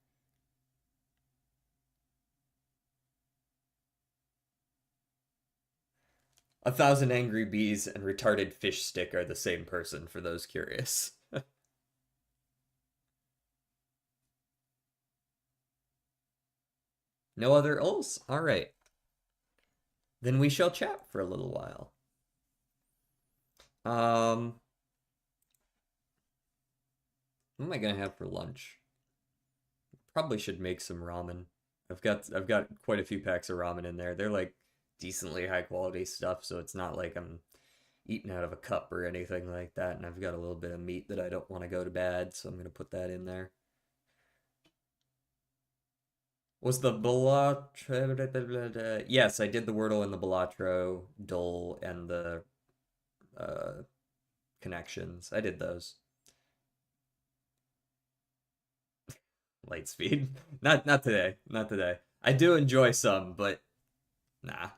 A Thousand Angry Bees and Retarded Fish Stick are the same person, for those curious. No other ulls? Alright. Then we shall chat for a little while. What am I gonna have for lunch? Probably should make some ramen. I've got quite a few packs of ramen in there. They're like decently high quality stuff, so it's not like I'm eating out of a cup or anything like that. And I've got a little bit of meat that I don't want to go to bad, so I'm gonna put that in there. Was the Balatro? Yes, I did the Wordle and the Balatro, Dole, and the uh, connections. I did those. Lightspeed. Not today. Not today. I do enjoy some, but nah.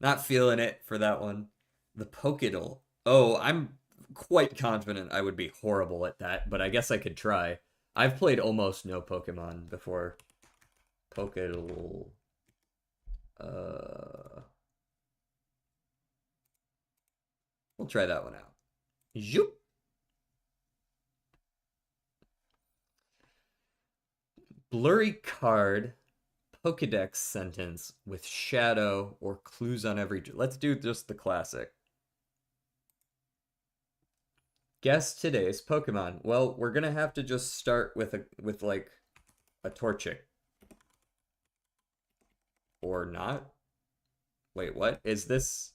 Not feeling it for that one. The Pokédol. Oh, I'm quite confident I would be horrible at that, but I guess I could try. I've played almost no Pokemon before. Pokédol. Uh, we'll try that one out. Zoop. Blurry card. Pokedex sentence with shadow or clues on every. Let's do just the classic. Guess today's Pokemon. Well, we're gonna have to just start with like a Torchic. Or not. Wait, what? Is this?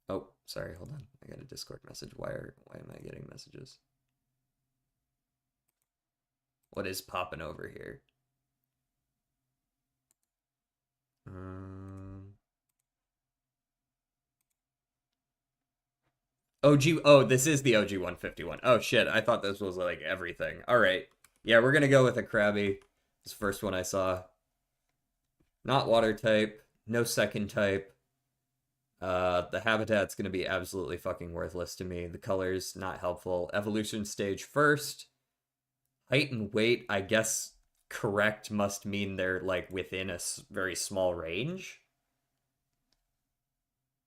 Oh, sorry, hold on. I got a Discord message. Why am I getting messages? What is popping over here? OG. Oh, this is the OG 151. Oh shit, I thought this was like everything. All right. Yeah, we're gonna go with a Krabby. This first one I saw. Not water type, no second type. The habitat's gonna be absolutely fucking worthless to me. The color's not helpful. Evolution stage first. Height and weight, I guess correct must mean they're like within a very small range.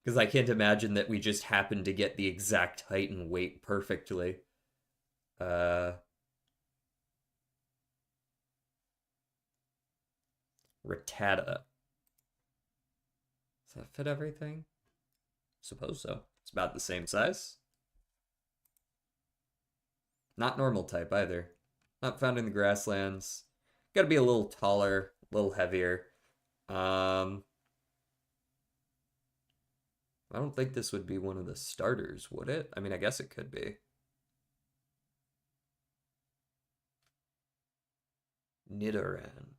Because I can't imagine that we just happen to get the exact height and weight perfectly. Uh, Rattata. Does that fit everything? Suppose so. It's about the same size. Not normal type either. Not found in the grasslands. Gotta be a little taller, a little heavier. Um, I don't think this would be one of the starters, would it? I mean, I guess it could be. Nidoran.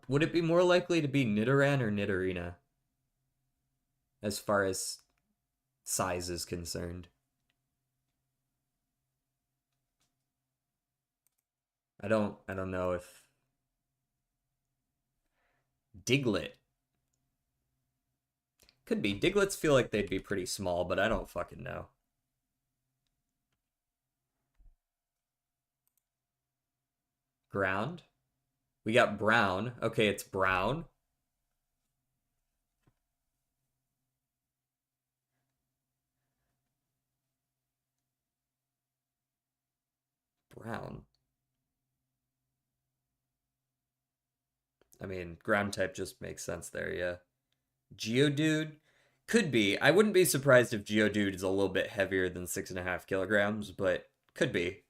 Would it be more likely to be Nidoran or Nidorina as far as size is concerned? I don't know if Diglett could be. Diglets feel like they'd be pretty small, but I don't fucking know. Ground. We got brown. Okay, it's brown. Brown. I mean, ground type just makes sense there, yeah. Geodude could be. I wouldn't be surprised if Geodude is a little bit heavier than 6.5 kilograms, but could be.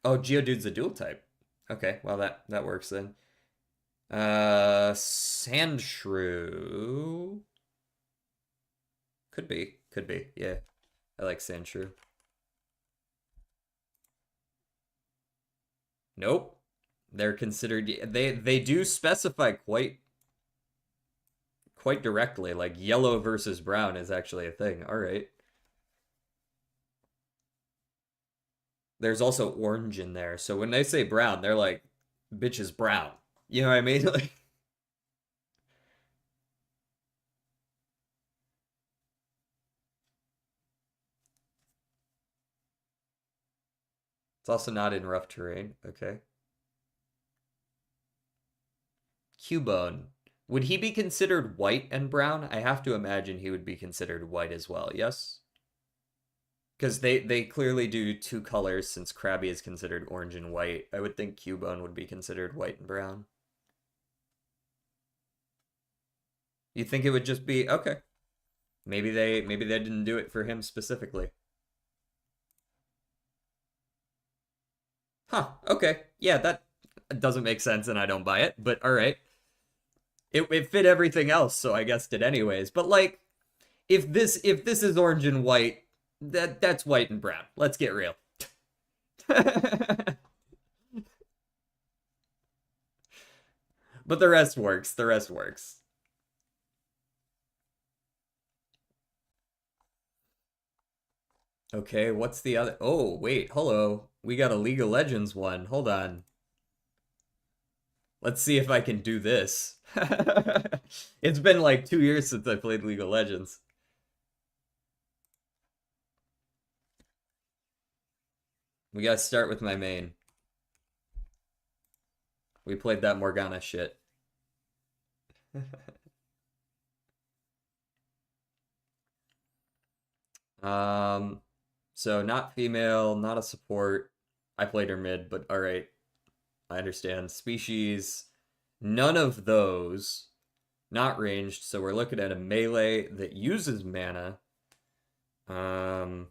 Oh, Geodude's a dual type. Okay, well that works then. Sandshrew could be, could be. Yeah, I like Sandshrew. Nope, they're considered. They do specify quite directly. Like yellow versus brown is actually a thing. All right. There's also orange in there. So when they say brown, they're like, bitch is brown. You know what I mean? Like, it's also not in rough terrain. Okay. Cubone. Would he be considered white and brown? I have to imagine he would be considered white as well. Yes? Because they clearly do two colors since Krabby is considered orange and white. I would think Cubone would be considered white and brown. You think it would just be okay. Maybe they didn't do it for him specifically. Huh, okay. Yeah, that doesn't make sense and I don't buy it, but all right. It fit everything else, so I guessed it anyways. But like if this is orange and white, that's white and brown. Let's get real. But the rest works. The rest works. Okay, what's the other? Oh, wait, hello. We got a League of Legends one. Hold on. Let's see if I can do this. It's been like 2 years since I played League of Legends. We gotta start with my main. We played that Morgana shit. Um, so not female, not a support. I played her mid, but all right, I understand. Species, none of those. Not ranged, so we're looking at a melee that uses mana. Um,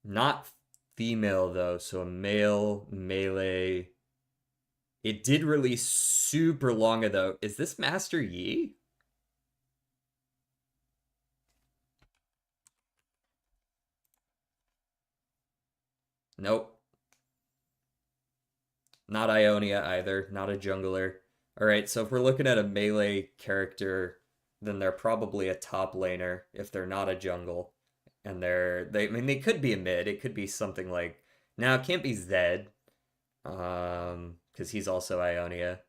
Not female though, so a male melee. It did release super long ago. Is this Master Yi? Nope. Not Ionia either. Not a jungler. All right, so if we're looking at a melee character then they're probably a top laner if they're not a jungle. And I mean they could be a mid. It could be something like now it can't be Zed, because he's also Ionia.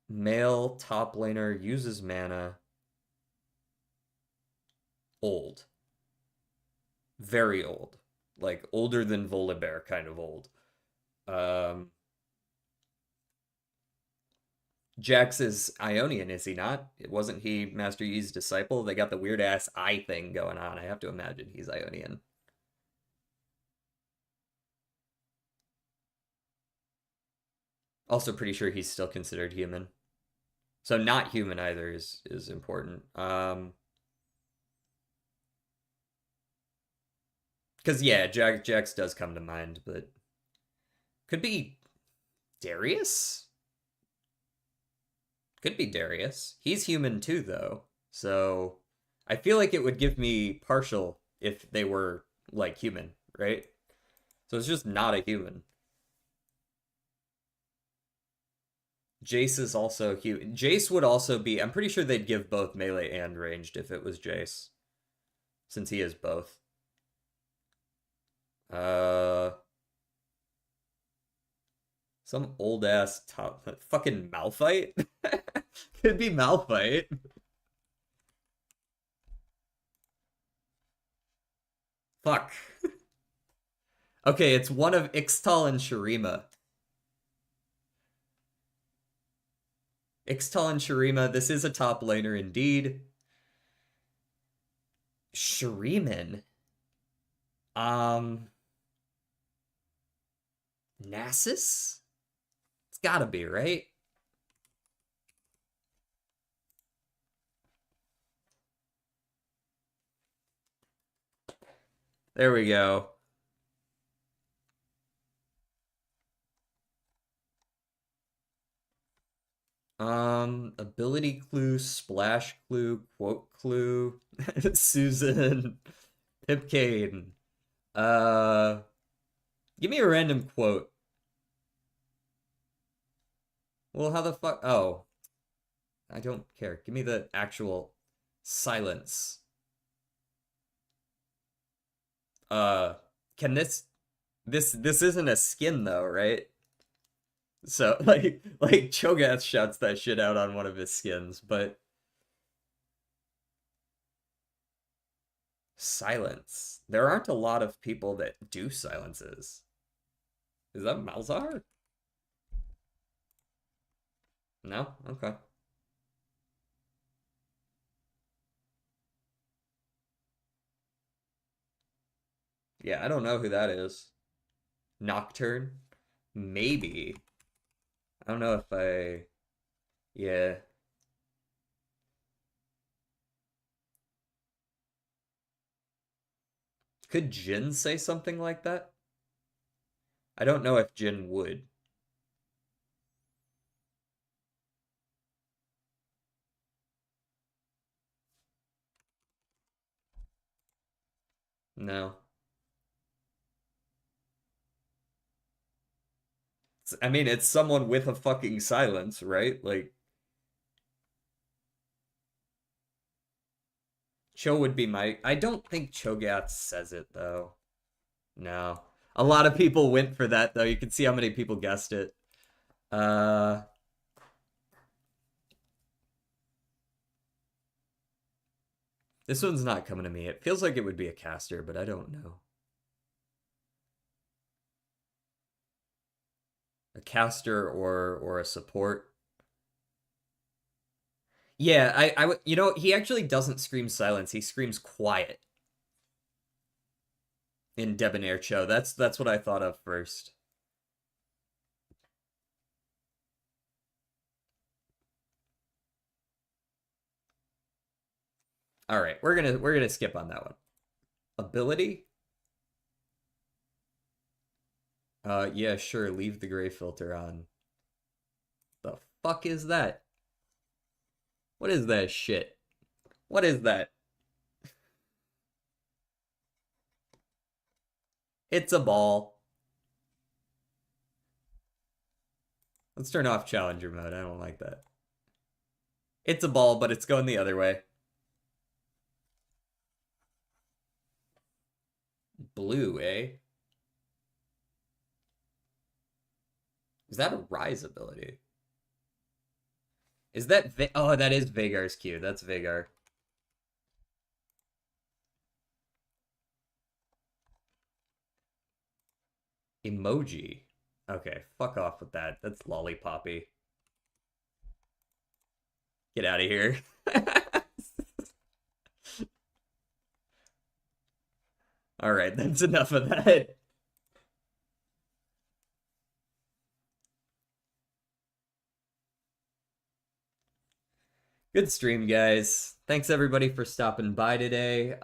Male top laner uses mana. Old. Very old. Like older than Volibear kind of old. Um Jax is Ionian, is he not? Wasn't he Master Yi's disciple? They got the weird ass eye thing going on. I have to imagine he's Ionian. Also pretty sure he's still considered human. So not human either is important. Because yeah, Jax does come to mind, but could be Darius? Could be Darius. He's human too, though. So I feel like it would give me partial if they were like human, right? So it's just not a human. Jace is also human. Jace would also be. I'm pretty sure they'd give both melee and ranged if it was Jace, since he is both. Uh, some old ass top fucking Malphite. Could be Malphite. Fuck. Okay, it's one of Ixtal and Shurima. Ixtal and Shurima, this is a top laner indeed. Shuriman. Um, Nasus? It's gotta be, right? There we go. Ability clue, splash clue, quote clue, Susan, Pipcane. Uh, Give me a random quote. Well, how the fuck? Oh, I don't care. Give me the actual silence. Uh, can this isn't a skin though, right? So like Cho'Gath shouts that shit out on one of his skins, but silence. There aren't a lot of people that do silences. Is that Malzahar? No? Okay. Yeah, I don't know who that is. Nocturne? Maybe. I don't know if I. Yeah. Could Jin say something like that? I don't know if Jin would. No. I mean, it's someone with a fucking silence, right? Like, Cho would be my. I don't think Cho'Gath says it, though. No. A lot of people went for that, though. You can see how many people guessed it. Uh, this one's not coming to me. It feels like it would be a caster, but I don't know. A caster or a support. Yeah, I would. You know, he actually doesn't scream silence. He screams quiet in Debonair Cho. That's what I thought of first. All right, we're gonna skip on that one. Ability? Yeah, sure. Leave the gray filter on. The fuck is that? What is that shit? What is that? It's a ball. Let's turn off challenger mode. I don't like that. It's a ball, but it's going the other way. Blue, eh? Is that a rise ability? Is that oh, that is Vagar's Q. That's Vagar. Emoji. Okay, fuck off with that. That's lollipoppy. Get out of here. All right, that's enough of that. Good stream, guys. Thanks everybody for stopping by today.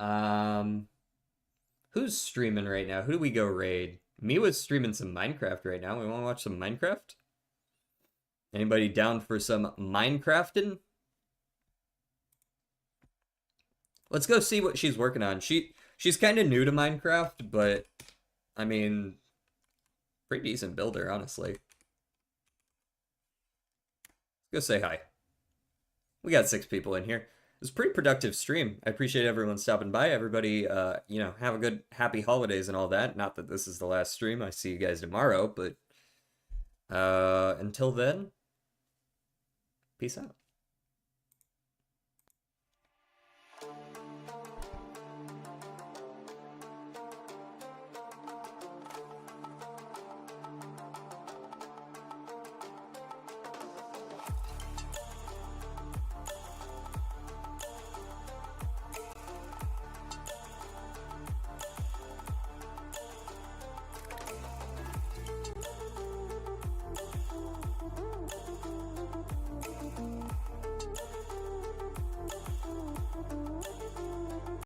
Who's streaming right now? Who do we go raid? Miwa's streaming some Minecraft right now. We want to watch some Minecraft? Anybody down for some Minecrafting? Let's go see what she's working on. She's kind of new to Minecraft, but I mean, pretty decent builder, honestly. Go say hi. We got 6 people in here. It was a pretty productive stream. I appreciate everyone stopping by. Everybody, have a good, happy holidays and all that. Not that this is the last stream. I see you guys tomorrow, but until then, peace out.